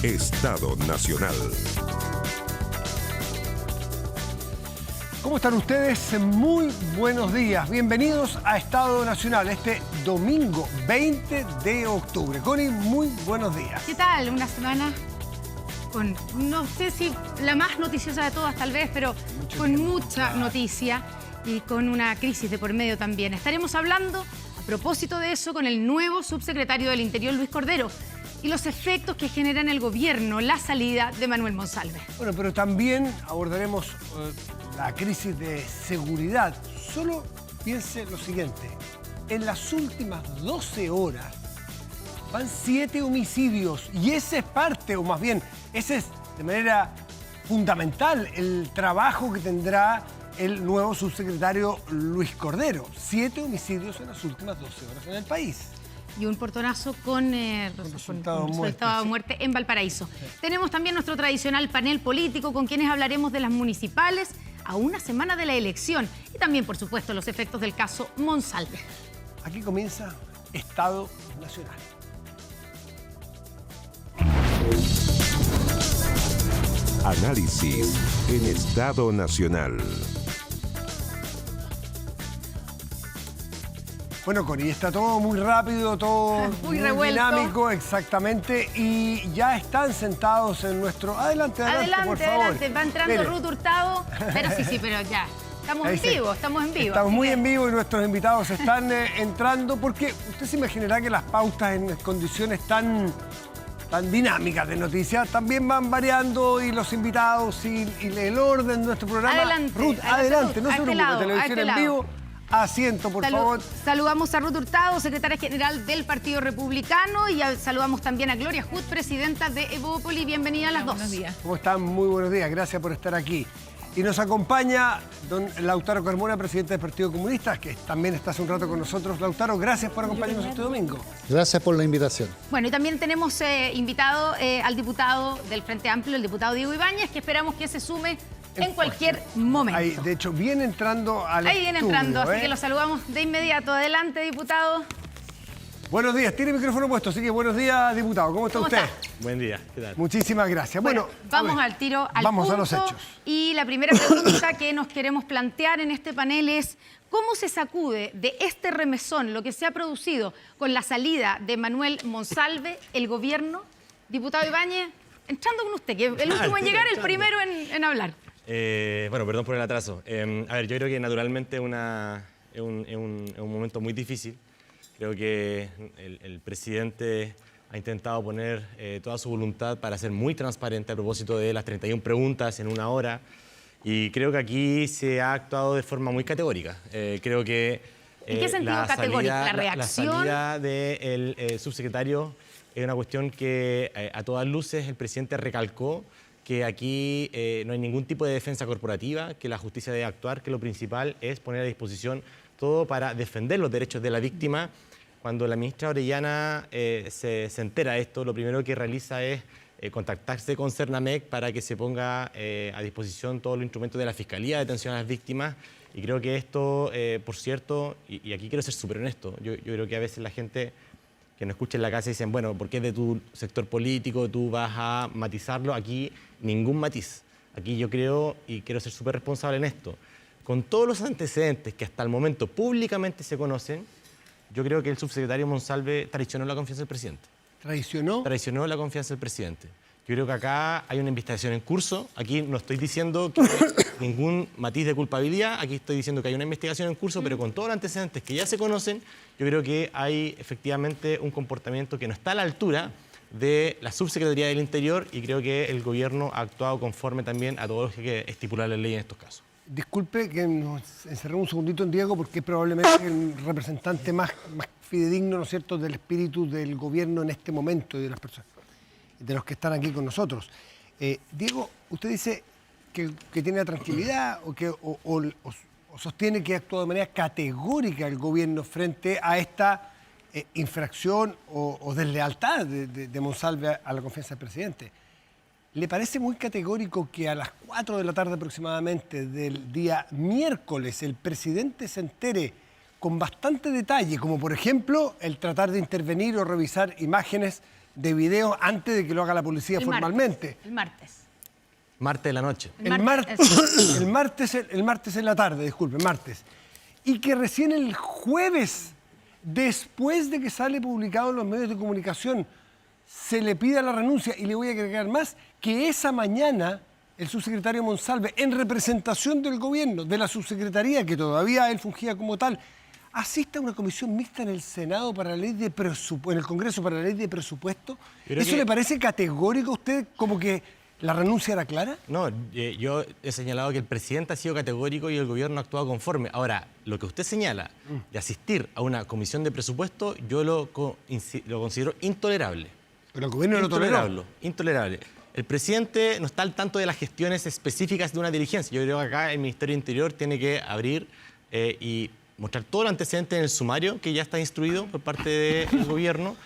Estado Nacional. ¿Cómo están ustedes? Muy buenos días. Bienvenidos a Estado Nacional, este domingo 20 de octubre. Connie, muy buenos días. ¿Qué tal? Una semana con, no sé si la más noticiosa de todas tal vez, pero con mucha noticia y con una crisis de por medio también. Estaremos hablando, a propósito de eso, con el nuevo subsecretario del Interior, Luis Cordero, y los efectos que genera en el gobierno la salida de Manuel Monsalve. Bueno, pero también abordaremos la crisis de seguridad. Solo piense lo siguiente. En las últimas 12 horas van 7 homicidios y ese es parte, o más bien, ese es de manera fundamental el trabajo que tendrá el nuevo subsecretario Luis Cordero. 7 homicidios en las últimas 12 horas en el país. Y un portonazo con resultado de muerte en Valparaíso. Sí. Tenemos también nuestro tradicional panel político con quienes hablaremos de las municipales a una semana de la elección y también, por supuesto, los efectos del caso Monsalve. Aquí comienza Estado Nacional. Análisis en Estado Nacional. Bueno, Connie, está todo muy rápido, todo muy dinámico, exactamente, y ya están sentados en nuestro... Adelante, por favor. Adelante, va entrando Ruth Hurtado, pero sí, pero ya, estamos en vivo. Estamos muy en vivo y nuestros invitados están entrando, porque usted se imaginará que las pautas en condiciones tan dinámicas de noticias también van variando y los invitados y el orden de nuestro programa. Adelante, Ruth, adelante, no se preocupe, televisión en vivo. Asiento, por favor. Saludamos a Ruth Hurtado, secretaria general del Partido Republicano, y saludamos también a Gloria Hood, presidenta de Evópoli. Bienvenida a las dos. Buenos días. ¿Cómo están? Muy buenos días. Gracias por estar aquí. Y nos acompaña don Lautaro Carmona, presidente del Partido Comunista, que también está hace un rato con nosotros. Lautaro, gracias por acompañarnos este domingo. Gracias por la invitación. Bueno, y también tenemos invitado al diputado del Frente Amplio, el diputado Diego Ibáñez, que esperamos que se sume en cualquier momento. Ahí, de hecho, viene entrando al Ahí viene entrando, estudio, así que lo saludamos de inmediato. Adelante, diputado. Buenos días, tiene el micrófono puesto, así que buenos días, diputado. ¿Cómo está usted? Buen día, ¿qué tal? Muchísimas gracias. Bueno, vamos al tiro, al vamos punto, a los hechos. Y la primera pregunta que nos queremos plantear en este panel es: ¿cómo se sacude de este remesón lo que se ha producido con la salida de Manuel Monsalve el gobierno? Diputado Ibáñez, entrando con usted, que el último en llegar, el primero en hablar. Bueno, perdón por el atraso. A ver, yo creo que naturalmente es un momento muy difícil. Creo que el presidente ha intentado poner toda su voluntad para ser muy transparente a propósito de las 31 preguntas en una hora. Y creo que aquí se ha actuado de forma muy categórica. Creo que ¿en qué sentido categórica? ¿La reacción? La salida del subsecretario es una cuestión que a todas luces el presidente recalcó que aquí no hay ningún tipo de defensa corporativa, que la justicia debe actuar, que lo principal es poner a disposición todo para defender los derechos de la víctima. Cuando la ministra Orellana se entera de esto, lo primero que realiza es contactarse con Cernamec para que se ponga a disposición todos los instrumentos de la Fiscalía de Atención a las Víctimas. Y creo que esto, por cierto, y aquí quiero ser súper honesto, yo creo que a veces la gente que nos escucha en la casa dicen, bueno, porque es de tu sector político, tú vas a matizarlo. Aquí ningún matiz. Aquí yo creo, y quiero ser súper responsable en esto, con todos los antecedentes que hasta el momento públicamente se conocen, yo creo que el subsecretario Monsalve traicionó la confianza del presidente. ¿Traicionó? Traicionó la confianza del presidente. Yo creo que acá hay una investigación en curso. Aquí no estoy diciendo que ningún matiz de culpabilidad. Aquí estoy diciendo que hay una investigación en curso, pero con todos los antecedentes que ya se conocen, yo creo que hay efectivamente un comportamiento que no está a la altura de la Subsecretaría del Interior, y creo que el gobierno ha actuado conforme también a todo lo que estipula la ley en estos casos. Disculpe que nos encerremos un segundito en Diego, porque es probablemente el representante más fidedigno, ¿no es cierto?, del espíritu del gobierno en este momento y de las personas, de los que están aquí con nosotros. Diego, usted dice que tiene la tranquilidad o sostiene que ha actuado de manera categórica el gobierno frente a esta infracción o deslealtad de Monsalve a la confianza del presidente. ¿Le parece muy categórico que a las 4 de la tarde aproximadamente del día miércoles el presidente se entere con bastante detalle, como por ejemplo el tratar de intervenir o revisar imágenes de videos antes de que lo haga la policía formalmente. El martes. Martes de la noche. El martes en la tarde, disculpe, martes. Y que recién el jueves, después de que sale publicado en los medios de comunicación, se le pida la renuncia. Y le voy a agregar más, que esa mañana el subsecretario Monsalve, en representación del gobierno, de la subsecretaría, que todavía él fungía como tal, asiste a una comisión mixta en el Senado para la ley de presupuesto, en el Congreso para la ley de presupuesto. ¿Eso le parece categórico a usted, como que la renuncia era clara? No, yo he señalado que el presidente ha sido categórico y el gobierno ha actuado conforme. Ahora, lo que usted señala de asistir a una comisión de presupuesto, yo lo considero intolerable. Pero el gobierno lo toleró. Intolerable. El presidente no está al tanto de las gestiones específicas de una diligencia. Yo creo que acá el Ministerio del Interior tiene que abrir y mostrar todo el antecedente en el sumario que ya está instruido por parte del gobierno.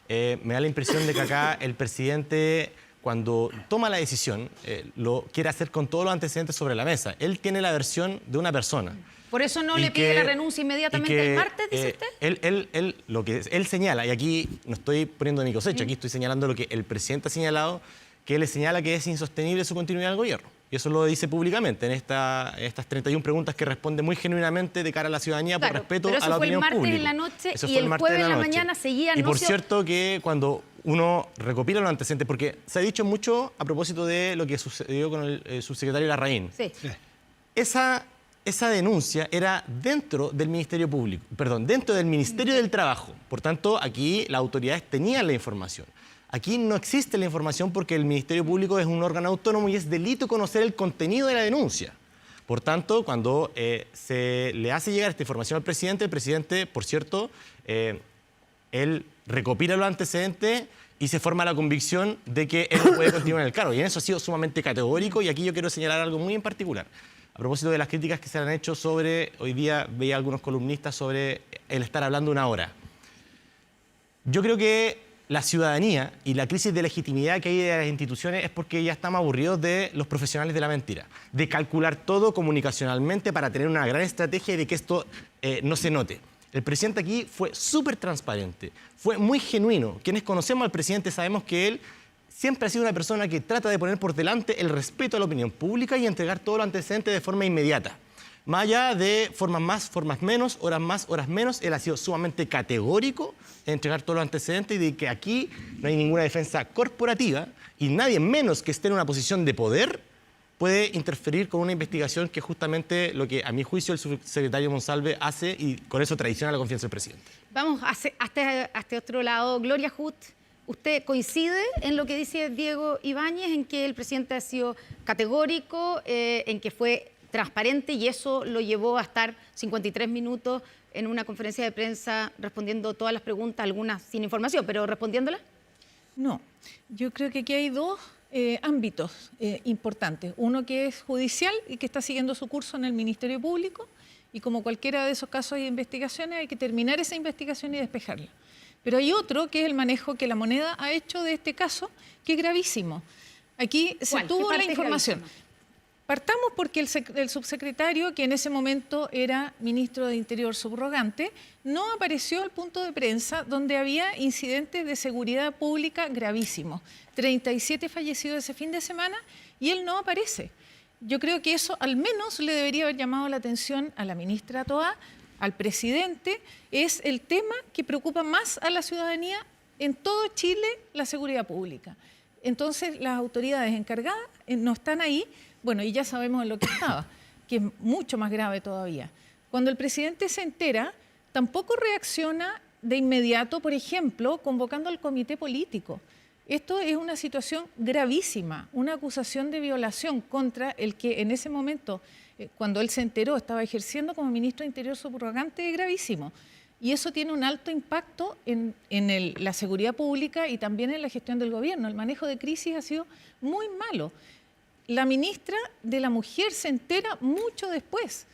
Me da la impresión de que acá el presidente, cuando toma la decisión, lo quiere hacer con todos los antecedentes sobre la mesa. Él tiene la versión de una persona. ¿Por eso no le pide la renuncia inmediatamente el martes, dice usted? Lo que él señala, y aquí no estoy poniendo de mi cosecha, aquí estoy señalando lo que el presidente ha señalado, que él le señala que es insostenible su continuidad al gobierno. Y eso lo dice públicamente en estas 31 preguntas que responde muy genuinamente de cara a la ciudadanía, por respeto a la opinión pública. Pero eso fue el martes en la noche y el jueves en la mañana seguía anuncio. Y por anuncio. cierto que cuando uno recopila los antecedentes, porque se ha dicho mucho a propósito de lo que sucedió con el subsecretario Larraín. Sí. Esa denuncia era dentro del Ministerio Público, perdón, dentro del Ministerio del Trabajo. Por tanto, aquí las autoridades tenían la información. Aquí no existe la información porque el Ministerio Público es un órgano autónomo y es delito conocer el contenido de la denuncia. Por tanto, cuando se le hace llegar esta información al presidente, el presidente, por cierto, él recopila los antecedentes y se forma la convicción de que él no puede continuar en el cargo. Y en eso ha sido sumamente categórico, y aquí yo quiero señalar algo muy en particular. A propósito de las críticas que se han hecho sobre, hoy día veía algunos columnistas sobre el estar hablando una hora. Yo creo que la ciudadanía y la crisis de legitimidad que hay de las instituciones es porque ya estamos aburridos de los profesionales de la mentira, de calcular todo comunicacionalmente para tener una gran estrategia y de que esto no se note. El presidente aquí fue súper transparente, fue muy genuino. Quienes conocemos al presidente sabemos que él siempre ha sido una persona que trata de poner por delante el respeto a la opinión pública y entregar todo lo antecedente de forma inmediata. Más allá de formas más, formas menos, horas más, horas menos, él ha sido sumamente categórico en entregar todos los antecedentes y de que aquí no hay ninguna defensa corporativa y nadie menos que esté en una posición de poder puede interferir con una investigación que es justamente lo que, a mi juicio, el subsecretario Monsalve hace y con eso traiciona la confianza del presidente. Vamos hasta este otro lado. Gloria Huth, ¿usted coincide en lo que dice Diego Ibáñez, en que el presidente ha sido categórico, en que fue transparente y eso lo llevó a estar 53 minutos en una conferencia de prensa respondiendo todas las preguntas, algunas sin información, pero respondiéndolas? No, yo creo que aquí hay dos ámbitos importantes. Uno que es judicial y que está siguiendo su curso en el Ministerio Público, y como cualquiera de esos casos de investigaciones hay que terminar esa investigación y despejarla. Pero hay otro que es el manejo que La Moneda ha hecho de este caso, que es gravísimo. Aquí se tuvo la información. Partamos porque el subsecretario, que en ese momento era ministro de Interior subrogante, no apareció al punto de prensa donde había incidentes de seguridad pública gravísimos. 37 fallecidos ese fin de semana y él no aparece. Yo creo que eso al menos le debería haber llamado la atención a la ministra Toá, al presidente. Es el tema que preocupa más a la ciudadanía en todo Chile, la seguridad pública. Entonces las autoridades encargadas no están ahí. Bueno, y ya sabemos en lo que estaba, que es mucho más grave todavía. Cuando el presidente se entera, tampoco reacciona de inmediato, por ejemplo, convocando al comité político. Esto es una situación gravísima, una acusación de violación contra el que en ese momento, cuando él se enteró, estaba ejerciendo como ministro de Interior subrogante, es gravísimo. Y eso tiene un alto impacto en la seguridad pública y también en la gestión del gobierno. El manejo de crisis ha sido muy malo. La ministra de la Mujer se entera mucho después.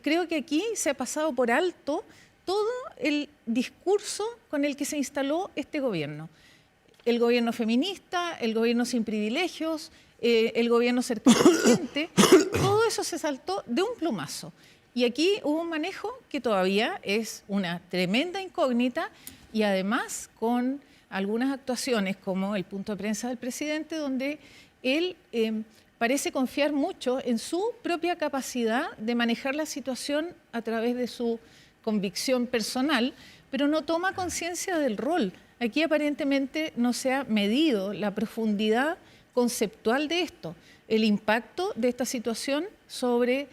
Creo que aquí se ha pasado por alto todo el discurso con el que se instaló este gobierno. El gobierno feminista, el gobierno sin privilegios, el gobierno cercano a la gente, todo eso se saltó de un plumazo. Y aquí hubo un manejo que todavía es una tremenda incógnita y además con algunas actuaciones, como el punto de prensa del presidente, donde él parece confiar mucho en su propia capacidad de manejar la situación a través de su convicción personal, pero no toma conciencia del rol. Aquí aparentemente no se ha medido la profundidad conceptual de esto, el impacto de esta situación sobre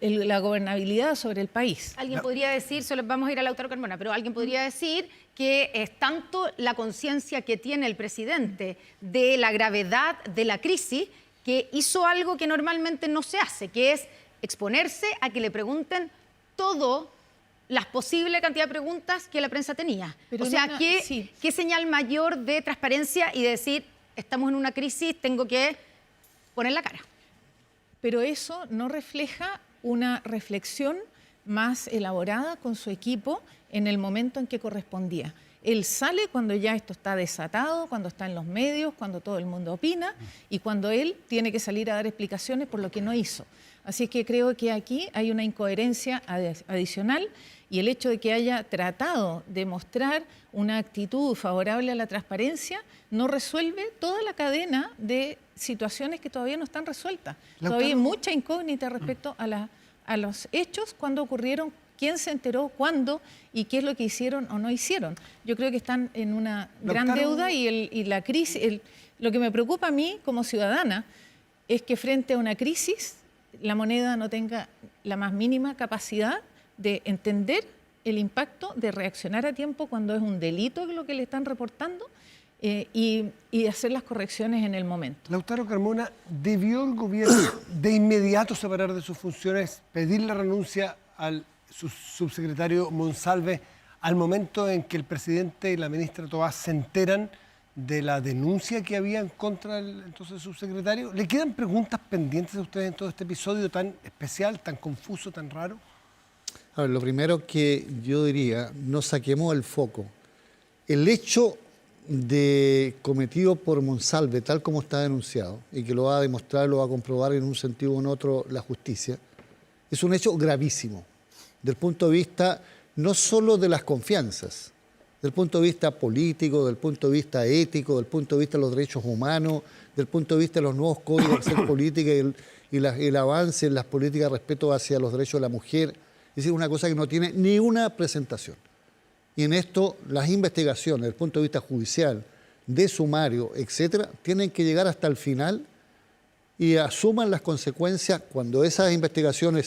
la gobernabilidad sobre el país. Alguien podría decir, solo vamos a ir a Lautaro Carmona, pero alguien podría decir que es tanto la conciencia que tiene el presidente de la gravedad de la crisis que hizo algo que normalmente no se hace, que es exponerse a que le pregunten todo, las posibles cantidad de preguntas que la prensa tenía. Pero o sea, ¿qué señal mayor de transparencia y de decir, estamos en una crisis, tengo que poner la cara? Pero eso no refleja una reflexión más elaborada con su equipo en el momento en que correspondía. Él sale cuando ya esto está desatado, cuando está en los medios, cuando todo el mundo opina y cuando él tiene que salir a dar explicaciones por lo que no hizo. Así que creo que aquí hay una incoherencia adicional y el hecho de que haya tratado de mostrar una actitud favorable a la transparencia no resuelve toda la cadena de situaciones que todavía no están resueltas. Todavía hay mucha incógnita respecto a los hechos, cuándo ocurrieron, quién se enteró, cuándo y qué es lo que hicieron o no hicieron. Yo creo que están en una gran deuda y la crisis, lo que me preocupa a mí como ciudadana es que frente a una crisis la moneda no tenga la más mínima capacidad de entender el impacto, de reaccionar a tiempo cuando es un delito lo que le están reportando y hacer las correcciones en el momento. Lautaro Carmona, ¿debió el gobierno de inmediato separar de sus funciones, pedir la renuncia al subsecretario Monsalve al momento en que el presidente y la ministra Toá se enteran de la denuncia que había en contra del entonces subsecretario? ¿Le quedan preguntas pendientes a ustedes en todo este episodio tan especial, tan confuso, tan raro? A ver, lo primero que yo diría, no saquemos el foco. El hecho cometido por Monsalve, tal como está denunciado, y que lo va a demostrar, lo va a comprobar en un sentido o en otro la justicia, es un hecho gravísimo, del punto de vista no solo de las confianzas, del punto de vista político, del punto de vista ético, del punto de vista de los derechos humanos, del punto de vista de los nuevos códigos de hacer política y el avance en las políticas respecto hacia los derechos de la mujer. Es decir, una cosa que no tiene ni una presentación. Y en esto las investigaciones, desde el punto de vista judicial, de sumario, etcétera, tienen que llegar hasta el final y asuman las consecuencias cuando esas investigaciones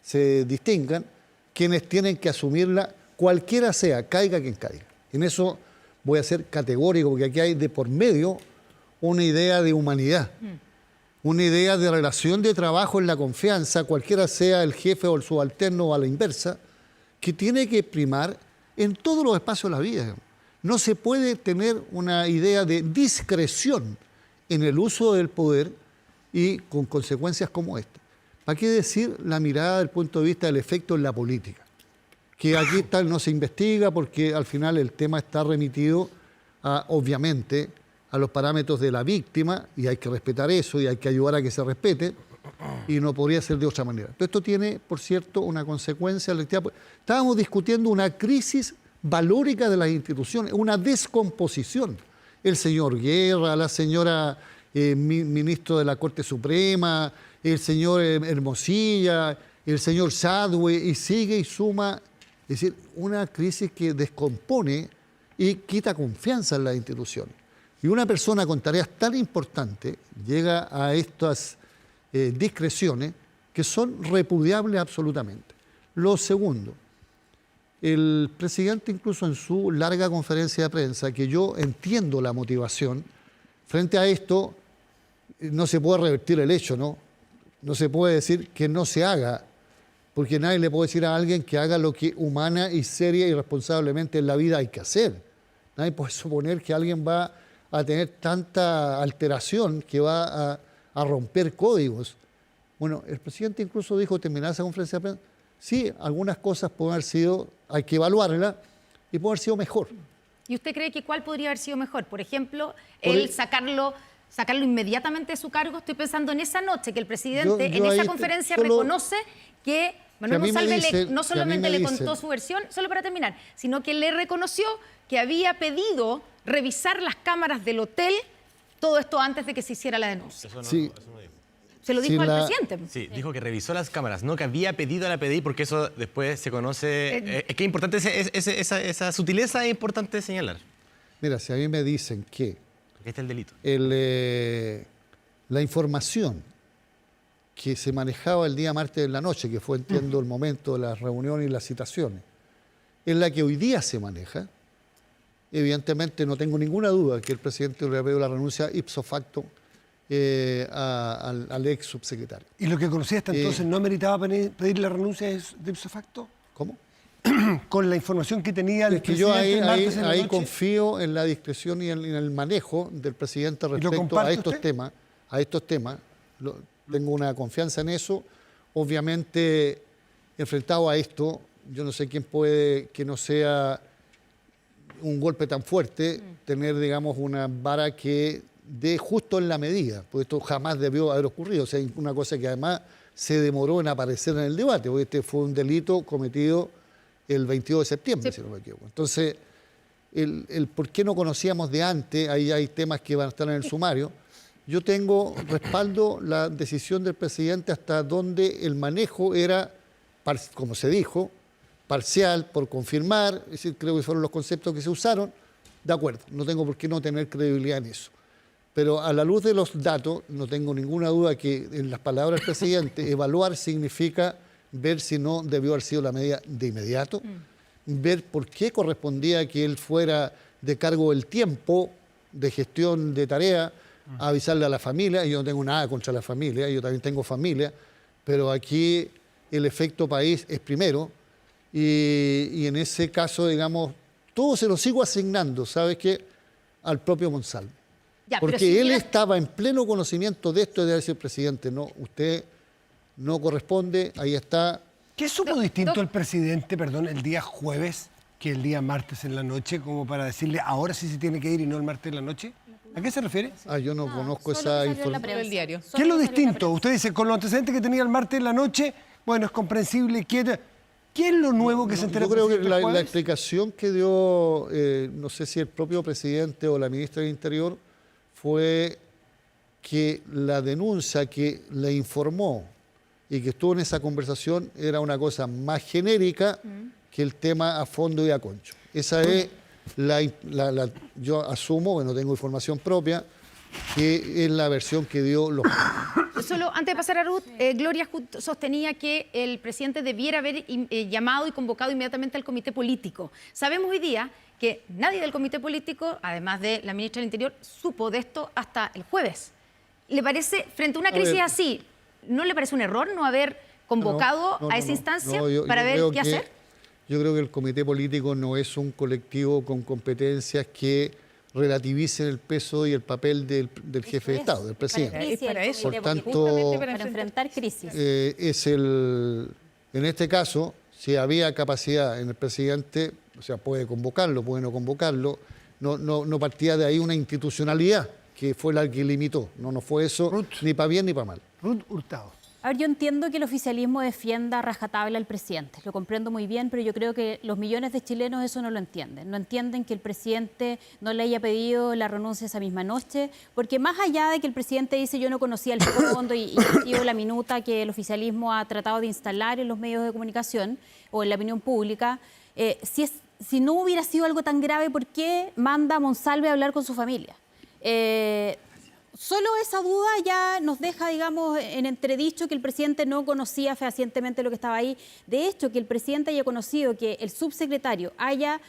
se distingan, quienes tienen que asumirla, cualquiera sea, caiga quien caiga. En eso voy a ser categórico, porque aquí hay de por medio una idea de humanidad, una idea de relación de trabajo en la confianza, cualquiera sea el jefe o el subalterno o a la inversa, que tiene que primar en todos los espacios de la vida. No se puede tener una idea de discreción en el uso del poder y con consecuencias como esta. ¿Para qué decir la mirada del punto de vista del efecto en la política? Que aquí tal no se investiga porque al final el tema está remitido obviamente a los parámetros de la víctima y hay que respetar eso y hay que ayudar a que se respete y no podría ser de otra manera. Pero esto tiene, por cierto, una consecuencia. Estábamos discutiendo una crisis valórica de las instituciones, una descomposición. El señor Guerra, la señora ministro de la Corte Suprema, el señor Hermosilla, el señor Sadwe, y sigue y suma. Es decir, una crisis que descompone y quita confianza en las instituciones. Y una persona con tareas tan importantes llega a estas discreciones que son repudiables absolutamente. Lo segundo, el presidente incluso en su larga conferencia de prensa, que yo entiendo la motivación, frente a esto no se puede revertir el hecho, ¿no? No se puede decir que no se haga, porque nadie le puede decir a alguien que haga lo que humana y seria y responsablemente en la vida hay que hacer. Nadie puede suponer que alguien va a tener tanta alteración que va a romper códigos. Bueno, el presidente incluso dijo, terminada esa conferencia de prensa, sí, algunas cosas pueden haber sido, hay que evaluarlas, y puede haber sido mejor. ¿Y usted cree que cuál podría haber sido mejor? Por ejemplo, el sacarlo inmediatamente de su cargo. Estoy pensando en esa noche que el presidente en esa conferencia reconoce que Manuel Monsalve no solamente le contó su versión, solo para terminar, sino que le reconoció que había pedido revisar las cámaras del hotel, todo esto antes de que se hiciera la denuncia. Eso no, Sí. eso no dijo. Se lo Sí, dijo al la- presidente. Sí, dijo que revisó las cámaras, no que había pedido a la PDI, porque eso después se conoce. Es que es importante, esa sutileza es importante señalar. Mira, si a mí me dicen que Aquí está el delito. la información que se manejaba el día martes en la noche, que fue, entiendo, el momento de las reuniones y las citaciones, es la que hoy día se maneja, evidentemente no tengo ninguna duda que el presidente hubiera pedido la renuncia ipso facto al ex subsecretario. ¿Y lo que conocía hasta entonces no meritaba pedir la renuncia de ipso facto? ¿Cómo? Con la información que tenía el Es que yo presidente ahí, el martes en la ahí noche. confío en la discreción y en el manejo del presidente lo respecto comparte a estos usted? temas. A estos temas. Tengo una confianza en eso. Obviamente, enfrentado a esto, yo no sé quién puede que no sea un golpe tan fuerte, tener, digamos, una vara que dé justo en la medida, porque esto jamás debió haber ocurrido. O sea, una cosa que además se demoró en aparecer en el debate, porque este fue un delito cometido el 22 de septiembre, si no me equivoco. Entonces, el por qué no conocíamos de antes, ahí hay temas que van a estar en el sumario. Yo respaldo la decisión del presidente hasta donde el manejo era, como se dijo, parcial, por confirmar, es decir, creo que fueron los conceptos que se usaron, de acuerdo, no tengo por qué no tener credibilidad en eso. Pero a la luz de los datos, no tengo ninguna duda que en las palabras del presidente, evaluar significa ver si no debió haber sido la medida de inmediato, ver por qué correspondía que él fuera de cargo del tiempo de gestión de tarea, avisarle a la familia. Yo no tengo nada contra la familia, yo también tengo familia, pero aquí el efecto país es primero y en ese caso, digamos, todo se lo sigo asignando, ¿sabes qué? Al propio Monsalve. Ya, pero Porque si él hubiera- estaba en pleno conocimiento de esto y de decir, presidente, no, usted no corresponde, ahí está. ¿Qué supo distinto el presidente, perdón, el día jueves que el día martes en la noche, como para decirle ahora sí se tiene que ir y no el martes en la noche? ¿A qué se refiere? Yo no conozco solo esa salió en la información. prensa. El diario. Solo ¿Qué es lo salió en la distinto? prensa. Usted dice, con los antecedentes que tenía el martes en la noche, bueno, es comprensible. ¿Qué es lo nuevo que se enteró Yo el creo que presidente el la jueves? explicación que dio, no sé si el propio presidente o la ministra del Interior, fue que la denuncia que le informó y que estuvo en esa conversación era una cosa más genérica que el tema a fondo y a concho. Esa es yo asumo, que no tengo información propia, que es la versión que dio los... Solo antes de pasar a Ruth, Gloria sostenía que el presidente debiera haber llamado y convocado inmediatamente al comité político. Sabemos hoy día que nadie del comité político, además de la ministra del Interior, supo de esto hasta el jueves. ¿Le parece, frente a una crisis ver. así, no le parece un error no haber convocado No, a esa no. instancia No, yo para ver creo qué hacer? Yo creo que el comité político no es un colectivo con competencias que relativicen el peso y el papel del jefe de Eso Estado, es, del para presidente. crisis, Para el eso. comité Por tanto, político, Justamente para enfrentar crisis. En este caso, si había capacidad en el presidente, o sea, puede convocarlo, puede no convocarlo, no partía de ahí una institucionalidad que fue la que limitó. No fue eso Ruth. ni para bien ni para mal. Ruth Hurtado. A ver, yo entiendo que el oficialismo defienda a rajatabla al presidente, lo comprendo muy bien, pero yo creo que los millones de chilenos eso no lo entienden. No entienden que el presidente no le haya pedido la renuncia esa misma noche, porque más allá de que el presidente dice yo no conocía el fondo y sigo la minuta que el oficialismo ha tratado de instalar en los medios de comunicación o en la opinión pública, si no hubiera sido algo tan grave, ¿por qué manda a Monsalve a hablar con su familia? Solo esa duda ya nos deja, digamos, en entredicho que el presidente no conocía fehacientemente lo que estaba ahí. De hecho, que el presidente haya conocido que el subsecretario haya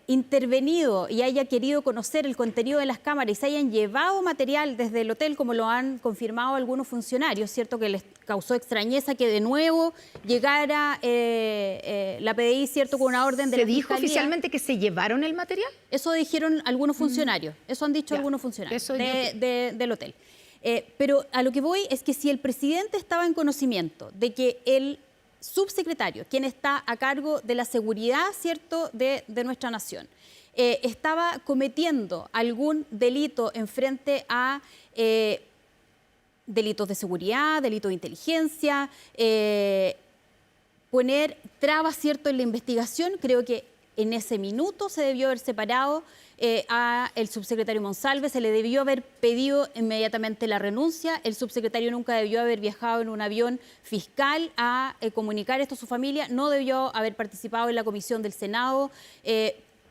intervenido y haya querido conocer el contenido de las cámaras y se hayan llevado material desde el hotel, como lo han confirmado algunos funcionarios, ¿cierto? Que les causó extrañeza que de nuevo llegara la PDI, ¿cierto? Con una orden de ¿Se la dijo Fiscalía. oficialmente que se llevaron el material? Eso dijeron algunos funcionarios, eso han dicho Ya, algunos funcionarios eso yo- del hotel. Pero a lo que voy es que si el presidente estaba en conocimiento de que el subsecretario, quien está a cargo de la seguridad, ¿cierto?, de nuestra nación, estaba cometiendo algún delito en frente a delitos de seguridad, delitos de inteligencia, poner trabas, ¿cierto?, en la investigación, creo que en ese minuto se debió haber separado a el subsecretario Monsalve, se le debió haber pedido inmediatamente la renuncia, el subsecretario nunca debió haber viajado en un avión fiscal a comunicar esto a su familia, no debió haber participado en la comisión del Senado,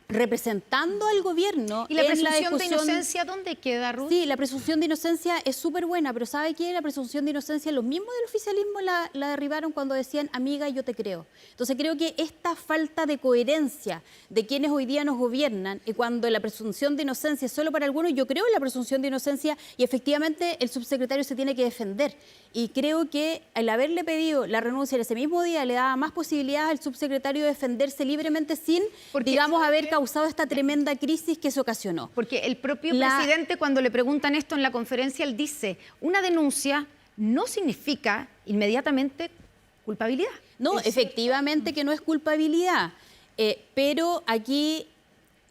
representando al gobierno. ¿Y la en presunción de discusión. inocencia dónde queda, Ruth? Sí, la presunción de inocencia es súper buena, pero ¿sabe qué? La presunción de inocencia, los mismos del oficialismo la derribaron cuando decían, amiga, yo te creo. Entonces creo que esta falta de coherencia de quienes hoy día nos gobiernan, y cuando la presunción de inocencia es solo para algunos, yo creo en la presunción de inocencia y efectivamente el subsecretario se tiene que defender. Y creo que al haberle pedido la renuncia en ese mismo día le daba más posibilidades al subsecretario de defenderse libremente sin, digamos, haber causado esta tremenda crisis que se ocasionó. Porque el propio presidente, cuando le preguntan esto en la conferencia, él dice, una denuncia no significa inmediatamente culpabilidad. No, efectivamente que no es culpabilidad, pero aquí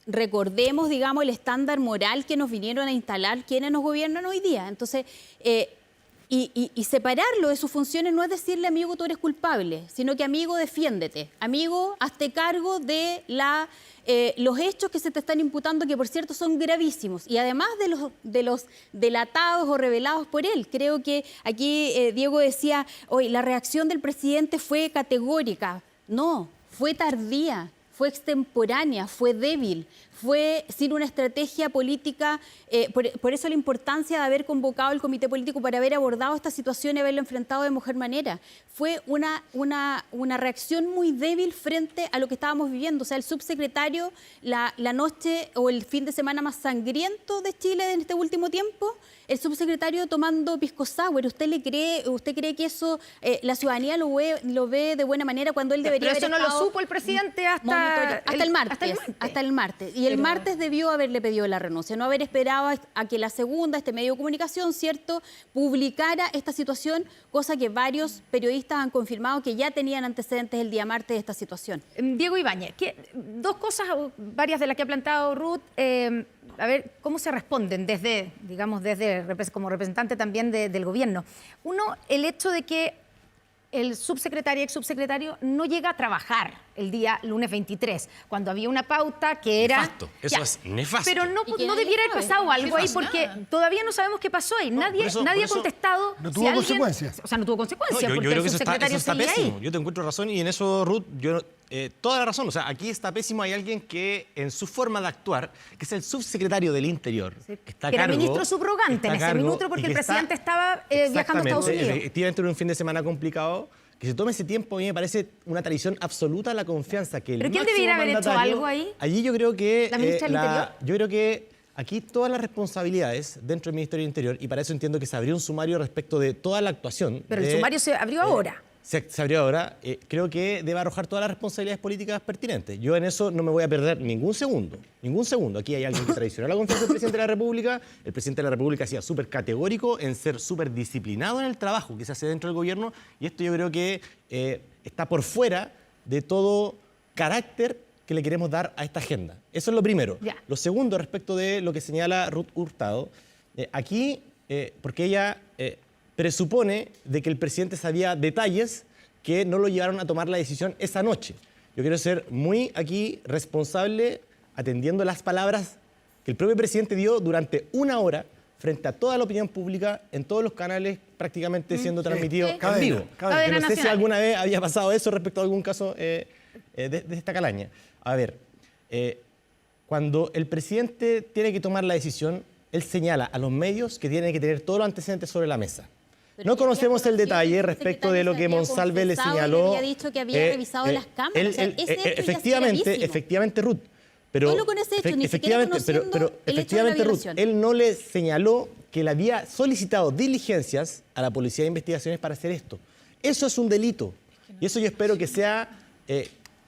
recordemos, digamos, el estándar moral que nos vinieron a instalar quienes nos gobiernan hoy día. Entonces, y separarlo de sus funciones no es decirle, amigo, tú eres culpable, sino que, amigo, defiéndete. Amigo, hazte cargo de los hechos que se te están imputando, que por cierto son gravísimos. Y además de los delatados o revelados por él. Creo que aquí Diego decía, hoy la reacción del presidente fue categórica. No, fue tardía. Fue extemporánea, fue débil, fue sin una estrategia política. Por eso la importancia de haber convocado el comité político para haber abordado esta situación y haberlo enfrentado de mejor manera. Fue una reacción muy débil frente a lo que estábamos viviendo. O sea, el subsecretario, la noche o el fin de semana más sangriento de Chile en este último tiempo, el subsecretario tomando pisco sour. ¿Usted cree que eso la ciudadanía lo ve de buena manera cuando él debería haber Pero eso no estado lo supo el presidente hasta el martes. Y el martes debió haberle pedido la renuncia, no haber esperado a que la segunda, este medio de comunicación, ¿cierto?, publicara esta situación, cosa que varios periodistas han confirmado que ya tenían antecedentes el día martes de esta situación. Diego Ibáñez, dos cosas, varias de las que ha planteado Ruth, a ver cómo se responden desde como representante también del gobierno. Uno, el hecho de que el subsecretario y ex-subsecretario no llega a trabajar el día lunes 23, cuando había una pauta que era... Nefasto, eso es nefasto. Pero no debiera haber pasado algo ahí porque todavía no sabemos qué pasó ahí. Nadie ha contestado. No tuvo consecuencias. O sea, no tuvo consecuencias yo porque creo el que eso subsecretario está seguía pésimo. ahí. Yo te encuentro razón y en eso, Ruth, toda la razón. O sea, aquí está pésimo. Hay alguien que en su forma de actuar, que es el subsecretario del Interior, que está a Que era cargo, ministro subrogante en ese minuto porque el presidente estaba viajando a Estados Unidos. Efectivamente, en un fin de semana complicado. Que se tome ese tiempo a mí me parece una traición absoluta a la confianza que el ¿Pero quién máximo debiera haber hecho mandatario- algo ahí? Allí yo creo que... ¿La ministra del Interior? Yo creo que aquí todas las responsabilidades dentro del Ministerio del Interior, y para eso entiendo que se abrió un sumario respecto de toda la actuación. Pero el sumario se abrió ahora. Se abrió ahora. Creo que debe arrojar todas las responsabilidades políticas pertinentes. Yo en eso no me voy a perder ningún segundo. Ningún segundo. Aquí hay alguien que traicionó la confianza del presidente de la República. El presidente de la República ha sido súper categórico en ser súper disciplinado en el trabajo que se hace dentro del gobierno. Y esto yo creo que está por fuera de todo carácter que le queremos dar a esta agenda. Eso es lo primero. Ya. Lo segundo, respecto de lo que señala Ruth Hurtado, aquí, porque ella presupone de que el presidente sabía detalles que no lo llevaron a tomar la decisión esa noche. Yo quiero ser muy aquí responsable atendiendo las palabras que el propio presidente dio durante una hora frente a toda la opinión pública en todos los canales prácticamente siendo transmitido en Cadena, vivo. cadena. Yo no sé si nacional. alguna vez había pasado eso respecto a algún caso de esta calaña. A ver, cuando el presidente tiene que tomar la decisión, él señala a los medios que tienen que tener todos los antecedentes sobre la mesa. Pero No ya conocemos había el detalle conocido que el respecto de lo que secretario se Monsalve le había confesado y señaló. le había dicho que había revisado las cámaras. O sea, ese hecho ya es gravísimo. Efectivamente, Ruth. Pero, Solo con ese hecho, ni siquiera conociendo pero el hecho de la efectivamente, Ruth, violación. él no le señaló que le había solicitado diligencias a la Policía de Investigaciones para hacer esto. Eso es un delito. Y eso yo espero que sea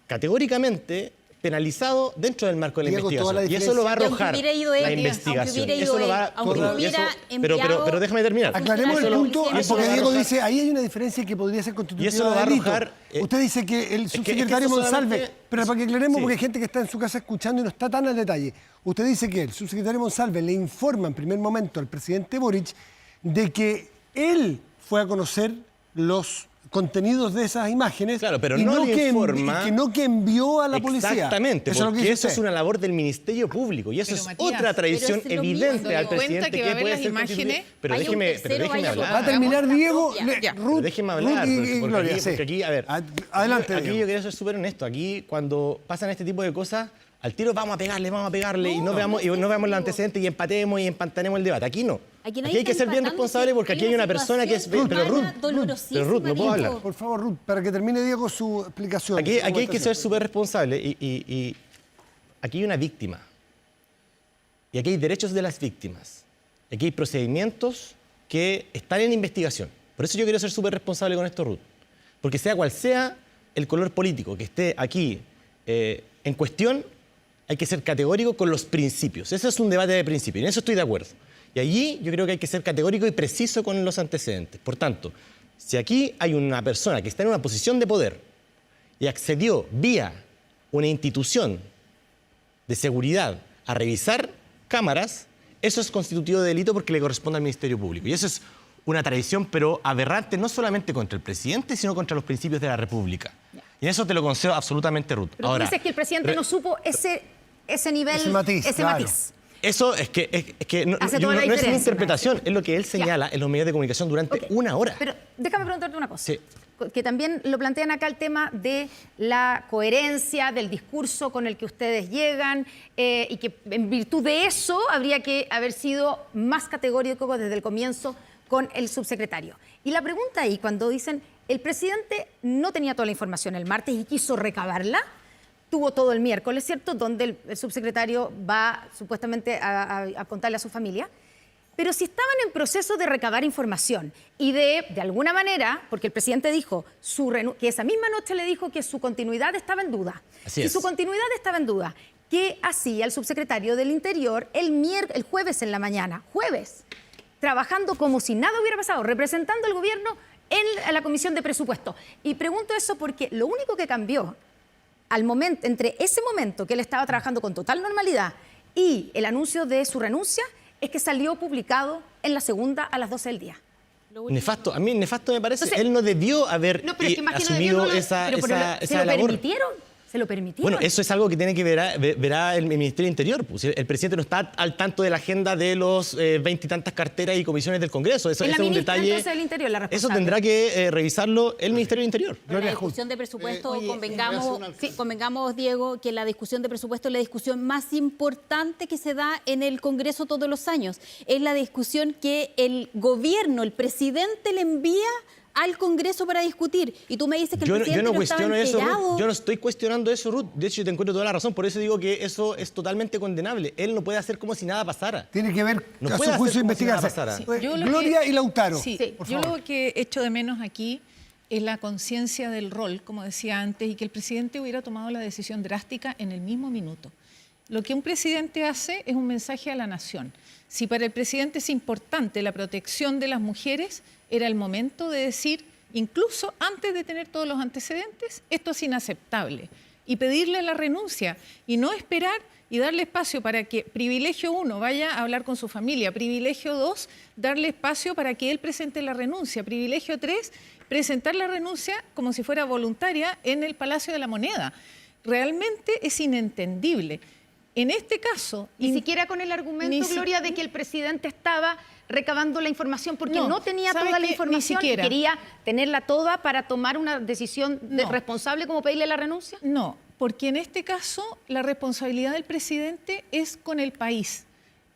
categóricamente penalizado dentro del marco de la Diego, toda la investigación. Y eso lo va a Y aunque arrojar hubiera ido él, la aunque investigación. hubiera ido Eso lo él, va aunque eso- hubiera pero enviado- déjame terminar. Aclaremos el Eso lo- punto, eso porque lo va a Diego arrojar- dice, ahí hay una diferencia que podría ser constitutiva Y eso lo va a de delito. arrojar, Usted dice que el que subsecretario eso Monsalve, solamente- pero para que aclaremos, Sí. porque hay gente que está en su casa escuchando y no está tan al detalle. Usted dice que el subsecretario Monsalve le informa en primer momento al presidente Boric de que él fue a conocer los contenidos de esas imágenes, Claro, pero y no le que informa. que envió a la policía. Exactamente, Eso es lo que porque dice eso es usted. una labor del Ministerio Público y eso Pero, es Matías, otra traición pero es lo evidente mismo. al Cuando presidente cuenta que va a ver puede las ser imágenes, constitucional. Pero vaya un déjeme tercero, vaya hablar. Va a terminar Hagamos la Diego, propia. Ya. Ruth, Déjeme hablar, Ruth y porque Gloria, aquí, sí. porque aquí, a ver, Adelante, aquí Diego. yo quería ser súper honesto. Aquí, cuando pasan este tipo de cosas, al tiro vamos a pegarle y no veamos los antecedentes y empatemos y empantanemos el debate. Aquí no. Aquí Aquí nadie hay que está ser bien empatando, responsable porque aquí hay una persona que es... situación Pero humana Ruth, dolorosísima, no puedo hablar. Diego. Por favor, Ruth, para que termine Diego su explicación. Aquí su hay que ser argumentación. súper responsable y aquí hay una víctima. Y aquí hay derechos de las víctimas. Y aquí hay procedimientos que están en investigación. Por eso yo quiero ser súper responsable con esto, Ruth. Porque sea cual sea el color político que esté aquí en cuestión, hay que ser categórico con los principios. Ese es un debate de principios, y en eso estoy de acuerdo. Y allí yo creo que hay que ser categórico y preciso con los antecedentes. Por tanto, si aquí hay una persona que está en una posición de poder y accedió vía una institución de seguridad a revisar cámaras, eso es constitutivo de delito porque le corresponde al Ministerio Público. Y eso es una tradición, pero aberrante, no solamente contra el presidente, sino contra los principios de la República. Y en eso te lo concedo absolutamente, Ruth. Pero tú dices que el presidente no supo ese nivel, Ese matiz, claro. Eso es que no, Hace yo toda la no es una diferencia, interpretación, es lo que él señala en los medios de comunicación durante Ok. una hora. Pero déjame preguntarte una cosa. Sí. Que también lo plantean acá el tema de la coherencia del discurso con el que ustedes llegan y que en virtud de eso habría que haber sido más categórico desde el comienzo con el subsecretario. Y la pregunta ahí, cuando dicen el presidente no tenía toda la información el martes y quiso recabarla, tuvo todo el miércoles, ¿cierto?, donde el subsecretario va supuestamente a contarle a su familia. Pero si estaban en proceso de recabar información y de alguna manera, porque el presidente dijo que esa misma noche le dijo que su continuidad estaba en duda. Así Si es. su continuidad estaba en duda, ¿qué hacía el subsecretario del Interior el jueves en la mañana? Jueves, trabajando como si nada hubiera pasado, representando al gobierno en la Comisión de Presupuesto. Y pregunto eso porque lo único que cambió entre ese momento que él estaba trabajando con total normalidad y el anuncio de su renuncia es que salió publicado en la segunda a las 12 del día. Nefasto, a mí nefasto me parece. Entonces, él no debió haber No, pero es que imagino asumido que no lo- esa pero ¿se lo labor. permitieron? ¿Se lo permitieron? Bueno, eso es algo que tiene que verá el Ministerio del Interior. Pues. El presidente no está al tanto de la agenda de los 20 y tantas carteras y comisiones del Congreso. Eso Es la es un ministra, detalle. entonces, del Interior la Eso responsable. tendrá que revisarlo el Ministerio del Interior. Pero la discusión de presupuesto, voy a hacer convengamos, Diego, que la discusión de presupuesto es la discusión más importante que se da en el Congreso todos los años. Es la discusión que el gobierno, el presidente le envía al Congreso para discutir. Y tú me dices que el presidente no no estaba cuestiono eso, enterado. Ruth. Yo no estoy cuestionando eso, Ruth. De hecho, yo te encuentro toda la razón. Por eso digo que eso es totalmente condenable. Él no puede hacer como si nada pasara. Tiene que ver, No a puede su hacer juicio, como si nada investigarse. pasara. Yo lo Gloria que- y Lautaro. Sí, por yo favor. lo que echo de menos aquí es la conciencia del rol, como decía antes, y que el presidente hubiera tomado la decisión drástica en el mismo minuto. Lo que un presidente hace es un mensaje a la nación. Si para el presidente es importante la protección de las mujeres, era el momento de decir, incluso antes de tener todos los antecedentes, esto es inaceptable, y pedirle la renuncia, y no esperar y darle espacio para que privilegio 1 vaya a hablar con su familia, privilegio 2, darle espacio para que él presente la renuncia, privilegio 3, presentar la renuncia como si fuera voluntaria en el Palacio de la Moneda. Realmente es inentendible. En este caso... Ni siquiera con el argumento, Ni si- Gloria, de que el presidente estaba recabando la información porque no tenía ¿sabe toda la qué? Ni información y siquiera. quería tenerla toda para tomar una decisión responsable como pedirle la renuncia. No, porque en este caso la responsabilidad del presidente es con el país,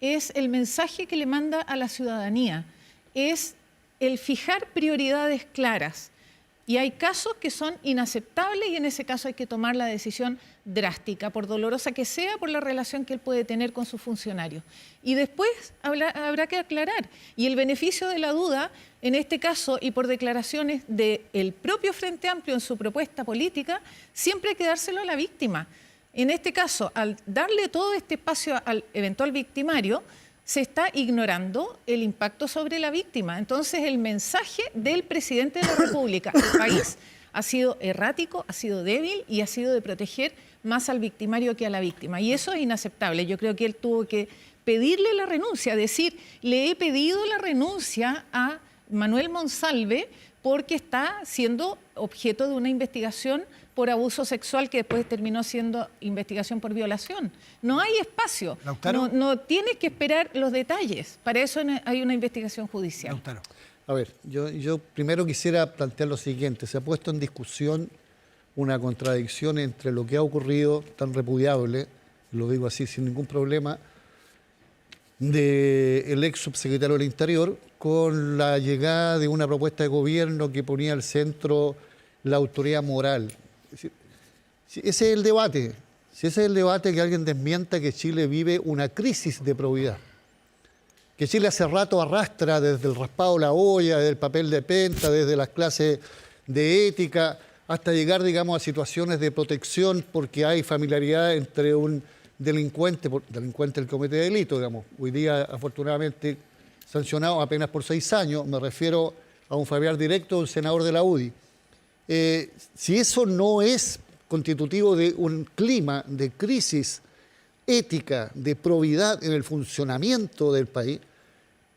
es el mensaje que le manda a la ciudadanía, es el fijar prioridades claras. Y hay casos que son inaceptables y en ese caso hay que tomar la decisión drástica, por dolorosa que sea, por la relación que él puede tener con sus funcionarios. Y después habrá que aclarar. Y el beneficio de la duda, en este caso, y por declaraciones del propio Frente Amplio en su propuesta política, siempre hay que dárselo a la víctima. En este caso, al darle todo este espacio al eventual victimario, se está ignorando el impacto sobre la víctima. Entonces, el mensaje del presidente de la República, el país, ha sido errático, ha sido débil y ha sido de proteger más al victimario que a la víctima. Y eso es inaceptable. Yo creo que él tuvo que pedirle la renuncia, decir, le he pedido la renuncia a Manuel Monsalve porque está siendo objeto de una investigación por abuso sexual que después terminó siendo investigación por violación. No hay espacio. Lautaro. No tienes que esperar los detalles. Para eso hay una investigación judicial. Lautaro. A ver, yo primero quisiera plantear lo siguiente. Se ha puesto en discusión una contradicción entre lo que ha ocurrido, tan repudiable, lo digo así sin ningún problema, del ex subsecretario del Interior con la llegada de una propuesta de gobierno que ponía al centro la autoridad moral. Es decir, si ese es el debate. Si ese es el debate, que alguien desmienta que Chile vive una crisis de probidad. Que Chile hace rato arrastra desde el raspado de la olla, desde el papel de penta, desde las clases de ética, hasta llegar, digamos, a situaciones de protección porque hay familiaridad entre un delincuente que comete delito, digamos. Hoy día, afortunadamente, sancionado apenas por 6 años, me refiero a un familiar directo de un senador de la UDI. Si eso no es constitutivo de un clima de crisis ética, de probidad en el funcionamiento del país,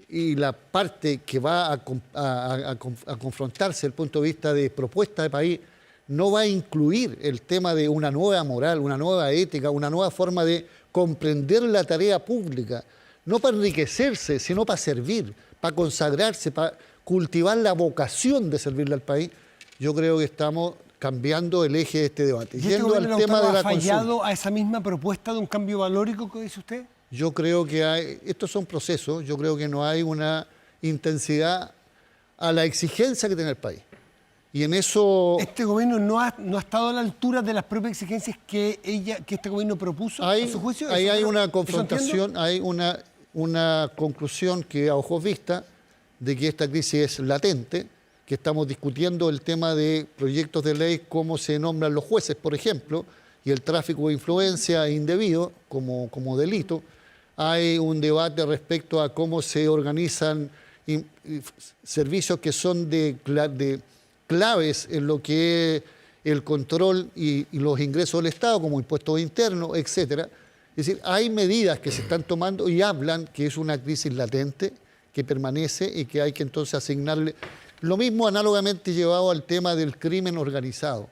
y la parte que va a confrontarse desde el punto de vista de propuesta de país no va a incluir el tema de una nueva moral, una nueva ética, una nueva forma de comprender la tarea pública, no para enriquecerse, sino para servir, para consagrarse, para cultivar la vocación de servirle al país, yo creo que estamos cambiando el eje de este debate. ¿Y este Yendo gobierno al tema de ha la fallado consulta, a esa misma propuesta de un cambio valórico que dice usted? yo creo que estos son procesos, yo creo que no hay una intensidad a la exigencia que tiene el país. Y en eso Este gobierno no ha estado a la altura de las propias exigencias que este gobierno propuso, a su juicio. ahí hay una ¿Eso confrontación, hay una conclusión que a ojos vista de que esta crisis es latente, que estamos discutiendo el tema de proyectos de ley, cómo se nombran los jueces, por ejemplo, y el tráfico de influencia indebido como delito. Hay un debate respecto a cómo se organizan servicios que son de claves en lo que es el control y los ingresos del Estado, como impuestos internos, etcétera. Es decir, hay medidas que se están tomando y hablan que es una crisis latente, que permanece y que hay que entonces asignarle. Lo mismo análogamente llevado al tema del crimen organizado.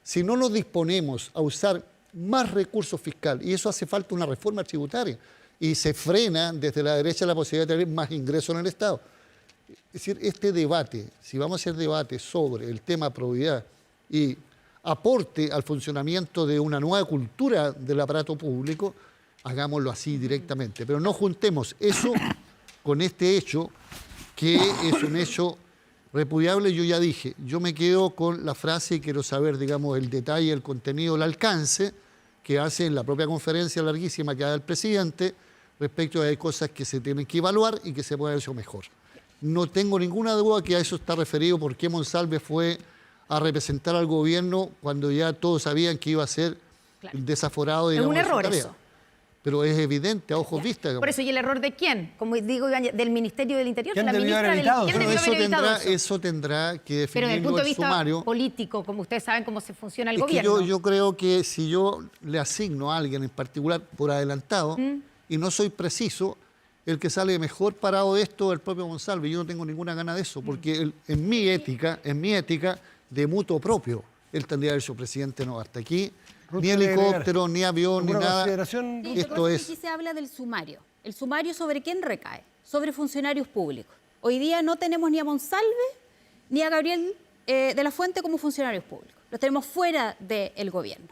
Si no nos disponemos a usar más recursos fiscales, y eso hace falta una reforma tributaria, y se frena desde la derecha la posibilidad de tener más ingresos en el Estado. Es decir, este debate, si vamos a hacer debate sobre el tema probidad y aporte al funcionamiento de una nueva cultura del aparato público, hagámoslo así directamente. Pero no juntemos eso con este hecho, que es un hecho repudiable. Yo ya dije, yo me quedo con la frase y quiero saber, digamos, el detalle, el contenido, el alcance que hace en la propia conferencia larguísima que da el presidente respecto a que hay cosas que se tienen que evaluar y que se puede haber hecho mejor. No tengo ninguna duda que a eso está referido por qué Monsalve fue a representar al gobierno cuando ya todos sabían que iba a ser desaforado. Es Digamos, un de su error tarea. eso. Pero es evidente, a ojos vistas. Por eso, ¿y el error de quién? Como digo, del Ministerio del Interior, ¿Quién de la debió ministra haber del evitado? ¿Quién Bueno, debió haber evitado eso? eso tendrá que Pero desde el definirlo punto de el vista sumario. político, como ustedes saben cómo se funciona el Es que gobierno. yo creo que si yo le asigno a alguien en particular por adelantado y no soy preciso, el que sale mejor parado de esto es el propio Monsalve. Yo no tengo ninguna gana de eso, porque en mi ética, de mutuo propio, él tendría que haber sido presidente, no, hasta aquí, Ruth, ni helicóptero, ni avión, ni ¿alguna nada. consideración? Sí, Esto lo que pasa es... que aquí se habla del sumario. ¿El sumario sobre quién recae? Sobre funcionarios públicos. Hoy día no tenemos ni a Monsalve ni a Gabriel de la Fuente como funcionarios públicos. Los tenemos fuera del gobierno.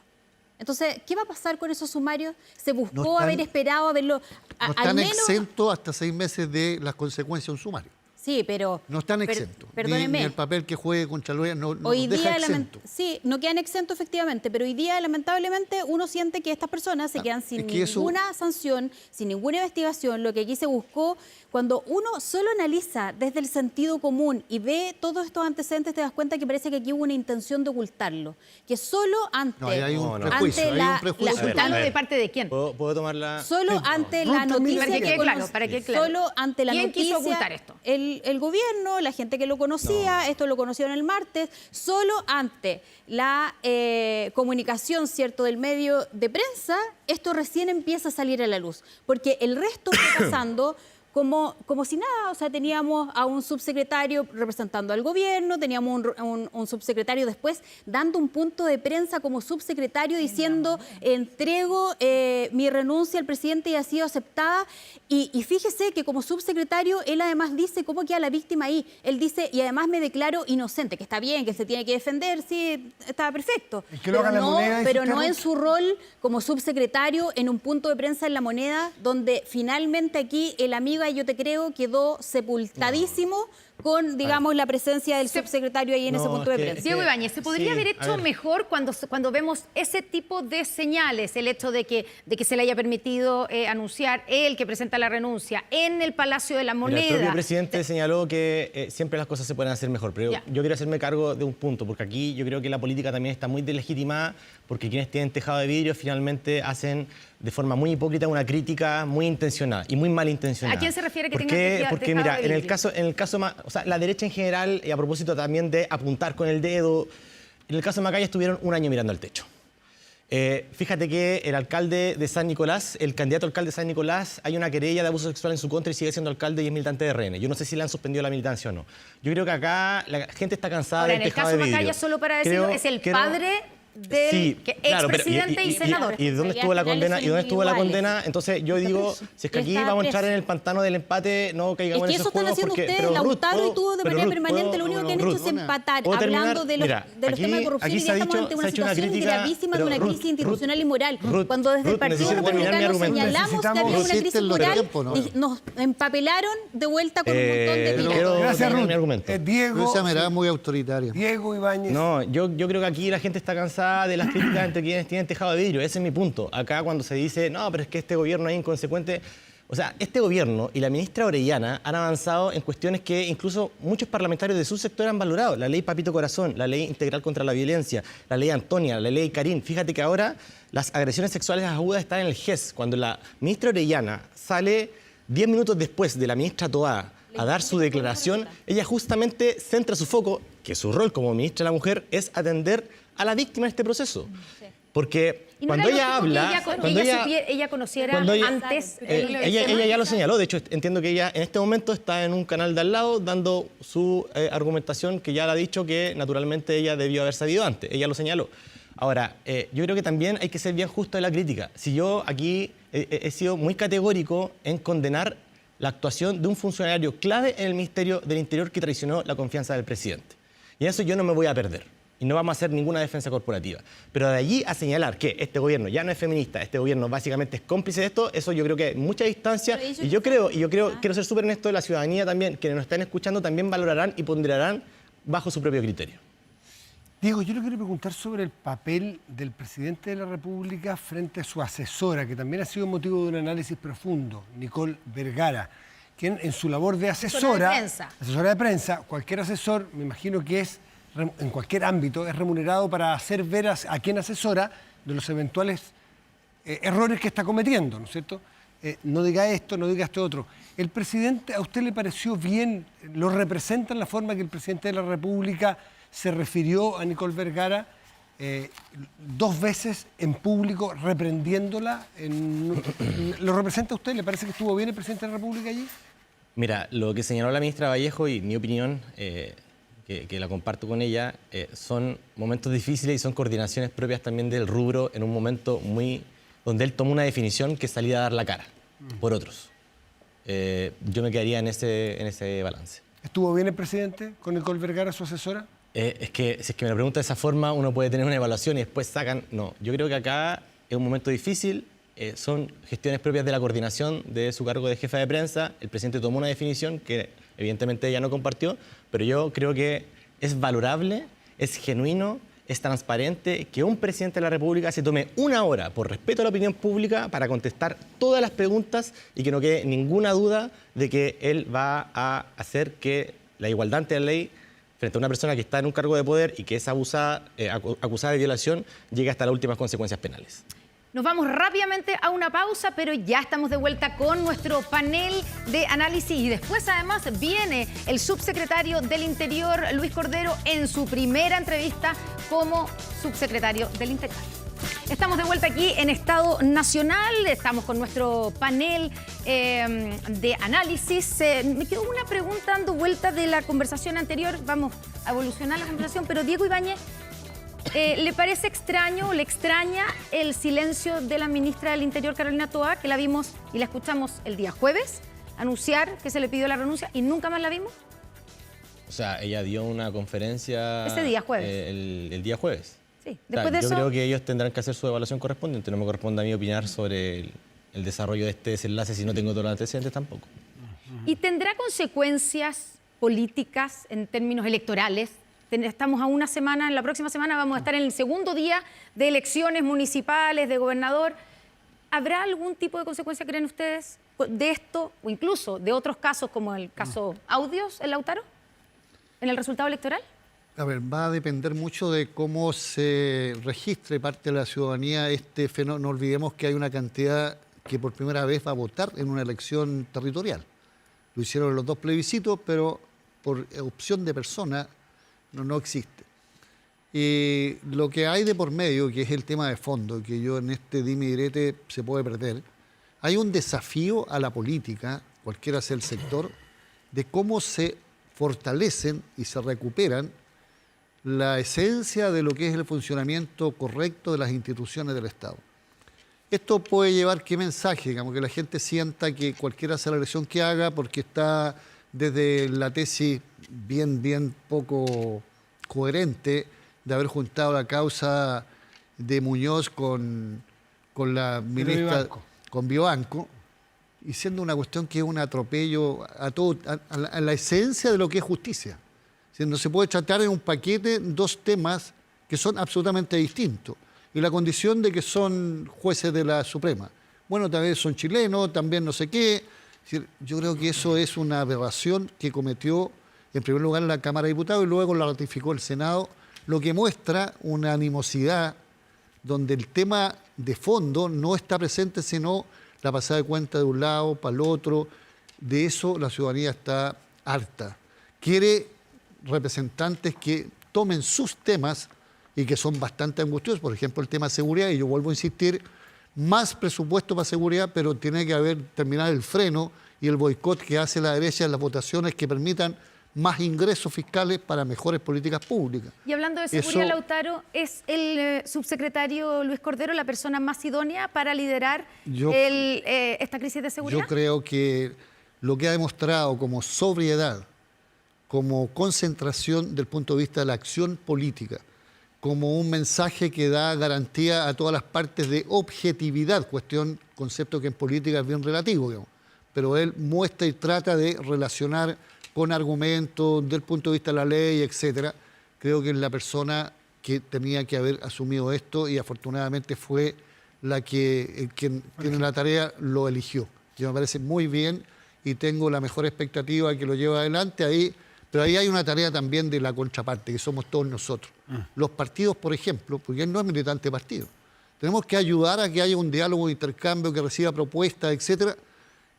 Entonces, ¿qué va a pasar con esos sumarios? ¿Se buscó No están- haber esperado, haberlo... No al están menos... exentos hasta 6 meses de las consecuencias de un sumario. Sí, pero... No están exentos. Perdónenme. Ni el papel que juegue Contraloría no Hoy nos deja día, exento. sí, no quedan exentos efectivamente, pero hoy día lamentablemente uno siente que estas personas se quedan sin es que eso- ninguna sanción, sin ninguna investigación. Lo que aquí se buscó, cuando uno solo analiza desde el sentido común y ve todos estos antecedentes, te das cuenta que parece que aquí hubo una intención de ocultarlo. Que solo ante, No, ahí hay un No, no. prejuicio. ante Hay la- un prejuicio. la- ¿Ocultando de parte de quién? ¿Puedo tomar la...? Solo ante la Ruth, noticia para que quede cono- claro, para que quede claro. Solo ante la ¿Quién noticia, quiso ocultar esto? El gobierno, la gente que lo conocía, esto lo conocieron el martes, solo ante la comunicación, ¿cierto?, del medio de prensa, esto recién empieza a salir a la luz, porque el resto está pasando como si nada. O sea, teníamos a un subsecretario representando al gobierno, teníamos un subsecretario después dando un punto de prensa como subsecretario diciendo entrego mi renuncia al presidente y ha sido aceptada. Y fíjese que como subsecretario él además dice cómo queda la víctima ahí. Él dice, y además me declaro inocente, que está bien, que se tiene que defender, sí, está perfecto. Que lo haga La Moneda, pero no en su rol como subsecretario en un punto de prensa en La Moneda, donde finalmente aquí el amigo Yo Te Creo quedó sepultadísimo con, digamos, la presencia del subsecretario ahí en ese punto de prensa. Diego Ibáñez, ¿se podría haber hecho mejor cuando vemos ese tipo de señales? El hecho de que se le haya permitido anunciar él que presenta la renuncia en el Palacio de la Moneda. Mira, el propio presidente señaló que siempre las cosas se pueden hacer mejor, pero yo quiero hacerme cargo de un punto, porque aquí yo creo que la política también está muy deslegitimada, porque quienes tienen tejado de vidrio finalmente hacen de forma muy hipócrita una crítica muy intencionada y muy malintencionada. ¿A quién se refiere que tenga Porque tejado mira, de vidrio? en el caso más, o sea, la derecha en general, y a propósito también de apuntar con el dedo, en el caso de Macaya estuvieron un año mirando al techo. Fíjate que el alcalde de San Nicolás, el candidato alcalde de San Nicolás, hay una querella de abuso sexual en su contra y sigue siendo alcalde y es militante de RN. Yo no sé si le han suspendido la militancia o no. Yo creo que acá la gente está cansada del tejado de vidrio. En el caso de Macaya, solo para decirlo, es el padre del expresidente y senador. ¿Y dónde estuvo la condena? ¿Y dónde estuvo la condena? Entonces yo digo, si es que aquí vamos a entrar en el pantano del empate, no caigamos en esos juegos. Es que eso están haciendo ustedes, Lautaro y tú de manera permanente, lo único que han hecho es empatar, hablando de los temas de corrupción, y ya estamos ante una situación gravísima de una crisis institucional y moral. Cuando desde el Partido Republicano señalamos que había una crisis moral, nos empapelaron de vuelta con un montón de Quiero Gracias, terminar Ruth. mi argumento. Diego, Esa mirada muy autoritaria. Diego Ibáñez. No, yo creo que aquí la gente está cansada de las críticas entre quienes tienen tejado de vidrio. Ese es mi punto. Acá cuando se dice, no, pero es que este gobierno es inconsecuente. O sea, este gobierno y la ministra Orellana han avanzado en cuestiones que incluso muchos parlamentarios de su sector han valorado. La ley Papito Corazón, la ley integral contra la violencia, la ley Antonia, la ley Karim. Fíjate que ahora las agresiones sexuales agudas están en el GES. Cuando la ministra Orellana sale 10 minutos después de la ministra Toá a dar su declaración, ella justamente centra su foco, que su rol como ministra de la Mujer es atender a la víctima en este proceso. Porque cuando ella habla... ella conociera antes... Ella ya lo señaló. De hecho, entiendo que ella en este momento está en un canal de al lado dando su argumentación, que ya la ha dicho que naturalmente ella debió haber sabido antes. Ella lo señaló. Ahora, yo creo que también hay que ser bien justo en la crítica. Si yo aquí he sido muy categórico en condenar la actuación de un funcionario clave en el Ministerio del Interior que traicionó la confianza del presidente. Y en eso yo no me voy a perder. Y no vamos a hacer ninguna defensa corporativa. Pero de allí a señalar que este gobierno ya no es feminista, este gobierno básicamente es cómplice de esto, eso yo creo que hay mucha distancia. Y yo creo, quiero ser súper honesto, la ciudadanía también, quienes nos están escuchando, también valorarán y ponderarán bajo su propio criterio. Diego, yo le quiero preguntar sobre el papel del presidente de la República frente a su asesora, que también ha sido motivo de un análisis profundo, Nicole Vergara, quien en su labor de asesora de prensa, cualquier asesor, me imagino que es, en cualquier ámbito, es remunerado para hacer ver a quien asesora de los eventuales errores que está cometiendo, ¿no es cierto? No diga esto, no diga esto otro. ¿El presidente a usted le pareció bien, lo representa en la forma que el presidente de la República se refirió a Nicole Vergara 2 veces en público reprendiéndola? ¿Lo representa a usted? ¿Le parece que estuvo bien el presidente de la República allí? Mira, lo que señaló la ministra Vallejo y mi opinión, que la comparto con ella, son momentos difíciles y son coordinaciones propias también del rubro en un momento donde él tomó una definición que salía a dar la cara por otros. Yo me quedaría en ese balance. ¿Estuvo bien el presidente con Nicole Vergara, su asesora? Es que si es que me lo pregunta de esa forma, uno puede tener una evaluación y después sacan... No, yo creo que acá es un momento difícil, son gestiones propias de la coordinación de su cargo de jefa de prensa. El presidente tomó una definición que evidentemente ella no compartió, pero yo creo que es valorable, es genuino, es transparente que un presidente de la República se tome 1 hora, por respeto a la opinión pública, para contestar todas las preguntas y que no quede ninguna duda de que él va a hacer que la igualdad ante la ley frente a una persona que está en un cargo de poder y que es acusada de violación llegue hasta las últimas consecuencias penales. Nos vamos rápidamente a una pausa, pero ya estamos de vuelta con nuestro panel de análisis. Y después, además, viene el subsecretario del Interior, Luis Cordero, en su primera entrevista como subsecretario del Interior. Estamos de vuelta aquí en Estado Nacional, estamos con nuestro panel de análisis. Me quedó una pregunta dando vuelta de la conversación anterior, vamos a evolucionar la conversación, pero Diego Ibáñez, ¿le parece extraño o le extraña el silencio de la ministra del Interior, Carolina Toá, que la vimos y la escuchamos el día jueves anunciar que se le pidió la renuncia y nunca más la vimos? O sea, ella dio una conferencia... Ese día jueves. El día jueves. Sí, después de yo eso... creo que ellos tendrán que hacer su evaluación correspondiente. No me corresponde a mí opinar sobre el desarrollo de este desenlace si no tengo todos los antecedentes tampoco. ¿Y tendrá consecuencias políticas en términos electorales? Estamos a una semana, en la próxima semana vamos a estar en el segundo día de elecciones municipales, de gobernador. ¿Habrá algún tipo de consecuencia, creen ustedes, de esto o incluso de otros casos como el caso Audios, el Lautaro, en el resultado electoral? A ver, va a depender mucho de cómo se registre parte de la ciudadanía este fenómeno. No olvidemos que hay una cantidad que por primera vez va a votar en una elección territorial. Lo hicieron en los dos plebiscitos, pero por opción de persona no existe. Y lo que hay de por medio, que es el tema de fondo, que yo en este dime y direte se puede perder, hay un desafío a la política, cualquiera sea el sector, de cómo se fortalecen y se recuperan la esencia de lo que es el funcionamiento correcto de las instituciones del Estado. Esto puede llevar qué mensaje, digamos, que la gente sienta que cualquiera sea la elección que haga porque está desde la tesis bien poco coherente de haber juntado la causa de Muñoz con la ministra, con Biobanco, y siendo una cuestión que es un atropello a la esencia de lo que es justicia. No se puede tratar en un paquete dos temas que son absolutamente distintos. Y la condición de que son jueces de la Suprema. Bueno, también son chilenos, también no sé qué. Es decir, yo creo que eso es una aberración que cometió en primer lugar la Cámara de Diputados y luego la ratificó el Senado, lo que muestra una animosidad donde el tema de fondo no está presente, sino la pasada de cuenta de un lado para el otro. De eso la ciudadanía está harta. Quiere representantes que tomen sus temas y que son bastante angustiosos, por ejemplo el tema de seguridad, y yo vuelvo a insistir, más presupuesto para seguridad, pero tiene que haber terminar el freno y el boicot que hace la derecha en las votaciones que permitan más ingresos fiscales para mejores políticas públicas. Y hablando de seguridad, Lautaro, ¿es el subsecretario Luis Cordero la persona más idónea para liderar esta crisis de seguridad? Yo creo que lo que ha demostrado como sobriedad, como concentración del punto de vista de la acción política, como un mensaje que da garantía a todas las partes de objetividad, concepto que en política es bien relativo, digamos. Pero él muestra y trata de relacionar con argumentos del punto de vista de la ley, etcétera. Creo que es la persona que tenía que haber asumido esto y afortunadamente fue la que quien tiene la tarea lo eligió. Yo me parece muy bien y tengo la mejor expectativa de que lo lleve adelante ahí. Pero ahí hay una tarea también de la contraparte, que somos todos nosotros. Los partidos, por ejemplo, porque él no es militante de partido. Tenemos que ayudar a que haya un diálogo, un intercambio, que reciba propuestas, etcétera,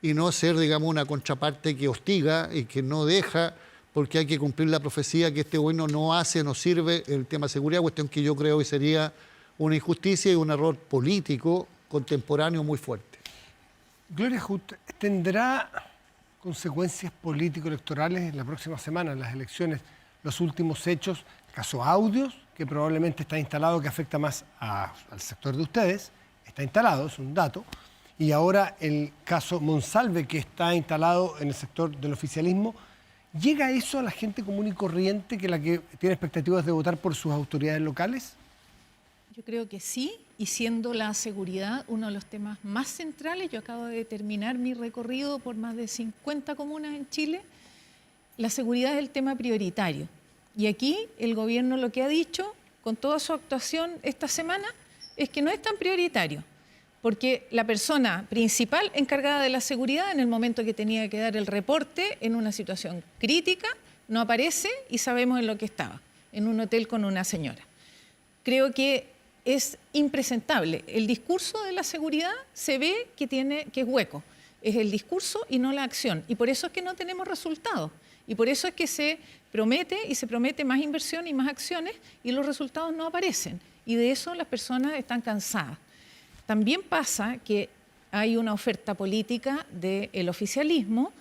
y no ser, digamos, una contraparte que hostiga y que no deja, porque hay que cumplir la profecía que este gobierno no hace, no sirve el tema de seguridad, cuestión que yo creo que sería una injusticia y un error político contemporáneo muy fuerte. Gloria Huth, ¿tendrá consecuencias político-electorales en la próxima semana, en las elecciones, los últimos hechos, el caso Audios, que probablemente está instalado, que afecta más al sector de ustedes, está instalado, es un dato, y ahora el caso Monsalve, que está instalado en el sector del oficialismo? ¿Llega eso a la gente común y corriente, que la que tiene expectativas de votar por sus autoridades locales? Yo creo que sí, y siendo la seguridad uno de los temas más centrales, yo acabo de terminar mi recorrido por más de 50 comunas en Chile, la seguridad es el tema prioritario. Y aquí el gobierno lo que ha dicho con toda su actuación esta semana es que no es tan prioritario, porque la persona principal encargada de la seguridad en el momento que tenía que dar el reporte en una situación crítica no aparece y sabemos en lo que estaba, en un hotel con una señora. Creo que es impresentable. El discurso de la seguridad se ve que es hueco. Es el discurso y no la acción. Y por eso es que no tenemos resultados. Y por eso es que se promete más inversión y más acciones y los resultados no aparecen. y de eso las personas están cansadas. También pasa que hay una oferta política del oficialismo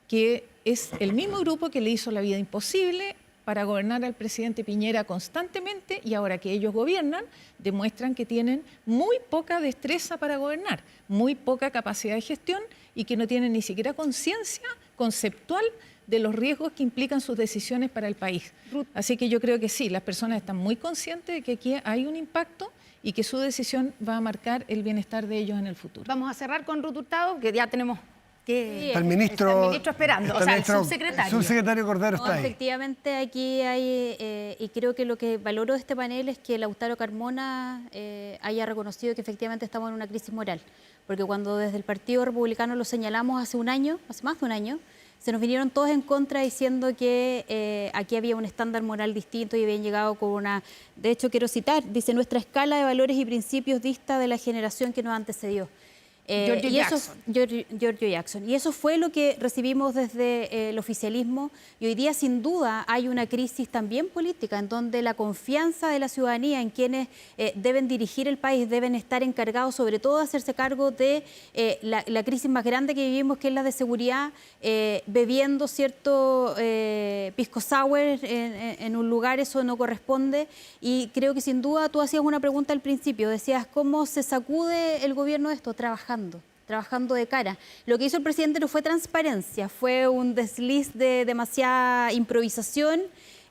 que es el mismo grupo que le hizo la vida imposible para gobernar al presidente Piñera constantemente, y ahora que ellos gobiernan, demuestran que tienen muy poca destreza para gobernar, muy poca capacidad de gestión y que no tienen ni siquiera conciencia conceptual de los riesgos que implican sus decisiones para el país. Así que yo creo que sí, las personas están muy conscientes de que aquí hay un impacto y que su decisión va a marcar el bienestar de ellos en el futuro. Vamos a cerrar con Ruth Hurtado, que ya tenemos que... Está el ministro esperando, está o sea, el ministro- subsecretario. El subsecretario Cordero No, está ahí. efectivamente, aquí hay, y creo que lo que valoro de este panel es que Lautaro Carmona haya reconocido que efectivamente estamos en una crisis moral. Porque cuando desde el Partido Republicano lo señalamos hace más de un año, se nos vinieron todos en contra diciendo que aquí había un estándar moral distinto y habían llegado con una... De hecho, quiero citar, dice, nuestra escala de valores y principios dista de la generación que nos antecedió. Giorgio Jackson. Y eso fue lo que recibimos desde el oficialismo, y hoy día sin duda hay una crisis también política en donde la confianza de la ciudadanía en quienes deben dirigir el país, deben estar encargados sobre todo de hacerse cargo de la crisis más grande que vivimos, que es la de seguridad, bebiendo cierto pisco sour en un lugar, eso no corresponde. Y creo que sin duda tú hacías una pregunta al principio, decías cómo se sacude el gobierno de esto, trabajando de cara. Lo que hizo el presidente no fue transparencia, fue un desliz de demasiada improvisación,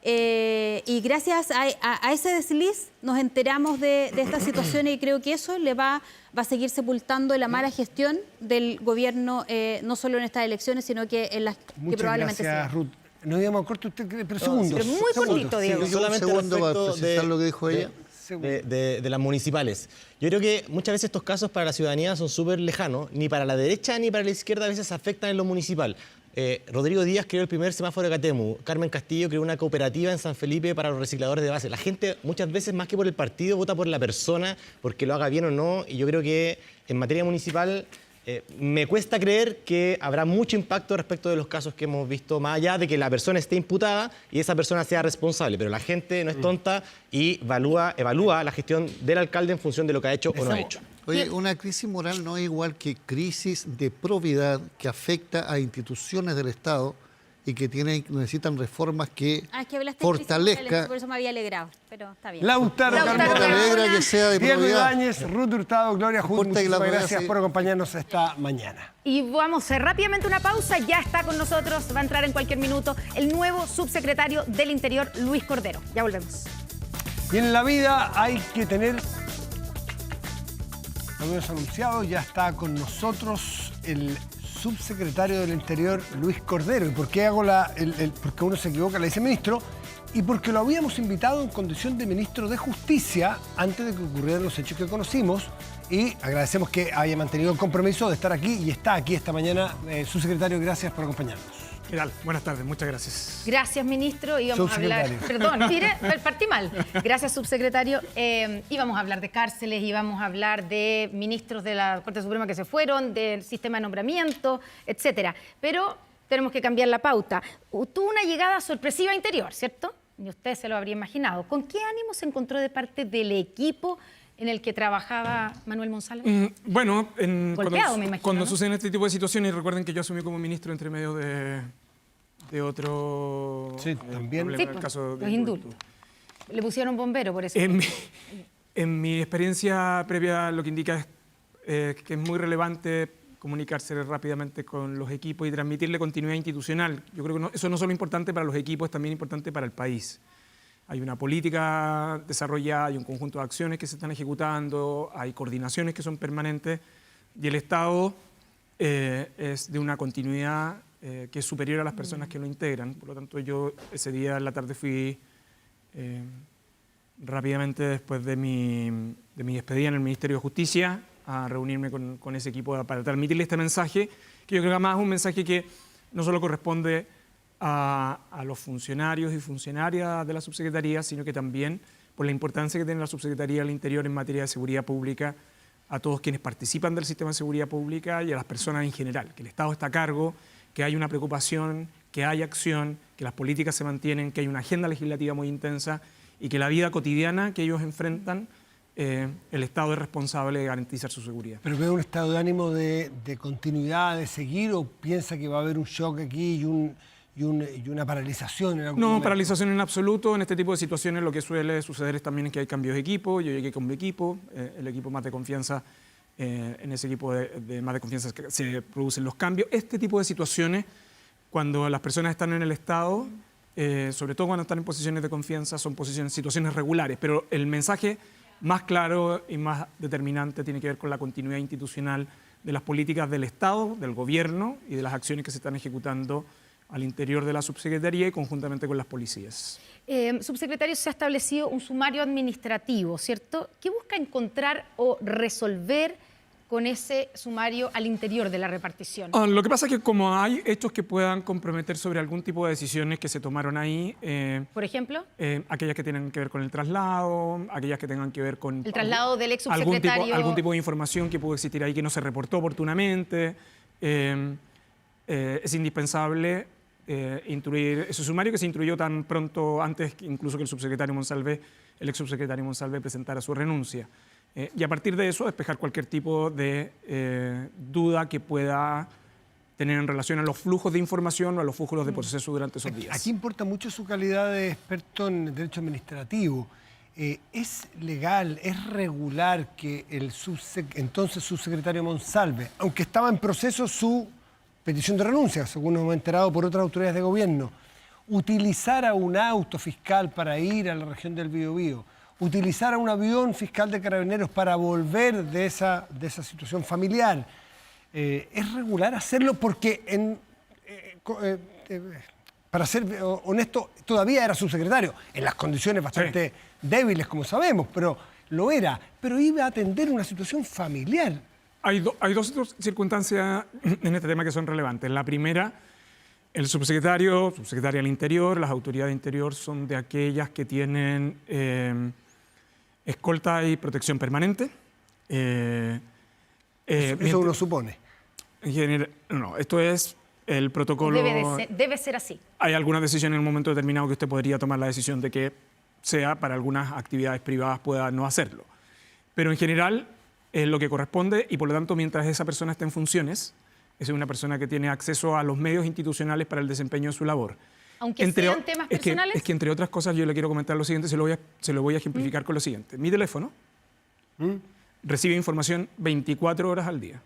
y gracias a ese desliz nos enteramos de esta situación, y creo que eso le va a seguir sepultando la mala gestión del gobierno, no solo en estas elecciones, sino que en las que Muchas probablemente gracias, sigan. Ruth. No digamos corto usted, pero segundos. pero muy cortito, Diego. Yo un segundo para respecto precisar lo que dijo ella. de las municipales. Yo creo que muchas veces estos casos para la ciudadanía son súper lejanos, ni para la derecha ni para la izquierda a veces afectan en lo municipal. Rodrigo Díaz creó el primer semáforo de Catemu, Carmen Castillo creó una cooperativa en San Felipe para los recicladores de base. La gente muchas veces más que por el partido vota por la persona, porque lo haga bien o no, y yo creo que en materia municipal me cuesta creer que habrá mucho impacto respecto de los casos que hemos visto, más allá de que la persona esté imputada y esa persona sea responsable, pero la gente no es tonta y evalúa la gestión del alcalde en función de lo que ha hecho o no ha hecho. Oye, una crisis moral no es igual que crisis de probidad que afecta a instituciones del Estado y que necesitan reformas que Es que hablaste de crisis fortalezca. morales, por eso me había alegrado, pero está bien. Lautaro Lautaro Me Carmona, alegra que sea de Diego probidad. Ibáñez, Ruth Hurtado, Gloria Hood, Importa que la muchísimas probidad gracias sí. por acompañarnos esta mañana. Y vamos a hacer rápidamente una pausa. Ya está con nosotros, va a entrar en cualquier minuto, el nuevo subsecretario del Interior, Luis Cordero. Ya volvemos. Y en la vida hay que tener... Lo habíamos anunciado, ya está con nosotros el subsecretario del Interior, Luis Cordero. ¿Y por qué hago porque uno se equivoca, le dice ministro? Y porque lo habíamos invitado en condición de ministro de Justicia antes de que ocurrieran los hechos que conocimos. Y agradecemos que haya mantenido el compromiso de estar aquí y está aquí esta mañana. Subsecretario, gracias por acompañarnos. ¿Qué tal? Buenas tardes, muchas gracias. Gracias, ministro. Íbamos a hablar... Perdón, mire, partí mal. Gracias, subsecretario. Íbamos a hablar de cárceles, íbamos a hablar de ministros de la Corte Suprema que se fueron, del sistema de nombramiento, etcétera. Pero tenemos que cambiar la pauta. Tuvo una llegada sorpresiva a Interior, ¿cierto? Y usted se lo habría imaginado. ¿Con qué ánimo se encontró de parte del equipo en el que trabajaba Manuel Monsalve? Bueno, Golpeado, me imagino, cuando ¿no? suceden este tipo de situaciones, recuerden que yo asumí como ministro entre medio de otro Sí, también. problema, Sí, el pues, caso de los indultos. Le pusieron bombero por eso. En mi experiencia previa lo que indica es que es muy relevante comunicarse rápidamente con los equipos y transmitirle continuidad institucional. Yo creo que eso no solo es importante para los equipos, es también importante para el país. Hay una política desarrollada, hay un conjunto de acciones que se están ejecutando, hay coordinaciones que son permanentes y el Estado es de una continuidad que es superior a las personas que lo integran. Por lo tanto, yo ese día en la tarde fui rápidamente después de mi despedida en el Ministerio de Justicia a reunirme con ese equipo para transmitirle este mensaje, que yo creo que además es un mensaje que no solo corresponde a los funcionarios y funcionarias de la subsecretaría, sino que también por la importancia que tiene la subsecretaría del Interior en materia de seguridad pública, a todos quienes participan del sistema de seguridad pública y a las personas en general, que el Estado está a cargo, que hay una preocupación, que hay acción, que las políticas se mantienen, que hay una agenda legislativa muy intensa y que la vida cotidiana que ellos enfrentan, el Estado es responsable de garantizar su seguridad. ¿Pero ve un estado de ánimo de continuidad, de seguir, o piensa que va a haber un shock aquí y una paralización en algún No, momento? paralización en absoluto. En este tipo de situaciones lo que suele suceder es también que hay cambios de equipo. Yo llegué con mi equipo, el equipo más de confianza, en ese equipo de más de confianza se producen los cambios. Este tipo de situaciones, cuando las personas están en el Estado, sobre todo cuando están en posiciones de confianza, son situaciones regulares, pero el mensaje más claro y más determinante tiene que ver con la continuidad institucional de las políticas del Estado, del Gobierno y de las acciones que se están ejecutando al interior de la subsecretaría y conjuntamente con las policías. Subsecretario, se ha establecido un sumario administrativo, ¿cierto? ¿Qué busca encontrar o resolver con ese sumario al interior de la repartición? Lo que pasa es que como hay hechos que puedan comprometer sobre algún tipo de decisiones que se tomaron ahí, ¿Por ejemplo? aquellas que tienen que ver con el traslado, aquellas que tengan que ver con El traslado del ex subsecretario. algún tipo de información que pudo existir ahí que no se reportó oportunamente, es indispensable instruir ese sumario, que se instruyó tan pronto antes incluso que el ex subsecretario Monsalve presentara su renuncia. Y a partir de eso despejar cualquier tipo de duda que pueda tener en relación a los flujos de información o a los flujos de proceso durante esos días. Aquí importa mucho su calidad de experto en derecho administrativo. ¿Es legal, es regular que el entonces subsecretario Monsalve, aunque estaba en proceso su petición de renuncia, según nos hemos enterado por otras autoridades de gobierno, utilizara un auto fiscal para ir a la región del Biobío, utilizara un avión fiscal de Carabineros para volver de esa situación familiar? ¿Es regular hacerlo? Porque, para ser honesto, todavía era subsecretario, en las condiciones bastante débiles, como sabemos, pero lo era. Pero iba a atender una situación familiar. Hay dos circunstancias en este tema que son relevantes. La primera, el subsecretaria del Interior, las autoridades de Interior son de aquellas que tienen escolta y protección permanente. Eso uno supone. No, esto es el protocolo. Debe ser así. Hay algunas decisiones en un momento determinado que usted podría tomar la decisión de que sea para algunas actividades privadas pueda no hacerlo. Pero en general es lo que corresponde y por lo tanto mientras esa persona esté en funciones, es una persona que tiene acceso a los medios institucionales para el desempeño de su labor. Aunque sean temas personales. Es que entre otras cosas yo le quiero comentar lo siguiente, se lo voy a ejemplificar con lo siguiente. Mi teléfono recibe información 24 horas al día.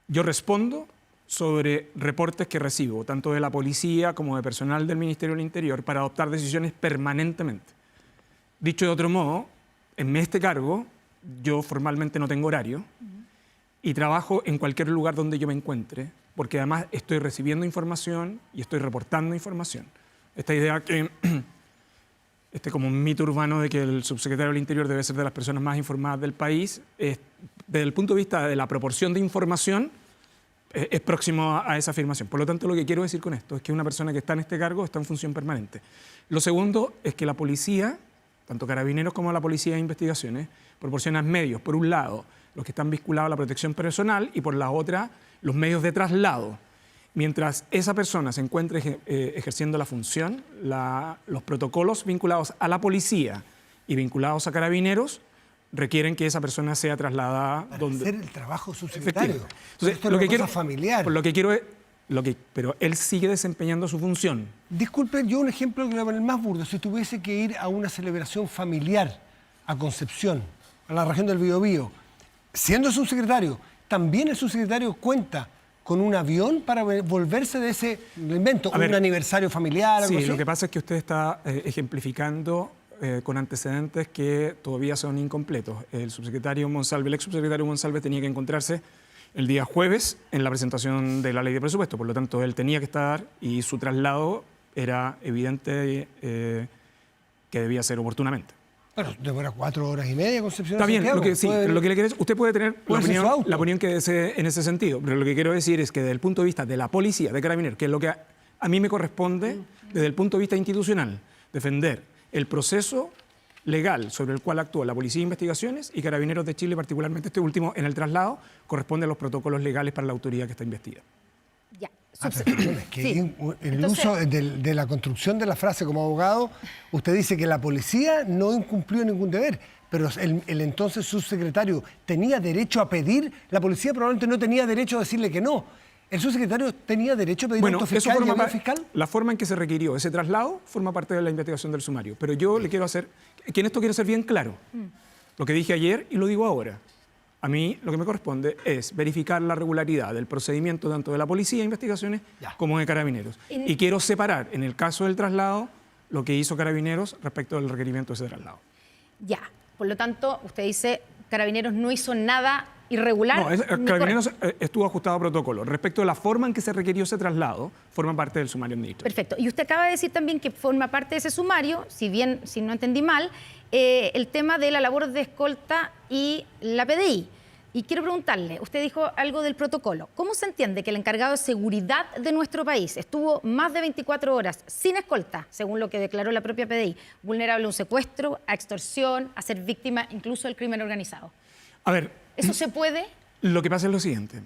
Yo respondo sobre reportes que recibo, tanto de la policía como de personal del Ministerio del Interior, para adoptar decisiones permanentemente. Dicho de otro modo, en este cargo yo formalmente no tengo horario y trabajo en cualquier lugar donde yo me encuentre, porque además estoy recibiendo información y estoy reportando información. Esta idea que, como un mito urbano de que el subsecretario del Interior debe ser de las personas más informadas del país, desde el punto de vista de la proporción de información, es próximo a esa afirmación. Por lo tanto, lo que quiero decir con esto es que una persona que está en este cargo está en función permanente. Lo segundo es que la policía, tanto Carabineros como la Policía de Investigaciones, proporcionan medios, por un lado, los que están vinculados a la protección personal y por la otra, los medios de traslado. Mientras esa persona se encuentre ejerciendo la función, los protocolos vinculados a la policía y vinculados a Carabineros requieren que esa persona sea trasladada para hacer el trabajo subsecretario. Entonces, esto es una cosa familiar. Lo que quiero es, pero él sigue desempeñando su función. Disculpe, yo un ejemplo que le voy a poner más burdo. Si tuviese que ir a una celebración familiar a Concepción, a la región del Biobío, siendo subsecretario, también el subsecretario cuenta con un avión para volverse de ese invento, un aniversario familiar, algo así. Lo que pasa es que usted está ejemplificando con antecedentes que todavía son incompletos. El ex subsecretario Monsalve tenía que encontrarse el día jueves en la presentación de la ley de presupuesto, por lo tanto él tenía que estar y su traslado era evidente que debía ser oportunamente. Bueno, demora 4 horas y media Concepción. Está bien, pero lo que le quiero decir, usted puede tener la opinión que desee en ese sentido, pero lo que quiero decir es que desde el punto de vista de la policía, de Carabineros, que es lo que a mí me corresponde desde el punto de vista institucional, defender el proceso legal sobre el cual actúa la Policía de Investigaciones y Carabineros de Chile, particularmente este último en el traslado, corresponde a los protocolos legales para la autoridad que está investigada. Ya. Perdón, es que Sí. en el Entonces- uso de la construcción de la frase como abogado, usted dice que la policía no incumplió ningún deber, pero el entonces subsecretario tenía derecho a pedir, la policía probablemente no tenía derecho a decirle que no. ¿El subsecretario tenía derecho a pedir Bueno, auto eso fiscal y forma avión parte, fiscal? la forma en que se requirió ese traslado forma parte de la investigación del sumario. Pero yo le quiero hacer, que en esto quiero ser bien claro. Lo que dije ayer y lo digo ahora. A mí lo que me corresponde es verificar la regularidad del procedimiento tanto de la policía de investigaciones Ya. como de Carabineros. Y quiero separar en el caso del traslado lo que hizo Carabineros respecto al requerimiento de ese traslado. Ya. Por lo tanto, usted dice Carabineros no hizo nada irregular. No, ni Carabineros correcto. estuvo ajustado a protocolo. Respecto de la forma en que se requirió ese traslado, forma parte del sumario administrativo. Perfecto. Y usted acaba de decir también que forma parte de ese sumario, si no entendí mal, el tema de la labor de escolta y la PDI. Y quiero preguntarle, usted dijo algo del protocolo. ¿Cómo se entiende que el encargado de seguridad de nuestro país estuvo más de 24 horas sin escolta, según lo que declaró la propia PDI, vulnerable a un secuestro, a extorsión, a ser víctima incluso del crimen organizado? A ver, ¿Eso se puede? lo que pasa es lo siguiente.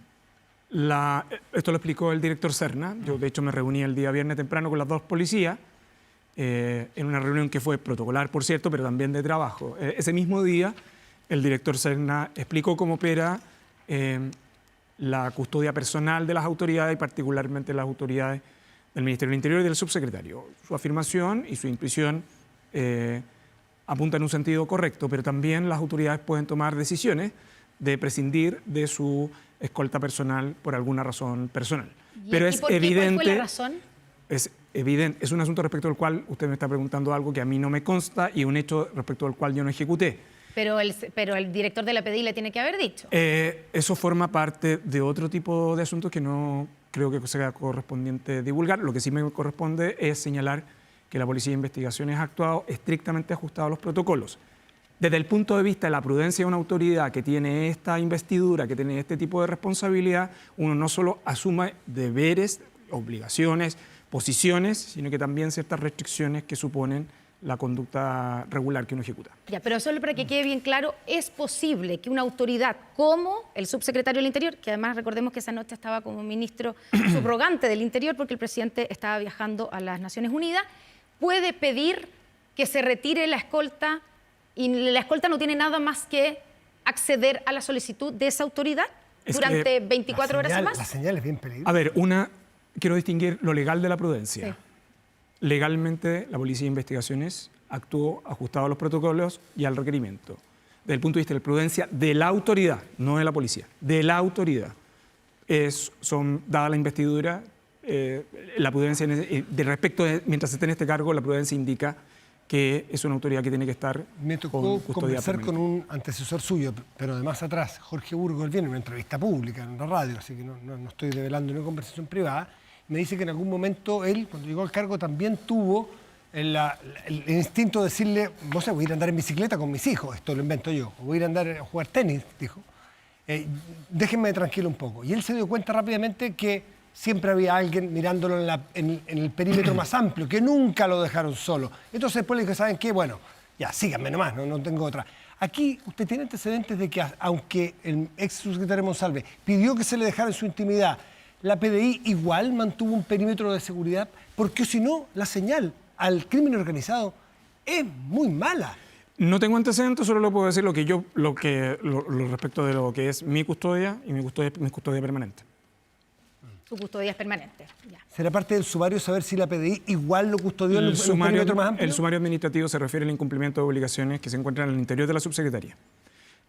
Esto lo explicó el director Serna. Yo, de hecho, me reuní el día viernes temprano con las dos policías en una reunión que fue protocolar, por cierto, pero también de trabajo. Ese mismo día, el director Serna explicó cómo opera la custodia personal de las autoridades y particularmente las autoridades del Ministerio del Interior y del subsecretario. Su afirmación y su intuición apuntan en un sentido correcto, pero también las autoridades pueden tomar decisiones de prescindir de su escolta personal por alguna razón personal. Pero es ¿Y por qué? evidente. ¿Cuál fue la razón? Es evidente, es un asunto respecto al cual usted me está preguntando algo que a mí no me consta y un hecho respecto al cual yo no ejecuté. Pero el director de la PDI le tiene que haber dicho. Eso forma parte de otro tipo de asuntos que no creo que sea correspondiente divulgar. Lo que sí me corresponde es señalar que la Policía de Investigaciones ha actuado estrictamente ajustado a los protocolos. Desde el punto de vista de la prudencia de una autoridad que tiene esta investidura, que tiene este tipo de responsabilidad, uno no solo asume deberes, obligaciones, posiciones, sino que también ciertas restricciones que suponen la conducta regular que uno ejecuta. Ya, pero solo para que quede bien claro, es posible que una autoridad como el subsecretario del Interior, que además recordemos que esa noche estaba como ministro subrogante del Interior porque el presidente estaba viajando a las Naciones Unidas, puede pedir que se retire la escolta y la escolta no tiene nada más que acceder a la solicitud de esa autoridad durante 24 horas o más. La señal es bien peligrosa. A ver, quiero distinguir lo legal de la prudencia. Sí. Legalmente, la Policía de Investigaciones actuó ajustado a los protocolos y al requerimiento. Desde el punto de vista de la prudencia de la autoridad, no de la policía, de la autoridad. Dada la investidura, la prudencia, mientras esté en este cargo, la prudencia indica que es una autoridad que tiene que estar Me tocó con custodia conversar permanente. con un antecesor suyo, pero de más atrás, Jorge Burgos, viene en una entrevista pública en una radio, así que no estoy develando una conversación privada. Me dice que en algún momento él, cuando llegó al cargo, también tuvo el instinto de decirle, vos voy a ir a andar en bicicleta con mis hijos, esto lo invento yo, o voy a ir a andar a jugar tenis, dijo. Déjenme tranquilo un poco. Y él se dio cuenta rápidamente que siempre había alguien mirándolo en el perímetro más amplio, que nunca lo dejaron solo. Entonces después le dije, ¿saben qué? Bueno, ya, síganme nomás, no tengo otra. Aquí usted tiene antecedentes de que, aunque el ex subsecretario Monsalve pidió que se le dejara en su intimidad, la PDI igual mantuvo un perímetro de seguridad, porque si no, la señal al crimen organizado es muy mala. No tengo antecedentes, solo le puedo decir lo respecto de lo que es mi custodia y mi custodia permanente. Su custodia es permanente. Ya. ¿Será parte del sumario saber si la PDI igual lo custodió en un perímetro más amplio? El sumario administrativo se refiere al incumplimiento de obligaciones que se encuentran al interior de la subsecretaría.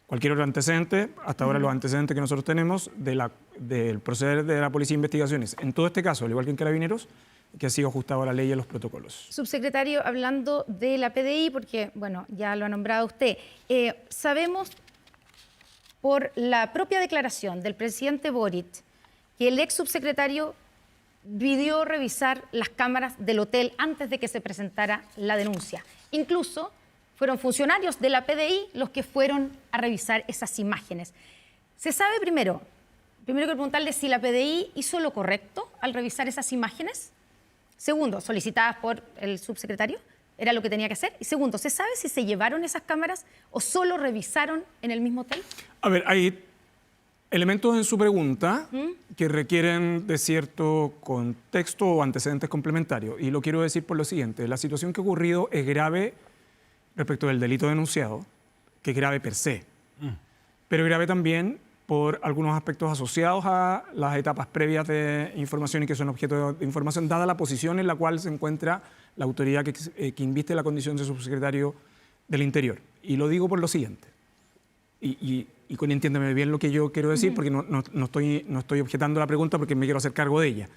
Cualquier otro antecedente, hasta ahora los antecedentes que nosotros tenemos del proceder de la Policía de Investigaciones, en todo este caso, al igual que en Carabineros, que ha sido ajustado a la ley y a los protocolos. Subsecretario, hablando de la PDI, porque, bueno, ya lo ha nombrado usted, sabemos por la propia declaración del presidente Boric que el ex subsecretario pidió revisar las cámaras del hotel antes de que se presentara la denuncia. Incluso fueron funcionarios de la PDI los que fueron a revisar esas imágenes. Se sabe primero que preguntarle si la PDI hizo lo correcto al revisar esas imágenes. Segundo, solicitadas por el subsecretario, era lo que tenía que hacer. Y segundo, ¿se sabe si se llevaron esas cámaras o solo revisaron en el mismo hotel? A ver, hay Elementos en su pregunta que requieren de cierto contexto o antecedentes complementarios. Y lo quiero decir por lo siguiente. La situación que ha ocurrido es grave respecto del delito denunciado, que es grave per se, pero grave también por algunos aspectos asociados a las etapas previas de información y que son objeto de información, dada la posición en la cual se encuentra la autoridad que inviste la condición de subsecretario del Interior. Y lo digo por lo siguiente. Y con entiéndeme bien lo que yo quiero decir, porque no estoy objetando la pregunta porque me quiero hacer cargo de ella.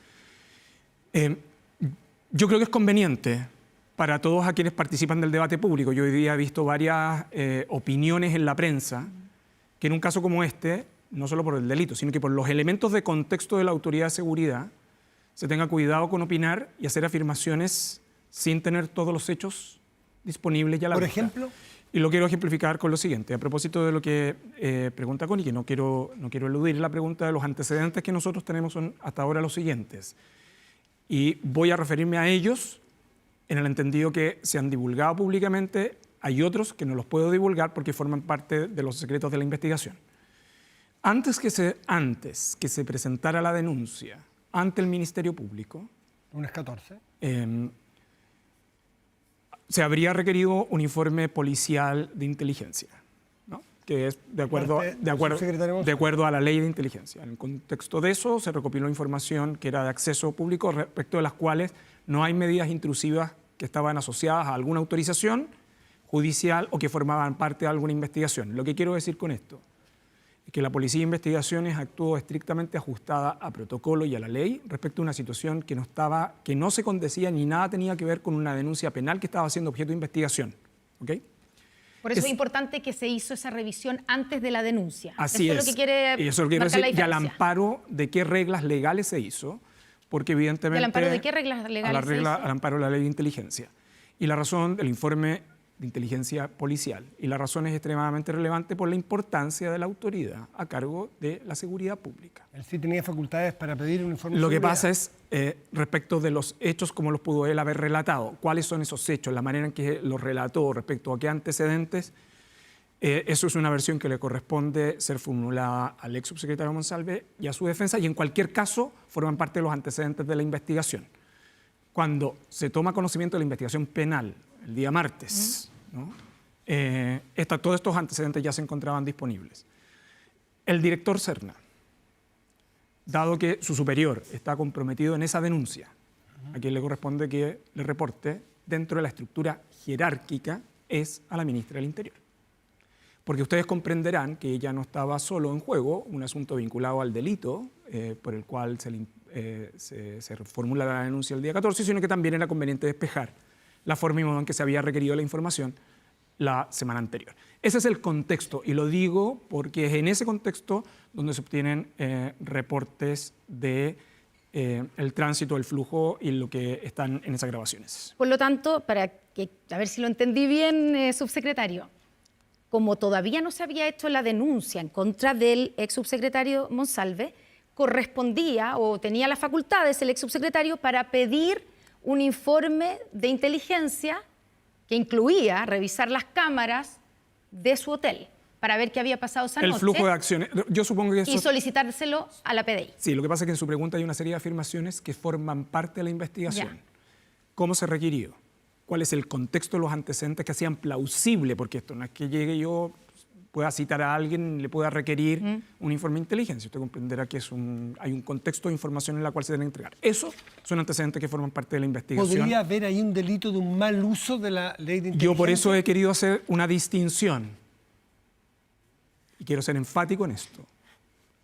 Yo creo que es conveniente para todos a quienes participan del debate público. Yo hoy día he visto varias opiniones en la prensa que en un caso como este, no solo por el delito, sino que por los elementos de contexto de la autoridad de seguridad, se tenga cuidado con opinar y hacer afirmaciones sin tener todos los hechos disponibles ya a la vista. Por ejemplo. Y lo quiero ejemplificar con lo siguiente. A propósito de lo que pregunta Connie, que no quiero eludir la pregunta, de los antecedentes que nosotros tenemos son hasta ahora los siguientes. Y voy a referirme a ellos en el entendido que se han divulgado públicamente. Hay otros que no los puedo divulgar porque forman parte de los secretos de la investigación. Antes que se presentara la denuncia ante el Ministerio Público, Lunes 14. Se habría requerido un informe policial de inteligencia, ¿no? Que es de acuerdo a la ley de inteligencia. En el contexto de eso se recopiló información que era de acceso público respecto de las cuales no hay medidas intrusivas que estaban asociadas a alguna autorización judicial o que formaban parte de alguna investigación. Lo que quiero decir con esto es que la Policía de Investigaciones actuó estrictamente ajustada a protocolo y a la ley respecto a una situación que no se condecía ni nada tenía que ver con una denuncia penal que estaba siendo objeto de investigación. ¿Okay? Por eso es importante que se hizo esa revisión antes de la denuncia. Así eso es. Es lo que quiere y eso quiere decir, la y al amparo de qué reglas legales se hizo, porque evidentemente... ¿Y al amparo de qué reglas legales se hizo? Al amparo de la ley de inteligencia. Y la razón del informe de inteligencia policial. Y la razón es extremadamente relevante por la importancia de la autoridad a cargo de la seguridad pública. Él sí tenía facultades para pedir un informe. Lo que pasa es, respecto de los hechos, como los pudo él haber relatado, cuáles son esos hechos, la manera en que los relató, respecto a qué antecedentes, eso es una versión que le corresponde ser formulada al ex subsecretario Monsalve y a su defensa, y en cualquier caso forman parte de los antecedentes de la investigación. Cuando se toma conocimiento de la investigación penal el día martes, ¿no? Todos estos antecedentes ya se encontraban disponibles. El director Serna, dado que su superior está comprometido en esa denuncia, a quien le corresponde que le reporte dentro de la estructura jerárquica es a la ministra del Interior. Porque ustedes comprenderán que ella no estaba solo en juego un asunto vinculado al delito por el cual se formula la denuncia el día 14, sino que también era conveniente despejar la forma y modo en que se había requerido la información la semana anterior. Ese es el contexto, y lo digo porque es en ese contexto donde se obtienen reportes de el tránsito, el flujo y lo que están en esas grabaciones. Por lo tanto, a ver si lo entendí bien, subsecretario, como todavía no se había hecho la denuncia en contra del ex subsecretario Monsalve, correspondía o tenía las facultades el ex subsecretario para pedir un informe de inteligencia que incluía revisar las cámaras de su hotel para ver qué había pasado esa noche. El flujo de acciones. Yo supongo que eso... Y solicitárselo a la PDI. Sí, lo que pasa es que en su pregunta hay una serie de afirmaciones que forman parte de la investigación. Ya. ¿Cómo se requirió? ¿Cuál es el contexto de los antecedentes que hacían plausible? Porque esto no es que llegue yo, pueda citar a alguien y le pueda requerir un informe de inteligencia. Usted comprenderá que hay un contexto de información en la cual se debe entregar. Esos son antecedentes que forman parte de la investigación. ¿Podría haber ahí un delito de un mal uso de la ley de inteligencia? Yo por eso he querido hacer una distinción. Y quiero ser enfático en esto.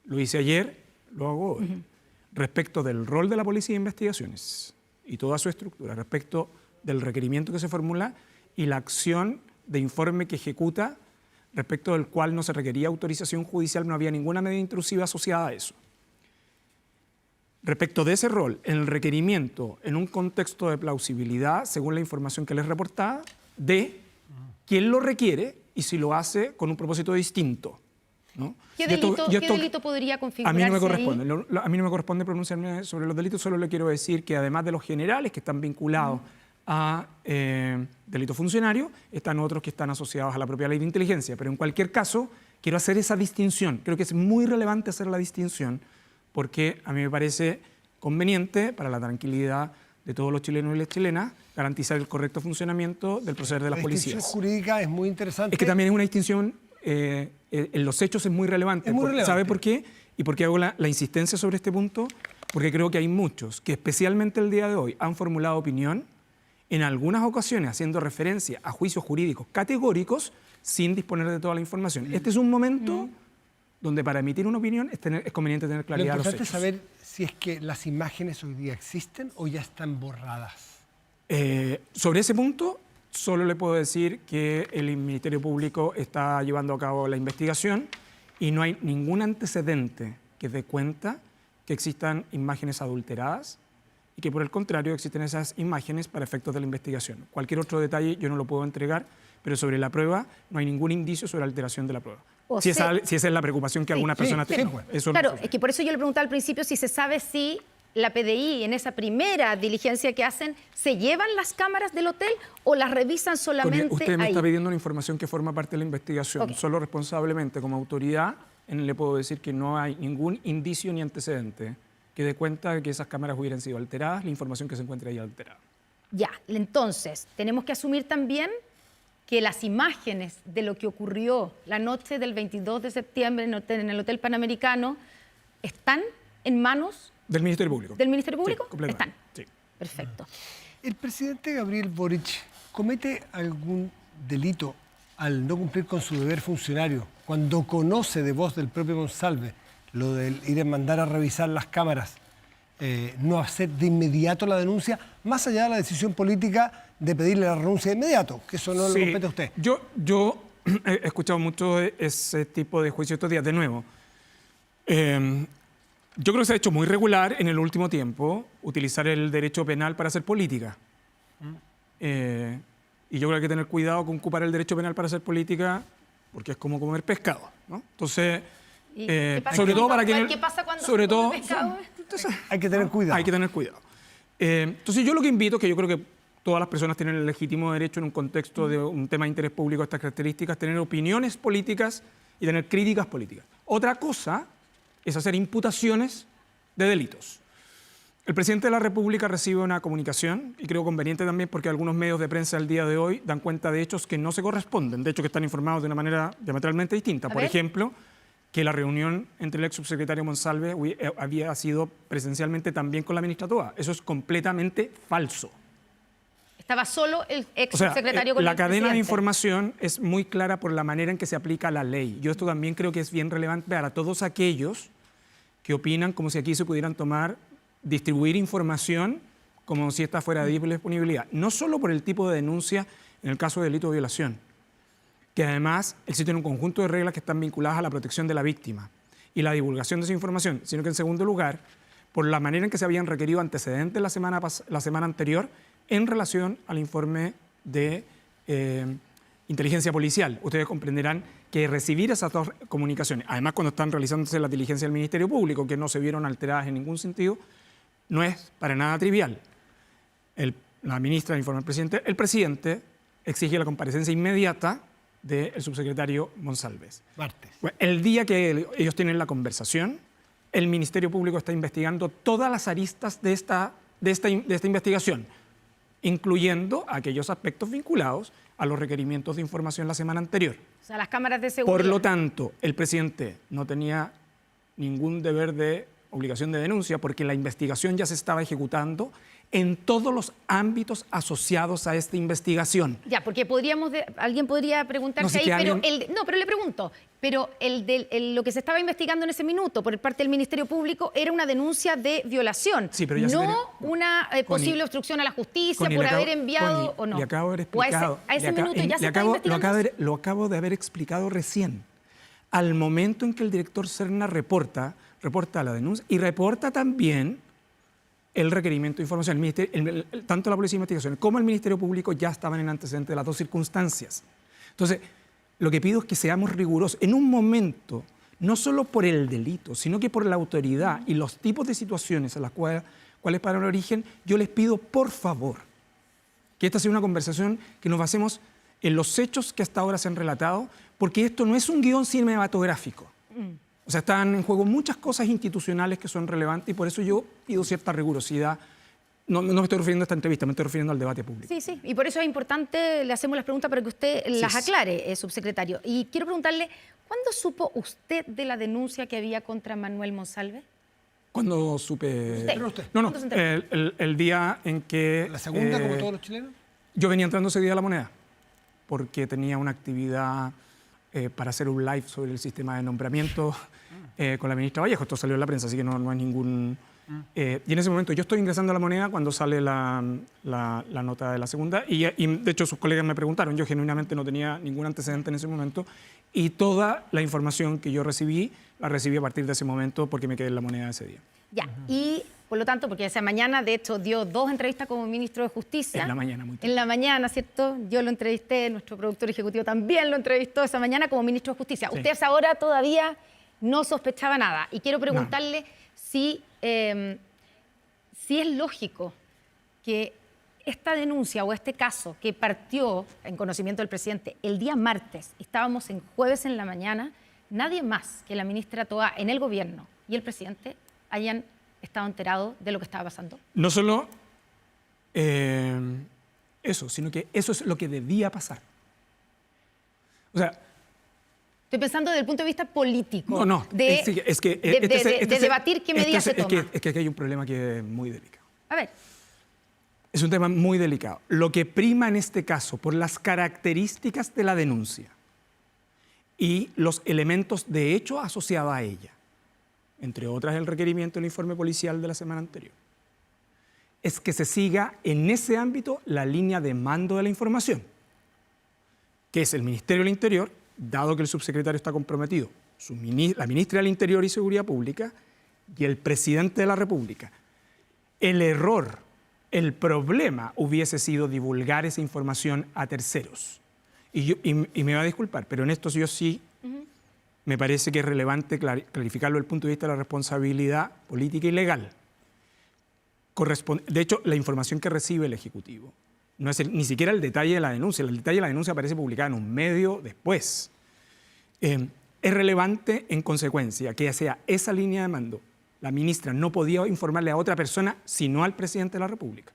Lo hice ayer, lo hago hoy. Respecto del rol de la Policía de Investigaciones y toda su estructura, respecto del requerimiento que se formula y la acción de informe que ejecuta, respecto del cual no se requería autorización judicial, no había ninguna medida intrusiva asociada a eso. Respecto de ese rol, en el requerimiento, en un contexto de plausibilidad, según la información que les reportaba, de quién lo requiere y si lo hace con un propósito distinto, ¿no? ¿Qué delito podría configurarse a mí no me ahí? corresponde pronunciarme sobre los delitos, solo le quiero decir que además de los generales que están vinculados a delito funcionario, están otros que están asociados a la propia ley de inteligencia. Pero en cualquier caso, quiero hacer esa distinción. Creo que es muy relevante hacer la distinción porque a mí me parece conveniente para la tranquilidad de todos los chilenos y las chilenas garantizar el correcto funcionamiento del proceder de las policías. La distinción jurídica es muy interesante. Es que también es una distinción, en los hechos es muy relevante. Es muy relevante. ¿Sabe por qué? ¿Y por qué hago la insistencia sobre este punto? Porque creo que hay muchos que especialmente el día de hoy han formulado opinión, en algunas ocasiones haciendo referencia a juicios jurídicos categóricos sin disponer de toda la información. Este es un momento donde para emitir una opinión es conveniente tener claridad de los hechos. Lo importante es saber si es que las imágenes hoy día existen o ya están borradas. Sobre ese punto, solo le puedo decir que el Ministerio Público está llevando a cabo la investigación y no hay ningún antecedente que dé cuenta que existan imágenes adulteradas y que por el contrario existen esas imágenes para efectos de la investigación. Cualquier otro detalle yo no lo puedo entregar, pero sobre la prueba no hay ningún indicio sobre alteración de la prueba. Si esa es la preocupación que algunas personas tienen. Eso Claro, no es que por eso yo le preguntaba al principio si se sabe si la PDI en esa primera diligencia que hacen se llevan las cámaras del hotel o las revisan solamente Usted me ahí. está pidiendo una información que forma parte de la investigación. Ok. Solo responsablemente como autoridad le puedo decir que no hay ningún indicio ni antecedente que dé cuenta de que esas cámaras hubieran sido alteradas, la información que se encuentra ahí alterada. Ya, entonces, tenemos que asumir también que las imágenes de lo que ocurrió la noche del 22 de septiembre en el Hotel Panamericano están en manos Del Ministerio Público. del Ministerio Público. Sí, completamente. Están. Sí. Perfecto. ¿El presidente Gabriel Boric comete algún delito al no cumplir con su deber funcionario cuando conoce de voz del propio Monsalve lo del ir a mandar a revisar las cámaras, no hacer de inmediato la denuncia, más allá de la decisión política de pedirle la renuncia de inmediato, que eso no le compete a usted? Yo he escuchado mucho ese tipo de juicios estos días. De nuevo, yo creo que se ha hecho muy regular en el último tiempo utilizar el derecho penal para hacer política. Y yo creo que hay que tener cuidado con ocupar el derecho penal para hacer política porque es como comer pescado, ¿no? Entonces, ¿Qué pasa sobre todo cuando- para quienes... ¿Qué pasa cuando sobre se come todo, pescado? entonces, Hay que tener cuidado. hay que tener cuidado. Entonces yo lo que invito, que yo creo que todas las personas tienen el legítimo derecho en un contexto de un tema de interés público de estas características, tener opiniones políticas y tener críticas políticas. Otra cosa es hacer imputaciones de delitos. El presidente de la República recibe una comunicación, y creo conveniente también porque algunos medios de prensa el día de hoy dan cuenta de hechos que no se corresponden, de hecho que están informados de una manera diametralmente distinta. A Por ver. ejemplo, que la reunión entre el ex subsecretario Monsalve había sido presencialmente también con la ministra Toa. Eso es completamente falso. Estaba solo el ex O sea, secretario con la el cadena de presidente. información es muy clara por la manera en que se aplica la ley. Yo esto también creo que es bien relevante para todos aquellos que opinan como si aquí se pudieran distribuir información como si esta fuera de libre disponibilidad. No solo por el tipo de denuncia en el caso de delito de violación, que además existen un conjunto de reglas que están vinculadas a la protección de la víctima y la divulgación de esa información, sino que en segundo lugar, por la manera en que se habían requerido antecedentes la semana anterior en relación al informe de inteligencia policial. Ustedes comprenderán que recibir esas dos comunicaciones, además cuando están realizándose las diligencias del Ministerio Público, que no se vieron alteradas en ningún sentido, no es para nada trivial. La ministra informa al presidente, el presidente exige la comparecencia inmediata del subsecretario Monsalves. Martes. Bueno, el día que ellos tienen la conversación, el Ministerio Público está investigando todas las aristas de esta investigación, incluyendo aquellos aspectos vinculados a los requerimientos de información la semana anterior. O sea, las cámaras de seguridad. Por lo tanto, el presidente no tenía ningún deber de obligación de denuncia porque la investigación ya se estaba ejecutando en todos los ámbitos asociados a esta investigación. Ya, porque alguien podría preguntarse No sé ahí, que pero alguien- pero le pregunto, pero lo que se estaba investigando en ese minuto por parte del Ministerio Público era una denuncia de violación, Sí, pero ya se no tiene- una posible obstrucción a la justicia Connie, por le acabo- haber enviado Connie, o no. le acabo de haber O explicado. a ese minuto ya se está lo investigando. lo acabo de haber explicado recién. Al momento en que el director Serna reporta la denuncia y reporta también el requerimiento de información. Tanto la Policía de Investigaciones como el Ministerio Público ya estaban en antecedentes de las dos circunstancias. Entonces, lo que pido es que seamos rigurosos. En un momento, no solo por el delito, sino que por la autoridad y los tipos de situaciones a las cuales para el origen, yo les pido, por favor, que esta sea una conversación que nos basemos en los hechos que hasta ahora se han relatado, porque esto no es un guión cinematográfico. O sea, están en juego muchas cosas institucionales que son relevantes y por eso yo pido cierta rigurosidad. No me estoy refiriendo a esta entrevista, me estoy refiriendo al debate público. Sí, sí, y por eso es importante, le hacemos las preguntas para que usted las aclare, subsecretario. Y quiero preguntarle, ¿cuándo supo usted de la denuncia que había contra Manuel Monsalve? ¿Cuándo supe? ¿Usted? No, ¿Cuándo se enteró? el día en que... ¿La segunda, como todos los chilenos? Yo venía entrando ese día a La Moneda, porque tenía una actividad para hacer un live sobre el sistema de nombramiento con la ministra Vallejo. Esto salió en la prensa, así que no hay ningún... y en ese momento yo estoy ingresando a La Moneda cuando sale la nota de la segunda y de hecho sus colegas me preguntaron, yo genuinamente no tenía ningún antecedente en ese momento y toda la información que yo recibí, la recibí a partir de ese momento porque me quedé en La Moneda ese día. Ya, y por lo tanto, porque esa mañana de hecho dio 2 entrevistas como ministro de Justicia. En la mañana, muy temprano. En la mañana, ¿cierto? Yo lo entrevisté, nuestro productor ejecutivo también lo entrevistó esa mañana como ministro de Justicia. Sí. Usted a esa hora todavía no sospechaba nada y quiero preguntarle si es lógico que esta denuncia o este caso que partió en conocimiento del presidente el día martes, estábamos en jueves en la mañana, nadie más que la ministra Toa en el gobierno y el presidente hayan estado enterados de lo que estaba pasando. No solo eso, sino que eso es lo que debía pasar. O sea, estoy pensando desde el punto de vista político. De debatir qué medidas se toman. Es que aquí hay un problema que es muy delicado. A ver. Es un tema muy delicado. Lo que prima en este caso, por las características de la denuncia y los elementos de hecho asociados a ella, entre otras el requerimiento del informe policial de la semana anterior, es que se siga en ese ámbito la línea de mando de la información, que es el Ministerio del Interior, dado que el subsecretario está comprometido, la ministra del Interior y Seguridad Pública y el presidente de la República. El error, el problema hubiese sido divulgar esa información a terceros. Y me va a disculpar, pero en esto yo sí me parece que es relevante clarificarlo desde el punto de vista de la responsabilidad política y legal. De hecho, la información que recibe el Ejecutivo no es ni siquiera el detalle de la denuncia. El detalle de la denuncia aparece publicada en un medio después. Es relevante, en consecuencia, que sea esa línea de mando. La ministra no podía informarle a otra persona, sino al presidente de la República.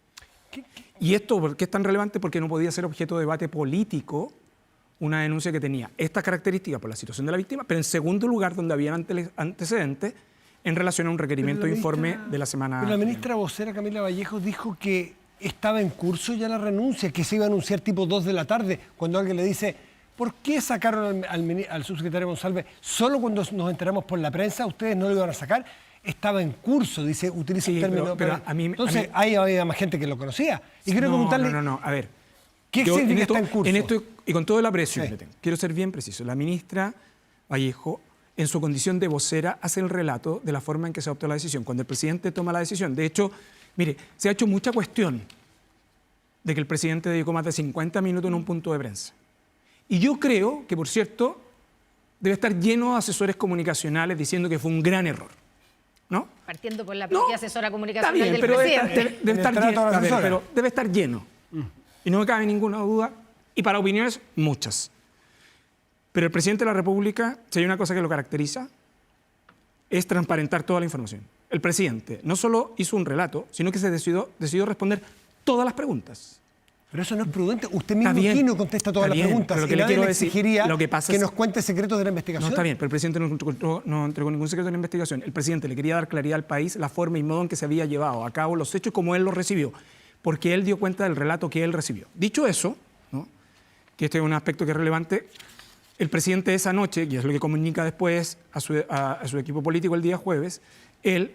¿Y esto por qué es tan relevante? Porque no podía ser objeto de debate político una denuncia que tenía estas características por la situación de la víctima, pero en segundo lugar, donde había antecedentes en relación a un requerimiento de informe de la semana. Pero la ministra vocera Camila Vallejo dijo que estaba en curso ya la renuncia, que se iba a anunciar tipo 2 de la tarde, cuando alguien le dice, ¿por qué sacaron al subsecretario Monsalve solo cuando nos enteramos por la prensa? ¿Ustedes no lo iban a sacar? Estaba en curso, dice, utiliza el término. Pero entonces, ahí había más gente que lo conocía. Y quiero preguntarle... No, a ver. ¿Qué significa está en curso? En esto, y con todo el aprecio que le tengo, quiero ser bien preciso. La ministra Vallejo, en su condición de vocera, hace el relato de la forma en que se adoptó la decisión, cuando el presidente toma la decisión. De hecho, mire, se ha hecho mucha cuestión de que el presidente dedicó más de 50 minutos en un punto de prensa. Y yo creo que, por cierto, debe estar lleno de asesores comunicacionales diciendo que fue un gran error, ¿no? Partiendo por la propia asesora comunicacional está bien, del pero presidente. debe estar lleno. Y no me cabe ninguna duda. Y para opiniones, muchas. Pero el presidente de la República, si hay una cosa que lo caracteriza, es transparentar toda la información. El presidente no solo hizo un relato, sino que se decidió responder todas las preguntas. Pero eso no es prudente. Usted mismo aquí no contesta todas las preguntas. Pero lo que le quiero decir, exigiría lo que pasa nos cuente secretos de la investigación. No, está bien, pero el presidente no entregó ningún secreto de la investigación. El presidente le quería dar claridad al país la forma y modo en que se había llevado a cabo los hechos como él los recibió, porque él dio cuenta del relato que él recibió. Dicho eso, ¿no?, que este es un aspecto que es relevante, el presidente esa noche, y es lo que comunica después a su equipo político el día jueves, era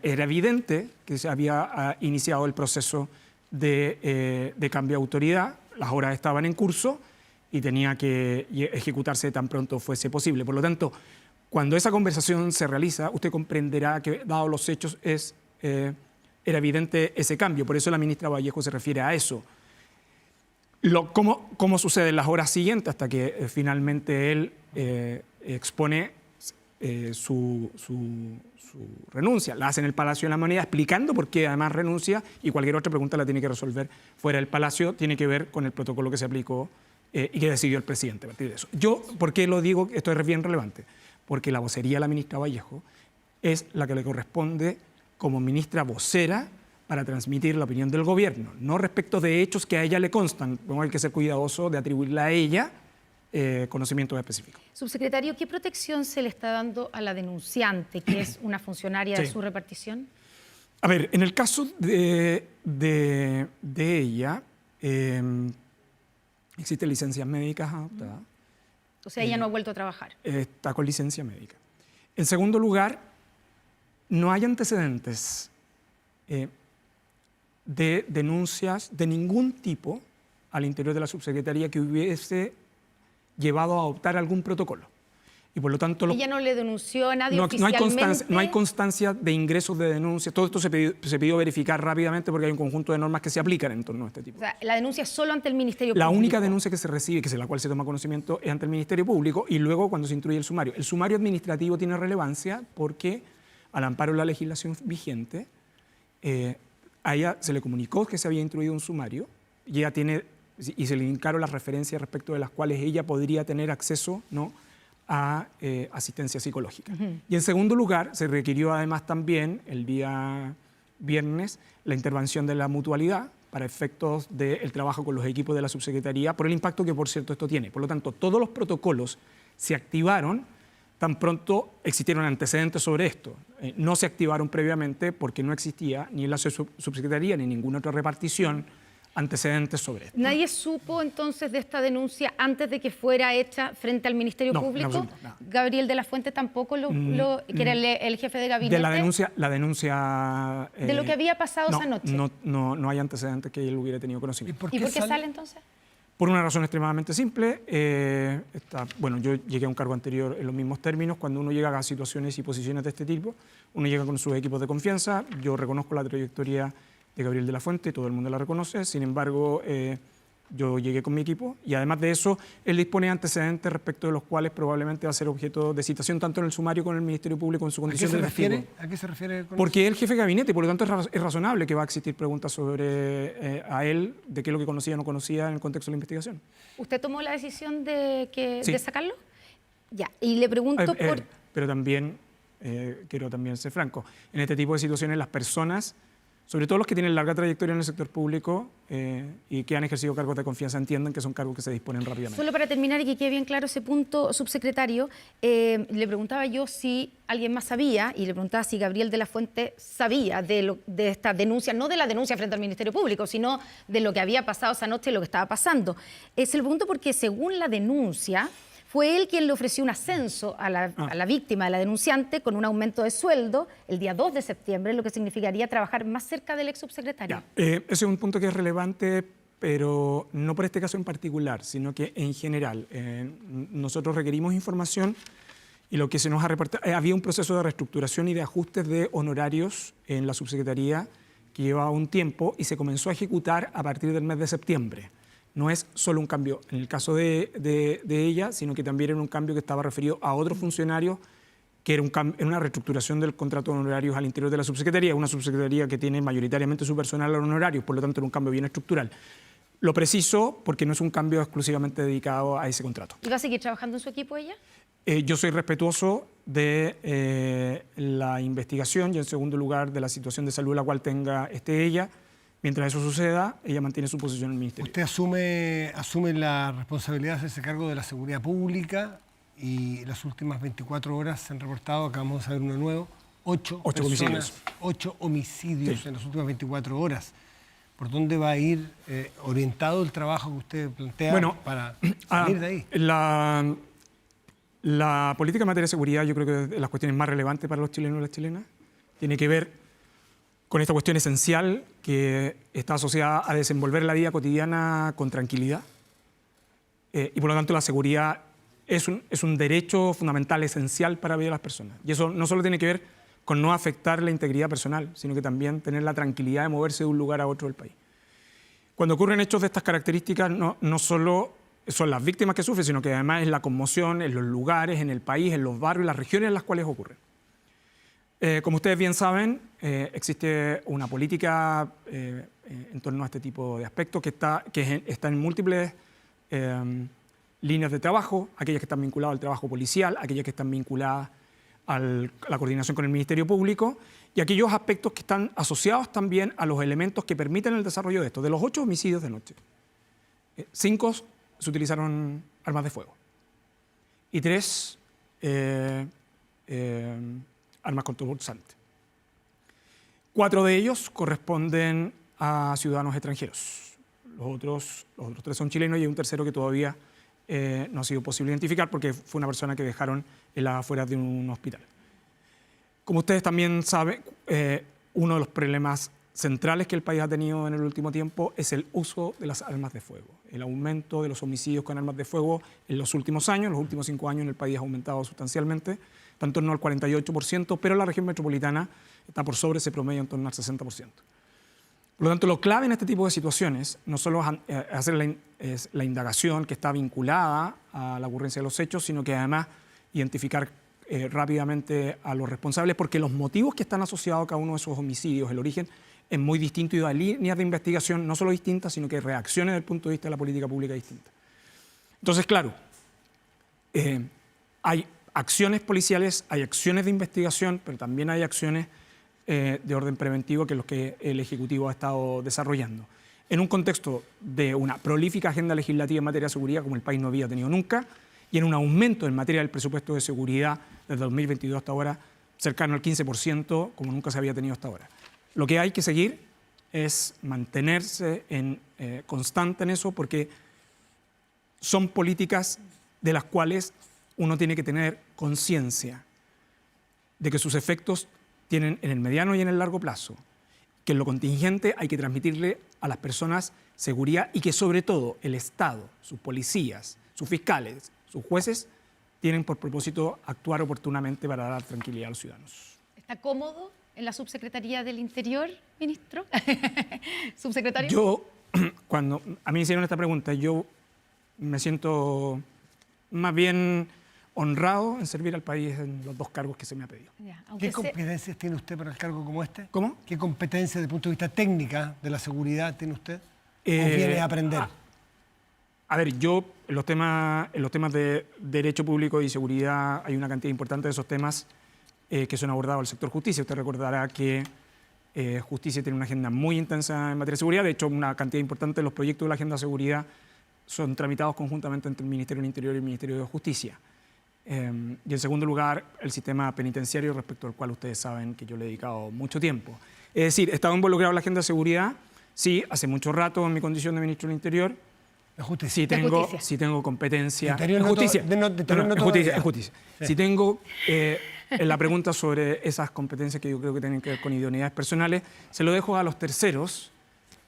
evidente que se había iniciado el proceso de cambio de autoridad, las horas estaban en curso y tenía que ejecutarse tan pronto fuese posible. Por lo tanto, cuando esa conversación se realiza, usted comprenderá que, dados los hechos, era evidente ese cambio. Por eso la ministra Vallejo se refiere a eso. ¿Cómo sucede en las horas siguientes hasta que finalmente él expone su renuncia? La hace en el Palacio de la Moneda explicando por qué además renuncia, y cualquier otra pregunta la tiene que resolver fuera del Palacio. Tiene que ver con el protocolo que se aplicó y que decidió el presidente a partir de eso. Yo, ¿por qué lo digo? Esto es bien relevante. Porque la vocería de la ministra Vallejo es la que le corresponde como ministra vocera para transmitir la opinión del gobierno, no respecto de hechos que a ella le constan. Hay que ser cuidadoso de atribuirle a ella conocimientos específicos. Subsecretario, ¿qué protección se le está dando a la denunciante, que es una funcionaria de su repartición? A ver, en el caso de ella, existen licencias médicas adoptadas. O sea, ella no ha vuelto a trabajar. Está con licencia médica. En segundo lugar, no hay antecedentes de denuncias de ningún tipo al interior de la subsecretaría que hubiese llevado a adoptar algún protocolo. Y por lo tanto... Ella no le denunció a nadie oficialmente. No hay constancia de ingresos de denuncias. Todo esto se pidió verificar rápidamente porque hay un conjunto de normas que se aplican en torno a este tipo. O sea, la denuncia es solo ante el Ministerio Público. La única denuncia que se recibe, que es la cual se toma conocimiento, es ante el Ministerio Público y luego cuando se instruye el sumario. El sumario administrativo tiene relevancia porque, al amparo de la legislación vigente, a ella se le comunicó que se había instruido un sumario y ella tiene, y se le indicaron las referencias respecto de las cuales ella podría tener acceso, ¿no?, a asistencia psicológica. Y en segundo lugar, se requirió además también el día viernes la intervención de la mutualidad para efectos del trabajo con los equipos de la subsecretaría, por el impacto que, por cierto, esto tiene. Por lo tanto, todos los protocolos se activaron tan pronto existieron antecedentes sobre esto. No se activaron previamente porque no existía ni en la subsecretaría ni en ninguna otra repartición antecedentes sobre esto. ¿Nadie supo entonces de esta denuncia antes de que fuera hecha frente al Ministerio Público? En absoluto, nada. Gabriel de la Fuente tampoco que era el jefe de gabinete. De la denuncia de lo que había pasado esa noche. No hay antecedentes que él hubiera tenido conocimiento. ¿Y por qué sale entonces? Por una razón extremadamente simple. Bueno, yo llegué a un cargo anterior en los mismos términos. Cuando uno llega a situaciones y posiciones de este tipo, uno llega con sus equipos de confianza. Yo reconozco la trayectoria de Gabriel de la Fuente, todo el mundo la reconoce. Sin embargo, yo llegué con mi equipo y además de eso, él dispone de antecedentes respecto de los cuales probablemente va a ser objeto de citación tanto en el sumario con el Ministerio Público en su condición de testigo. ¿A qué se refiere? Porque es el jefe de gabinete y por lo tanto es razonable que va a existir preguntas sobre a él de qué es lo que conocía o no conocía en el contexto de la investigación. ¿Usted tomó la decisión de sacarlo? Ya, y le pregunto por... Pero también, quiero también ser franco, en este tipo de situaciones las personas, sobre todo los que tienen larga trayectoria en el sector público y que han ejercido cargos de confianza, entienden que son cargos que se disponen rápidamente. Solo para terminar y que quede bien claro ese punto, subsecretario, le preguntaba yo si alguien más sabía, y le preguntaba si Gabriel de la Fuente sabía de esta denuncia, no de la denuncia frente al Ministerio Público, sino de lo que había pasado esa noche y lo que estaba pasando. Se lo pregunto porque según la denuncia, fue él quien le ofreció un ascenso a la víctima, a la denunciante, con un aumento de sueldo el día 2 de septiembre, lo que significaría trabajar más cerca del ex subsecretario. Ese es un punto que es relevante, pero no por este caso en particular, sino que en general. Nosotros requerimos información y lo que se nos ha reportado... había un proceso de reestructuración y de ajustes de honorarios en la subsecretaría que llevaba un tiempo y se comenzó a ejecutar a partir del mes de septiembre. No es solo un cambio en el caso de ella, sino que también era un cambio que estaba referido a otros funcionarios, que era una reestructuración del contrato de honorarios al interior de la subsecretaría, una subsecretaría que tiene mayoritariamente su personal a honorarios, por lo tanto era un cambio bien estructural. Lo preciso porque no es un cambio exclusivamente dedicado a ese contrato. ¿Y va a seguir trabajando en su equipo ella? Yo soy respetuoso de la investigación y en segundo lugar de la situación de salud la cual esté ella. Mientras eso suceda, ella mantiene su posición en el Ministerio. Usted asume la responsabilidad de hacerse cargo de la seguridad pública y las últimas 24 horas se han reportado, acabamos de saber uno nuevo, 8 homicidios. 8 homicidios en las últimas 24 horas. ¿Por dónde va a ir orientado el trabajo que usted plantea para salir de ahí? La política en materia de seguridad, yo creo que es de las cuestiones más relevantes para los chilenos y las chilenas. Tiene que ver con esta cuestión esencial que está asociada a desenvolver la vida cotidiana con tranquilidad. Y por lo tanto la seguridad es un derecho fundamental, esencial para la vida de las personas. Y eso no solo tiene que ver con no afectar la integridad personal, sino que también tener la tranquilidad de moverse de un lugar a otro del país. Cuando ocurren hechos de estas características, no solo son las víctimas que sufren, sino que además es la conmoción en los lugares, en el país, en los barrios, en las regiones en las cuales ocurren. Como ustedes bien saben, existe una política en torno a este tipo de aspectos que está en múltiples líneas de trabajo, aquellas que están vinculadas al trabajo policial, aquellas que están vinculadas a la coordinación con el Ministerio Público y aquellos aspectos que están asociados también a los elementos que permiten el desarrollo de esto. De los 8 homicidios de noche, 5 se utilizaron armas de fuego y 3 armas controversantes. 4 de ellos corresponden a ciudadanos extranjeros. Los otros 3 son chilenos y hay un tercero que todavía no ha sido posible identificar porque fue una persona que dejaron en las afueras de un hospital. Como ustedes también saben, uno de los problemas centrales que el país ha tenido en el último tiempo es el uso de las armas de fuego. El aumento de los homicidios con armas de fuego en los últimos años, en los últimos 5 años en el país ha aumentado sustancialmente, está en torno al 48%, pero la región metropolitana está por sobre ese promedio en torno al 60%. Por lo tanto, lo clave en este tipo de situaciones no solo es hacer la indagación que está vinculada a la ocurrencia de los hechos, sino que además identificar rápidamente a los responsables, porque los motivos que están asociados a cada uno de esos homicidios, el origen, es muy distinto y hay líneas de investigación no solo distintas, sino que hay reacciones desde el punto de vista de la política pública distintas. Entonces, claro, hay acciones policiales, hay acciones de investigación, pero también hay acciones de orden preventivo que es lo que el Ejecutivo ha estado desarrollando. En un contexto de una prolífica agenda legislativa en materia de seguridad como el país no había tenido nunca, y en un aumento en materia del presupuesto de seguridad desde 2022 hasta ahora cercano al 15%, como nunca se había tenido hasta ahora. Lo que hay que seguir es mantenerse constante en eso, porque son políticas de las cuales uno tiene que tener conciencia de que sus efectos tienen en el mediano y en el largo plazo, que en lo contingente hay que transmitirle a las personas seguridad y que sobre todo el Estado, sus policías, sus fiscales, sus jueces, tienen por propósito actuar oportunamente para dar tranquilidad a los ciudadanos. ¿Está cómodo en la Subsecretaría del Interior, ministro? ¿Subsecretario? Yo, cuando a mí me hicieron esta pregunta, yo me siento más bien honrado en servir al país en los 2 cargos que se me ha pedido. Ya, ¿Qué competencias tiene usted para el cargo como este? ¿Cómo? ¿Qué competencias desde el punto de vista técnica de la seguridad tiene usted? ¿O viene a aprender? A ver, yo en los temas de derecho público y seguridad hay una cantidad importante de esos temas que son abordados al sector justicia. Usted recordará que justicia tiene una agenda muy intensa en materia de seguridad. De hecho, una cantidad importante de los proyectos de la agenda de seguridad son tramitados conjuntamente entre el Ministerio del Interior y el Ministerio de Justicia. Y en segundo lugar, el sistema penitenciario, respecto al cual ustedes saben que yo le he dedicado mucho tiempo. Es decir, he estado involucrado en la agenda de seguridad, sí, hace mucho rato en mi condición de ministro del Interior. La justicia. Sí tengo competencia. En justicia. En justicia. Sí. Si tengo en la pregunta sobre esas competencias que yo creo que tienen que ver con idoneidades personales, se lo dejo a los terceros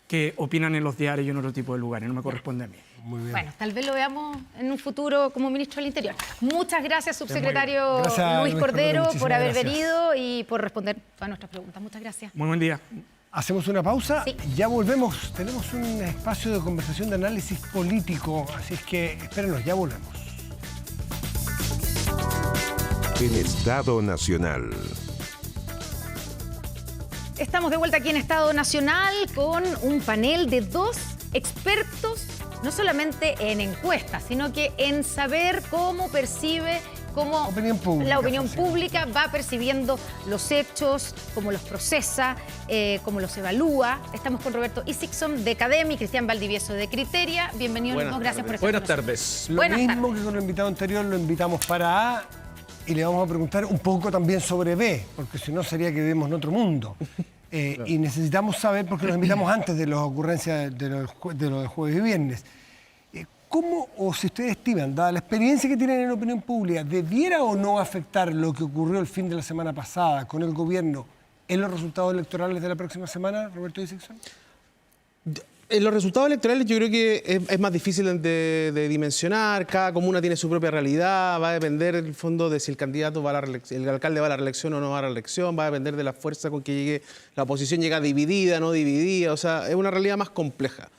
que opinan en los diarios y en otro tipo de lugares. No me corresponde a mí. Muy bien. Bueno, tal vez lo veamos en un futuro como ministro del Interior. Muchas gracias, subsecretario Gracias, Luis Cordero, por haber gracias. venido y por responder a nuestras preguntas. Muchas gracias. Muy buen día. Hacemos una pausa, Sí. ya volvemos. Tenemos un espacio de conversación de análisis político, así es que espérenos, ya volvemos. En Estado Nacional. Estamos de vuelta aquí en Estado Nacional con un panel de 2 expertos, no solamente en encuestas, sino que en saber cómo percibe, cómo Opinión pública, la opinión sí. pública va percibiendo los hechos, cómo los procesa, cómo los evalúa. Estamos con Roberto Isakson de Cademi, Cristian Valdivieso de Criteria. Bienvenidos los dos, gracias por estar Buenas con tardes. Lo Buenas mismo tardes. que con el invitado anterior, lo invitamos para A y le vamos a preguntar un poco también sobre B, porque si no sería que vivimos en otro mundo. Y necesitamos saber, porque los invitamos antes de las ocurrencias de los jueves y viernes, ¿cómo, o si ustedes estiman, dada la experiencia que tienen en la opinión pública, debiera o no afectar lo que ocurrió el fin de la semana pasada con el gobierno en los resultados electorales de la próxima semana, Roberto Isakson? En los resultados electorales yo creo que es más difícil de dimensionar. Cada comuna tiene su propia realidad. Va a depender, en el fondo, de si el candidato va a la reelección, el alcalde va a la reelección o no va a la reelección. Va a depender de la fuerza con que llegue la oposición, llega dividida, no dividida. O sea, es una realidad más compleja.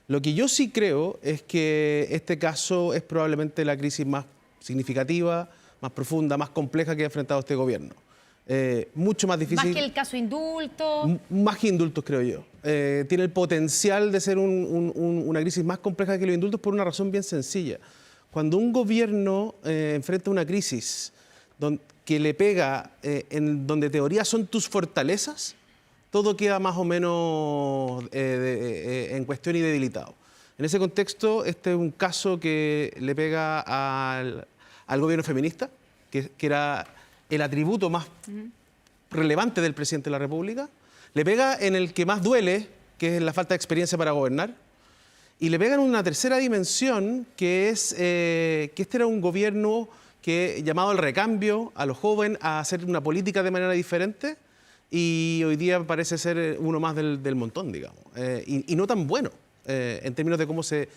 Lo que yo sí creo es que este caso es probablemente la crisis más significativa, más profunda, más compleja que ha enfrentado este gobierno. Mucho más difícil. Más que el caso indulto. Más que indultos, creo yo. Tiene el potencial de ser una crisis más compleja que los indultos por una razón bien sencilla. Cuando un gobierno enfrenta una crisis que le pega en donde teoría son tus fortalezas, todo queda más o menos en cuestión y debilitado. En ese contexto, este es un caso que le pega al gobierno feminista, que era el atributo más relevante del presidente de la República. Le pega en el que más duele, que es la falta de experiencia para gobernar. Y le pega en una tercera dimensión, que es que este era un gobierno llamado al recambio, a los jóvenes, a hacer una política de manera diferente. Y hoy día parece ser uno más del montón, digamos. Y no tan bueno en términos de cómo se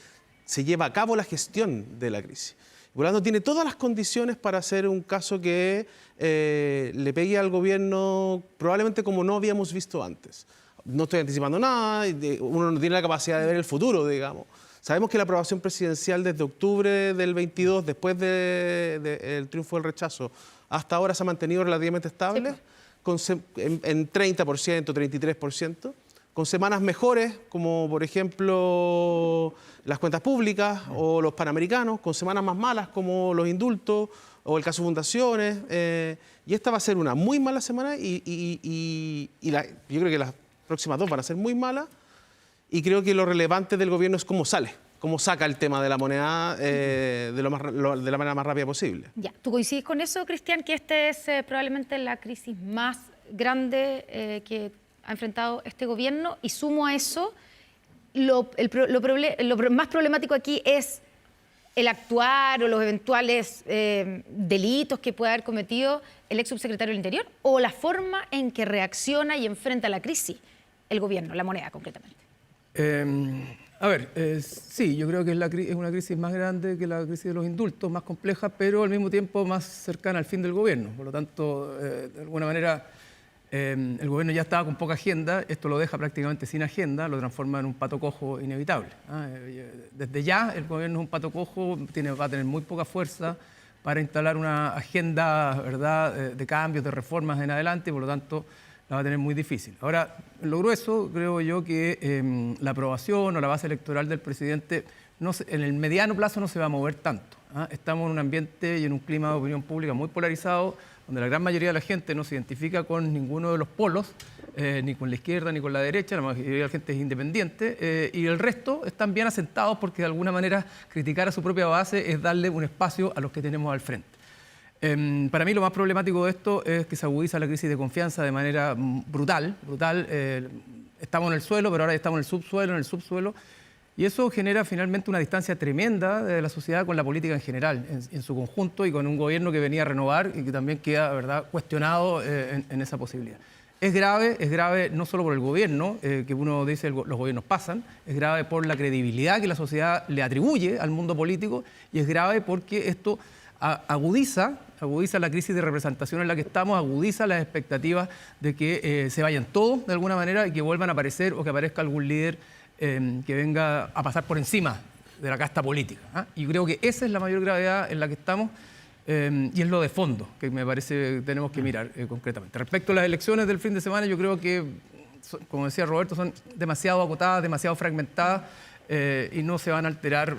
lleva a cabo la gestión de la crisis. Por lo tanto, tiene todas las condiciones para hacer un caso que le pegue al gobierno probablemente como no habíamos visto antes. No estoy anticipando nada, uno no tiene la capacidad de ver el futuro, digamos. Sabemos que la aprobación presidencial desde octubre del 22, después del triunfo del rechazo, hasta ahora se ha mantenido relativamente estable, en 30%, 33%. Con semanas mejores, como por ejemplo las cuentas públicas o los panamericanos, con semanas más malas como los indultos o el caso fundaciones. Y esta va a ser una muy mala semana yo creo que las próximas dos van a ser muy malas. Y creo que lo relevante del gobierno es cómo sale, cómo saca el tema de la moneda de la manera más rápida posible. Ya, ¿tú coincides con eso, Cristian, que esta es probablemente la crisis más grande que ha enfrentado este gobierno? Y sumo a eso, lo más problemático aquí es el actuar o los eventuales delitos que pueda haber cometido el ex subsecretario del Interior, o la forma en que reacciona y enfrenta la crisis el gobierno, la moneda concretamente. Sí, yo creo que es una crisis más grande que la crisis de los indultos, más compleja, pero al mismo tiempo más cercana al fin del gobierno. Por lo tanto, de alguna manera, el gobierno ya estaba con poca agenda, esto lo deja prácticamente sin agenda, lo transforma en un pato cojo inevitable. Desde ya el gobierno es un pato cojo, va a tener muy poca fuerza para instalar una agenda, ¿verdad?, de cambios, de reformas en adelante, y por lo tanto la va a tener muy difícil. Ahora, en lo grueso, creo yo que la aprobación o la base electoral del presidente en el mediano plazo no se va a mover tanto. Estamos en un ambiente y en un clima de opinión pública muy polarizado, donde la gran mayoría de la gente no se identifica con ninguno de los polos, ni con la izquierda ni con la derecha, la mayoría de la gente es independiente, y el resto están bien asentados porque de alguna manera criticar a su propia base es darle un espacio a los que tenemos al frente. Para mí lo más problemático de esto es que se agudiza la crisis de confianza de manera brutal. Estamos en el suelo, pero ahora estamos en el subsuelo, y eso genera finalmente una distancia tremenda de la sociedad con la política en general, en su conjunto, y con un gobierno que venía a renovar y que también queda, ¿verdad?, cuestionado en esa posibilidad. Es grave no solo por el gobierno, que uno dice los gobiernos pasan, es grave por la credibilidad que la sociedad le atribuye al mundo político, y es grave porque esto agudiza la crisis de representación en la que estamos, agudiza las expectativas de que se vayan todos de alguna manera y que vuelvan a aparecer, o que aparezca algún líder que venga a pasar por encima de la casta política. Y creo que esa es la mayor gravedad en la que estamos, y es lo de fondo que me parece que tenemos que mirar concretamente. Respecto a las elecciones del fin de semana, yo creo que, como decía Roberto, son demasiado acotadas, demasiado fragmentadas, y no se van a alterar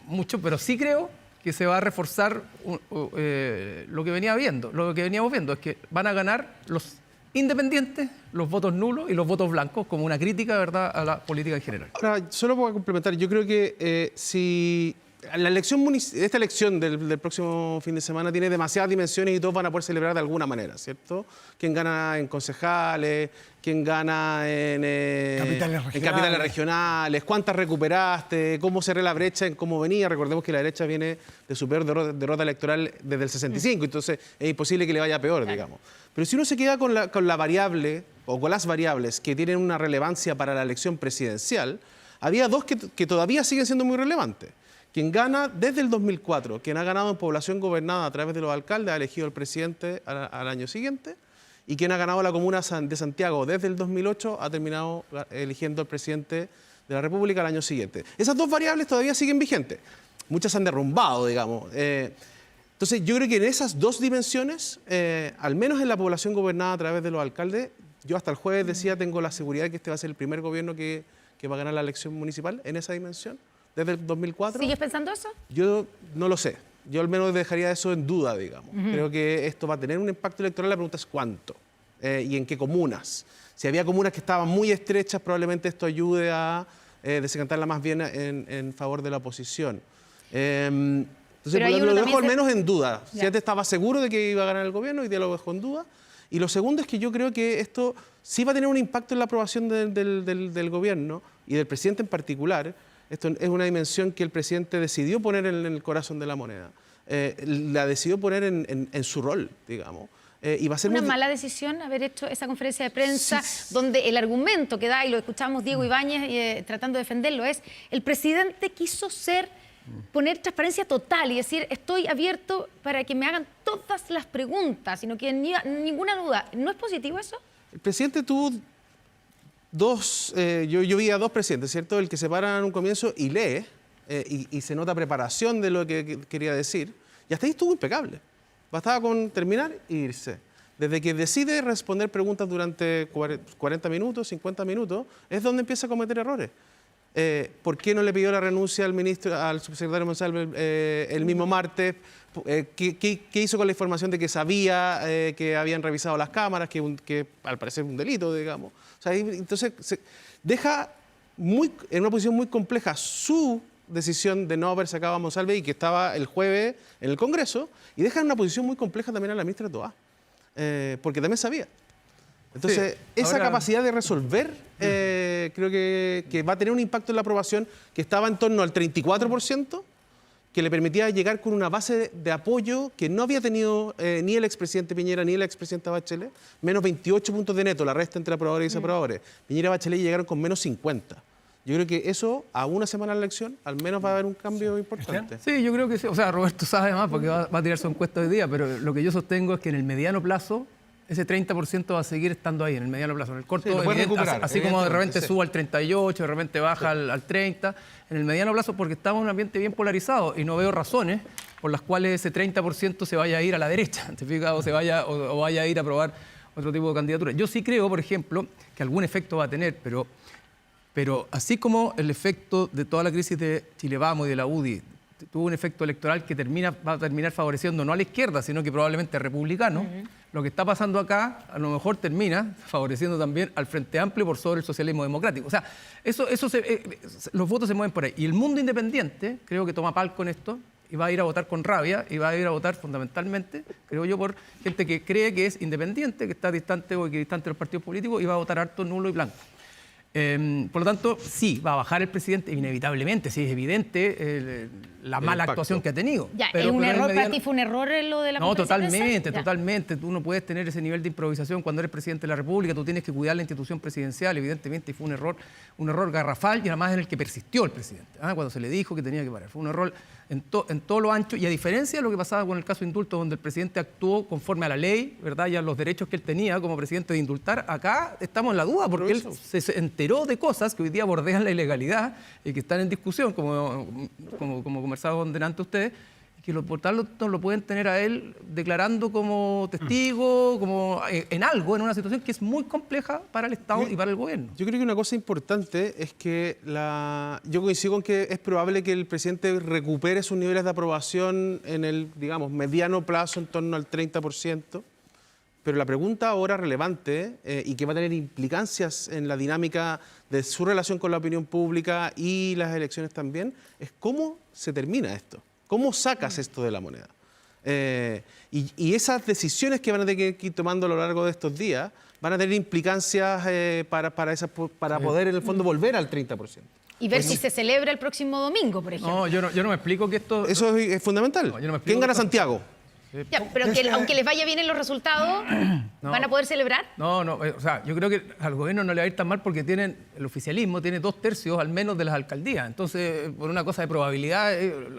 mucho, pero sí creo que se va a reforzar lo que veníamos viendo, es que van a ganar los independientes, los votos nulos y los votos blancos, como una crítica, ¿verdad?, a la política en general. Ahora, solo para complementar, yo creo que si esta elección del próximo fin de semana tiene demasiadas dimensiones y todos van a poder celebrar de alguna manera, ¿cierto? ¿Quién gana en concejales? ¿Quién gana en capitales regionales? ¿Cuántas recuperaste? ¿Cómo cerré la brecha en cómo venía? Recordemos que la derecha viene de su peor derrota electoral desde el 65, entonces es imposible que le vaya peor, digamos. Pero si uno se queda con la variable o con las variables que tienen una relevancia para la elección presidencial, había dos que todavía siguen siendo muy relevantes. Quien gana desde el 2004, quien ha ganado en población gobernada a través de los alcaldes, ha elegido al presidente al año siguiente, y quien ha ganado la comuna de Santiago desde el 2008 ha terminado eligiendo al presidente de la República al año siguiente. Esas dos variables todavía siguen vigentes. Muchas se han derrumbado, digamos. Entonces, yo creo que en esas dos dimensiones, al menos en la población gobernada a través de los alcaldes, yo hasta el jueves decía, tengo la seguridad de que este va a ser el primer gobierno que va a ganar la elección municipal en esa dimensión, desde el 2004. ¿Sigues pensando eso? Yo no lo sé. Yo al menos dejaría eso en duda, digamos. Creo que esto va a tener un impacto electoral. La pregunta es cuánto y en qué comunas. Si había comunas que estaban muy estrechas, probablemente esto ayude a desencantarla más bien en favor de la oposición. Entonces, lo dejo al menos en duda. Si antes estaba seguro de que iba a ganar el gobierno, hoy día lo dejo en duda. Y lo segundo es que yo creo que esto sí va a tener un impacto en la aprobación del gobierno y del presidente en particular. Esto es una dimensión que el presidente decidió poner en el corazón de la moneda. La decidió poner en su rol, digamos. Y va a ser una mala decisión haber hecho esa conferencia de prensa donde el argumento que da, y lo escuchamos Diego Ibáñez tratando de defenderlo, es el presidente quiso poner transparencia total y decir, estoy abierto para que me hagan todas las preguntas, sino que ninguna duda. ¿No es positivo eso? El presidente tuvo yo vi a dos presidentes, ¿cierto? El que se para en un comienzo y lee, y se nota preparación de lo que quería decir, y hasta ahí estuvo impecable. Bastaba con terminar e irse. Desde que decide responder preguntas durante 40 minutos, 50 minutos, es donde empieza a cometer errores. ¿Por qué no le pidió la renuncia al subsecretario Monsalve el mismo martes? ¿Qué hizo con la información de que sabía que habían revisado las cámaras, que al parecer es un delito, digamos? O sea, entonces deja en una posición muy compleja su decisión de no haber sacado a Monsalve y que estaba el jueves en el Congreso, y deja en una posición muy compleja también a la ministra Toá, porque también sabía. Entonces, esa capacidad de resolver creo que va a tener un impacto en la aprobación que estaba en torno al 34%, que le permitía llegar con una base de apoyo que no había tenido ni el expresidente Piñera ni la expresidenta Bachelet, menos 28 puntos de neto, la resta entre aprobadores y desaprobadores. Piñera y Bachelet llegaron con menos 50. Yo creo que eso, a una semana de la elección, al menos va a haber un cambio importante. Sí, yo creo que sí. O sea, Roberto sabe más porque va a tirar su encuesta hoy día, pero lo que yo sostengo es que en el mediano plazo ese 30% va a seguir estando ahí, en el mediano plazo. En el corto, así como de repente sube al 38, de repente baja al 30, en el mediano plazo, porque estamos en un ambiente bien polarizado y no veo razones por las cuales ese 30% se vaya a ir a la derecha, ¿te fijas? O vaya a ir a aprobar otro tipo de candidatura. Yo sí creo, por ejemplo, que algún efecto va a tener, pero así como el efecto de toda la crisis de Chile Vamos y de la UDI tuvo un efecto electoral que va a terminar favoreciendo no a la izquierda, sino que probablemente a republicanos, lo que está pasando acá a lo mejor termina favoreciendo también al Frente Amplio por sobre el socialismo democrático. O sea, los votos se mueven por ahí. Y el mundo independiente, creo que toma palco en esto, y va a ir a votar con rabia, y va a ir a votar fundamentalmente, creo yo, por gente que cree que es independiente, que está distante o equidistante de los partidos políticos, y va a votar harto nulo y blanco. Por lo tanto, sí, va a bajar el presidente inevitablemente, sí, es evidente la mala actuación que ha tenido. Ya, pero, ¿para ti fue un error lo de la conferencia de prensa? Totalmente. Tú no puedes tener ese nivel de improvisación cuando eres presidente de la República, tú tienes que cuidar la institución presidencial, evidentemente, y fue un error garrafal y además en el que persistió el presidente, cuando se le dijo que tenía que parar. Fue un error en todo lo ancho, y a diferencia de lo que pasaba con el caso de indulto, donde el presidente actuó conforme a la ley, ¿verdad? Y a los derechos que él tenía como presidente de indultar, acá estamos en la duda, porque él se enteró de cosas que hoy día bordean la ilegalidad y que están en discusión, como conversaban delante ustedes, que por tanto lo pueden tener a él declarando como testigo, como en algo, en una situación que es muy compleja para el Estado y para el gobierno. Yo creo que una cosa importante es que yo coincido con que es probable que el presidente recupere sus niveles de aprobación en el, digamos, mediano plazo, en torno al 30%, pero la pregunta ahora relevante y que va a tener implicancias en la dinámica de su relación con la opinión pública y las elecciones también, es cómo se termina esto. ¿Cómo sacas esto de la moneda? Y esas decisiones que van a tener que ir tomando a lo largo de estos días van a tener implicancias para poder, en el fondo, volver al 30%. Y ver si se celebra el próximo domingo, por ejemplo. No, yo no me explico que esto... Eso es fundamental. ¿Quién gana Santiago? Ya, pero aunque les vaya bien en los resultados, ¿van a poder celebrar? No, o sea, yo creo que al gobierno no le va a ir tan mal porque el oficialismo tiene 2/3 al menos de las alcaldías. Entonces, por una cosa de probabilidad,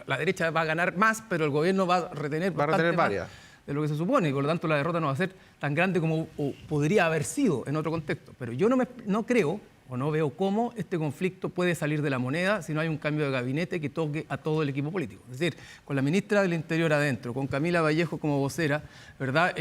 la derecha va a ganar más, pero el gobierno va a retener varias de lo que se supone, y por lo tanto la derrota no va a ser tan grande como podría haber sido en otro contexto. Pero yo no creo o no veo cómo este conflicto puede salir de la moneda si no hay un cambio de gabinete que toque a todo el equipo político. Es decir, con la ministra del Interior adentro, con Camila Vallejo como vocera, ¿verdad?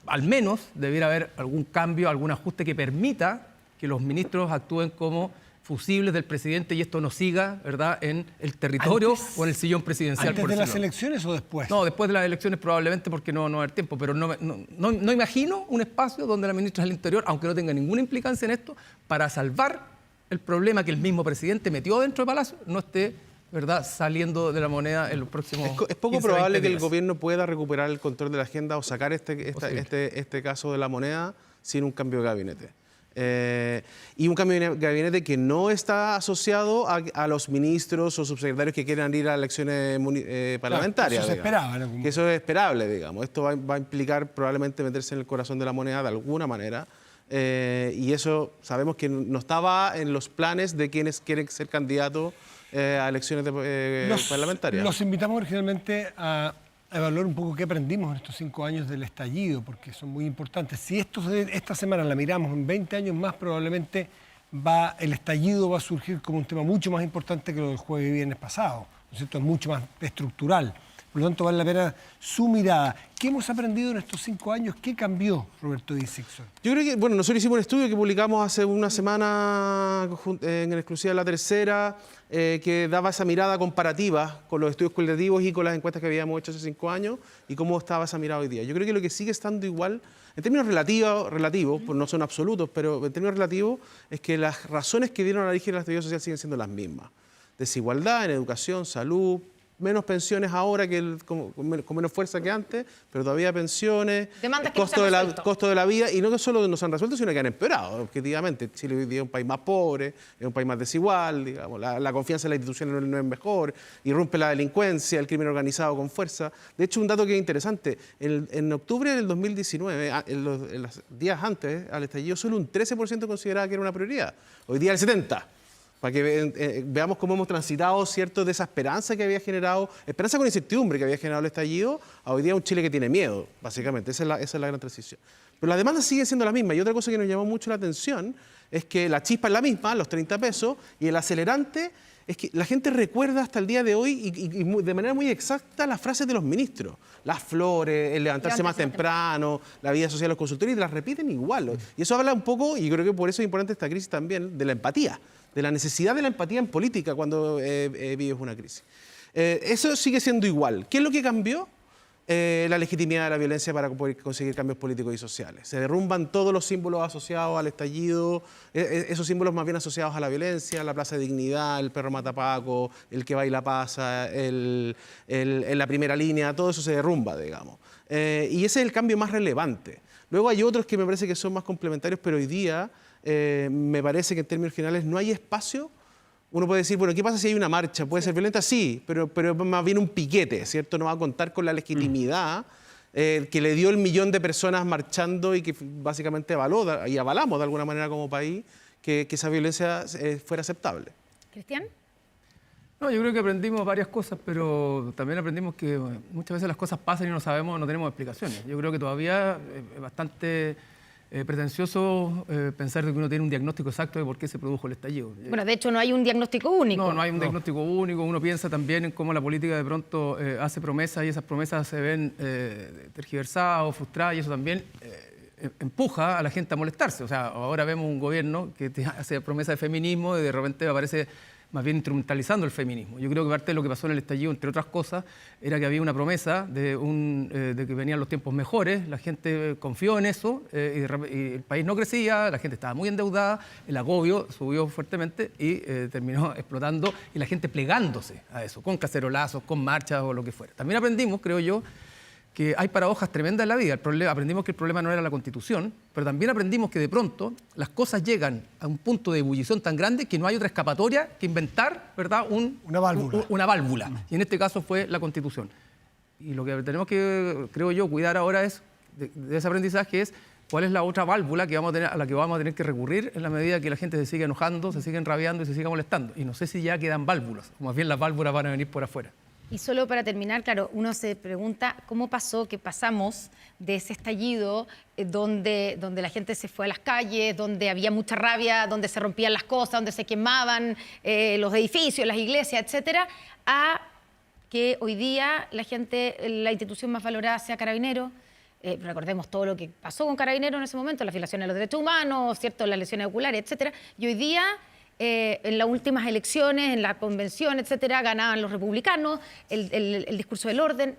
Al menos debiera haber algún cambio, algún ajuste que permita que los ministros actúen como fusibles del presidente y esto no siga, ¿verdad?, en el territorio o en el sillón presidencial. ¿Antes de las elecciones o después? No, después de las elecciones probablemente porque no va a haber tiempo, pero no imagino un espacio donde la ministra del Interior, aunque no tenga ninguna implicancia en esto, para salvar el problema que el mismo presidente metió dentro de Palacio, no esté, ¿verdad?, saliendo de la moneda en los próximos Es poco 15, probable 20 que el días. gobierno pueda recuperar el control de la agenda o sacar este caso de la moneda sin un cambio de gabinete. Y un cambio de gabinete que no está asociado a los ministros o subsecretarios que quieran ir a elecciones parlamentarias. Eso se esperaba, ¿no? Que eso es esperable, digamos. Esto va a implicar probablemente meterse en el corazón de la moneda de alguna manera. Y eso sabemos que no estaba en los planes de quienes quieren ser candidatos a elecciones parlamentarias. Los invitamos originalmente a evaluar un poco qué aprendimos en estos 5 años del estallido, porque son muy importantes. Si esta semana la miramos en 20 años más, probablemente el estallido va a surgir como un tema mucho más importante que lo del jueves y viernes pasado, ¿no es cierto? Es mucho más estructural. Por lo tanto, vale la pena su mirada. ¿Qué hemos aprendido en estos 5 años? ¿Qué cambió, Roberto Díez Sixson? Yo creo que, bueno, nosotros hicimos un estudio que publicamos hace una semana en exclusiva de La Tercera, que daba esa mirada comparativa con los estudios cualitativos y con las encuestas que habíamos hecho hace 5 años y cómo estaba esa mirada hoy día. Yo creo que lo que sigue estando igual, en términos relativos, pues no son absolutos, pero en términos relativos, es que las razones que dieron origen al estallido social siguen siendo las mismas. Desigualdad en educación, salud, menos pensiones ahora con menos fuerza que antes, pero todavía pensiones, costo de la vida, y no solo no se han resuelto, sino que han empeorado, objetivamente. Chile hoy día es un país más pobre, es un país más desigual, digamos, la confianza en las instituciones no es mejor, irrumpe la delincuencia, el crimen organizado con fuerza. De hecho, un dato que es interesante, en octubre del 2019, en los días antes al estallido, solo un 13% consideraba que era una prioridad, hoy día el 70%. Para que veamos cómo hemos transitado, ¿cierto?, de esa esperanza que había generado, esperanza con incertidumbre que había generado el estallido, a hoy día un Chile que tiene miedo, básicamente. Esa es la gran transición. Pero la demanda sigue siendo la misma. Y otra cosa que nos llamó mucho la atención es que la chispa es la misma, los 30 pesos, y el acelerante es que la gente recuerda hasta el día de hoy y de manera muy exacta las frases de los ministros. Las flores, el levantarse más temprano, la vida social de los consultores, y las repiten igual. Y eso habla un poco, y creo que por eso es importante esta crisis también, de la empatía, de la necesidad de la empatía en política cuando vives una crisis. Eso sigue siendo igual. ¿Qué es lo que cambió? La legitimidad de la violencia para poder conseguir cambios políticos y sociales. Se derrumban todos los símbolos asociados al estallido, esos símbolos más bien asociados a la violencia, la Plaza de Dignidad, el perro matapaco, el que baila pasa, en la primera línea, todo eso se derrumba, digamos. Y ese es el cambio más relevante. Luego hay otros que me parece que son más complementarios, pero hoy día me parece que en términos generales no hay espacio. Uno puede decir, bueno, ¿qué pasa si hay una marcha? ¿Puede ser violenta? Sí, pero más bien un piquete, ¿cierto? No va a contar con la legitimidad que le dio el 1.000.000 de personas marchando y que básicamente avaló y avalamos de alguna manera como país que esa violencia fuera aceptable. ¿Cristian? No, yo creo que aprendimos varias cosas, pero también aprendimos que muchas veces las cosas pasan y no sabemos, no tenemos explicaciones. Yo creo que todavía es bastante pretencioso pensar que uno tiene un diagnóstico exacto de por qué se produjo el estallido. Bueno, de hecho no hay un diagnóstico único. No hay un diagnóstico único. Uno piensa también en cómo la política de pronto hace promesas y esas promesas se ven tergiversadas o frustradas, y eso también empuja a la gente a molestarse. O sea, ahora vemos un gobierno que hace promesas de feminismo y de repente aparece más bien instrumentalizando el feminismo. Yo creo que parte de lo que pasó en el estallido, entre otras cosas, era que había una promesa de que venían los tiempos mejores, la gente confió en eso, y el país no crecía, la gente estaba muy endeudada, el agobio subió fuertemente y terminó explotando, y la gente plegándose a eso, con cacerolazos, con marchas o lo que fuera. También aprendimos, creo yo, que hay paradojas tremendas en la vida. Aprendimos que el problema no era la Constitución, pero también aprendimos que de pronto las cosas llegan a un punto de ebullición tan grande que no hay otra escapatoria que inventar, ¿verdad?, una válvula. Y en este caso fue la Constitución. Y lo que tenemos que, creo yo, cuidar ahora es de ese aprendizaje es cuál es la otra válvula que a la que vamos a tener que recurrir en la medida que la gente se sigue enojando, se sigue enrabiando y se siga molestando. Y no sé si ya quedan válvulas, o más bien las válvulas van a venir por afuera. Y solo para terminar, claro, uno se pregunta cómo pasó que pasamos de ese estallido donde la gente se fue a las calles, donde había mucha rabia, donde se rompían las cosas, donde se quemaban los edificios, las iglesias, etcétera, a que hoy día la institución más valorada sea Carabineros. Recordemos todo lo que pasó con Carabineros en ese momento, las violaciones de los derechos humanos, ¿cierto?, las lesiones oculares, etcétera. Y hoy día, en las últimas elecciones, en la convención, etcétera, ganaban los republicanos, el discurso del orden.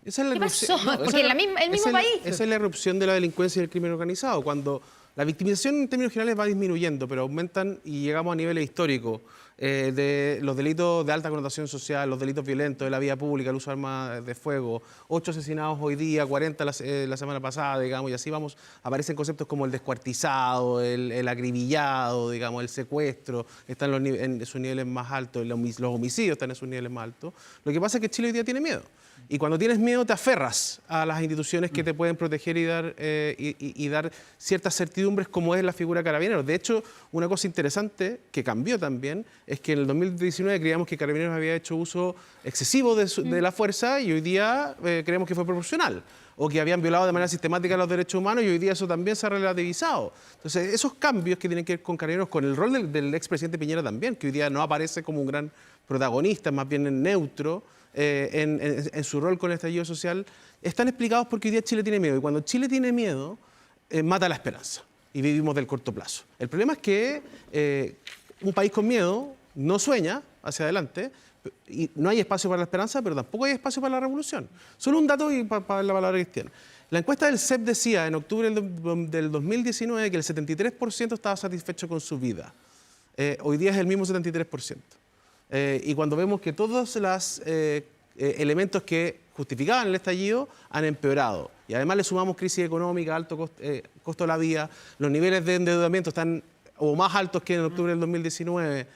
Esa es la ¿Qué erupción- pasó? Porque el mismo país. Esa es la erupción de la delincuencia y el crimen organizado, cuando la victimización en términos generales va disminuyendo, pero aumentan y llegamos a niveles históricos de los delitos de alta connotación social, los delitos violentos de la vía pública, el uso de armas de fuego, 8 asesinados hoy día, 40 la semana pasada, digamos, y así vamos, aparecen conceptos como el descuartizado, el acribillado, digamos, el secuestro, están en sus niveles más altos, los homicidios están en sus niveles más altos. Lo que pasa es que Chile hoy día tiene miedo. Y cuando tienes miedo te aferras a las instituciones que te pueden proteger y dar ciertas certidumbres, como es la figura de Carabineros. De hecho, una cosa interesante que cambió también es que en el 2019 creíamos que Carabineros había hecho uso excesivo de la fuerza y hoy día creemos que fue proporcional, o que habían violado de manera sistemática los derechos humanos y hoy día eso también se ha relativizado. Entonces, esos cambios que tienen que ver con Carabineros, con el rol del expresidente Piñera también, que hoy día no aparece como un gran protagonista, más bien en neutro, en su rol con el estallido social, están explicados porque hoy día Chile tiene miedo. Y cuando Chile tiene miedo, mata la esperanza. Y vivimos del corto plazo. El problema es que un país con miedo no sueña hacia adelante, y no hay espacio para la esperanza, pero tampoco hay espacio para la revolución. Solo un dato y para la palabra cristiana. La encuesta del CEP decía en octubre del 2019 que el 73% estaba satisfecho con su vida. Hoy día es el mismo 73%. Y cuando vemos que todos los elementos que justificaban el estallido han empeorado, y además le sumamos crisis económica, alto costo de la vida, los niveles de endeudamiento están o más altos que en octubre del 2019,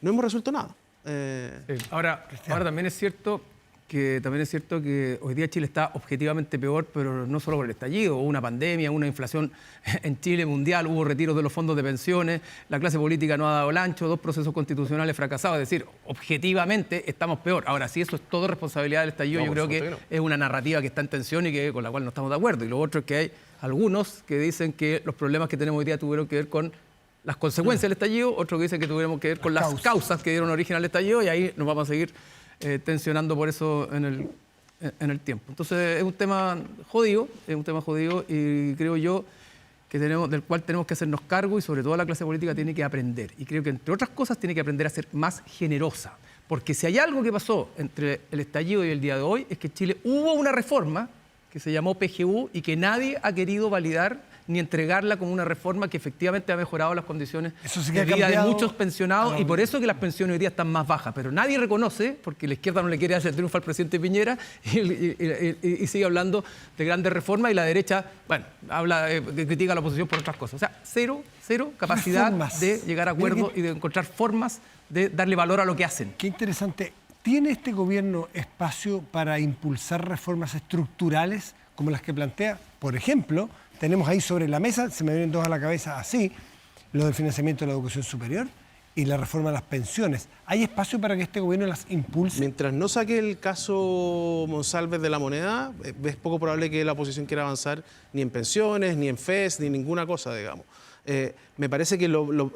no hemos resuelto nada. Sí. Ahora también es cierto que hoy día Chile está objetivamente peor, pero no solo por el estallido, hubo una pandemia, una inflación en Chile mundial, hubo retiros de los fondos de pensiones, la clase política no ha dado el ancho, 2 procesos constitucionales fracasados, es decir, objetivamente estamos peor. Ahora, si eso es todo responsabilidad del estallido, yo creo que es una narrativa que está en tensión y con la cual no estamos de acuerdo. Y lo otro es que hay algunos que dicen que los problemas que tenemos hoy día tuvieron que ver con las consecuencias del estallido, otros que dicen que tuvieron que ver con las causas que dieron origen al estallido, y ahí nos vamos a seguir tensionando por eso en el tiempo. Entonces es un tema jodido, y creo yo que del cual tenemos que hacernos cargo, y sobre todo la clase política tiene que aprender. Y creo que entre otras cosas tiene que aprender a ser más generosa. Porque si hay algo que pasó entre el estallido y el día de hoy es que en Chile hubo una reforma que se llamó PGU y que nadie ha querido validar ni entregarla como una reforma que efectivamente ha mejorado las condiciones de vida de muchos pensionados, y por eso que las pensiones hoy día están más bajas. Pero nadie reconoce, porque la izquierda no le quiere hacer triunfo al presidente Piñera y sigue hablando de grandes reformas, y la derecha, bueno, critica a la oposición por otras cosas. O sea, cero capacidad de llegar a acuerdos y de encontrar formas de darle valor a lo que hacen. Qué interesante. ¿Tiene este gobierno espacio para impulsar reformas estructurales como las que plantea? Por ejemplo, tenemos ahí sobre la mesa, se me vienen dos a la cabeza así, lo del financiamiento de la educación superior y la reforma de las pensiones. ¿Hay espacio para que este gobierno las impulse? Mientras no saque el caso Monsalves de la moneda, es poco probable que la oposición quiera avanzar ni en pensiones, ni en FES, ni ninguna cosa, digamos. Me parece que lo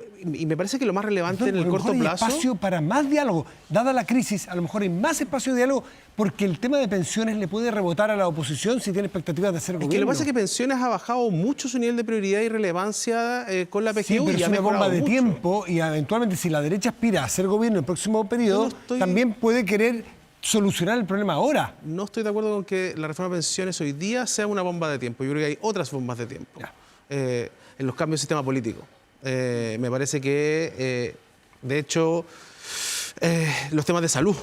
más relevante en el corto plazo... Hay espacio para más diálogo. Dada la crisis, a lo mejor hay más espacio de diálogo, porque el tema de pensiones le puede rebotar a la oposición si tiene expectativas de hacer gobierno. Es que lo que pasa es que pensiones ha bajado mucho su nivel de prioridad y relevancia con la PGU. Sí, pero y es una bomba de tiempo, y eventualmente si la derecha aspira a hacer gobierno en el próximo periodo, también puede querer solucionar el problema ahora. No estoy de acuerdo con que la reforma de pensiones hoy día sea una bomba de tiempo. Yo creo que hay otras bombas de tiempo. En los cambios del sistema político. Me parece que, de hecho, los temas de salud.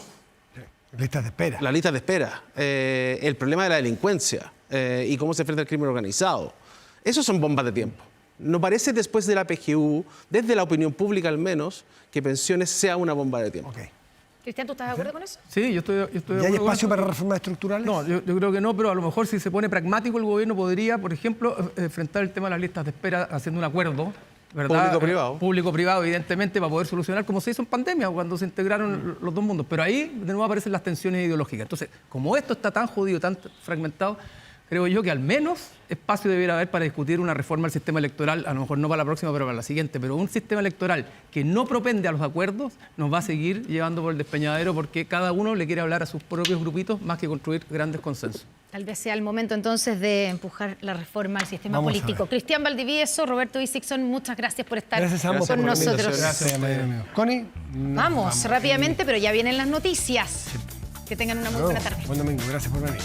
Listas de espera. Las listas de espera. El problema de la delincuencia y cómo se enfrenta el crimen organizado. Esos son bombas de tiempo. No parece después de la PGU, desde la opinión pública al menos, que pensiones sea una bomba de tiempo. Cristian, ¿tú estás de acuerdo con eso? Sí, yo estoy de acuerdo. ¿Y hay espacio para reformas estructurales? No, yo creo que no, pero a lo mejor si se pone pragmático el gobierno podría, por ejemplo, enfrentar el tema de las listas de espera haciendo un acuerdo ¿verdad? Público-privado. Público-privado, evidentemente, para poder solucionar, como se hizo en pandemia, cuando se integraron los dos mundos. Pero ahí de nuevo aparecen las tensiones ideológicas. Entonces, como esto está tan jodido, tan fragmentado, creo yo que al menos espacio debiera haber para discutir una reforma del sistema electoral, a lo mejor no para la próxima, pero para la siguiente. Pero un sistema electoral que no propende a los acuerdos nos va a seguir llevando por el despeñadero porque cada uno le quiere hablar a sus propios grupitos más que construir grandes consensos. Tal vez sea el momento entonces de empujar la reforma al sistema Vamos a político. ver. Cristian Valdivieso, Roberto Isixson, muchas gracias por estar Gracias a ambos con por la nosotros. invitación. Gracias, amigo. Connie, Vamos rápidamente, pero ya vienen las noticias. Que tengan una muy buena tarde. Buen domingo, gracias por venir.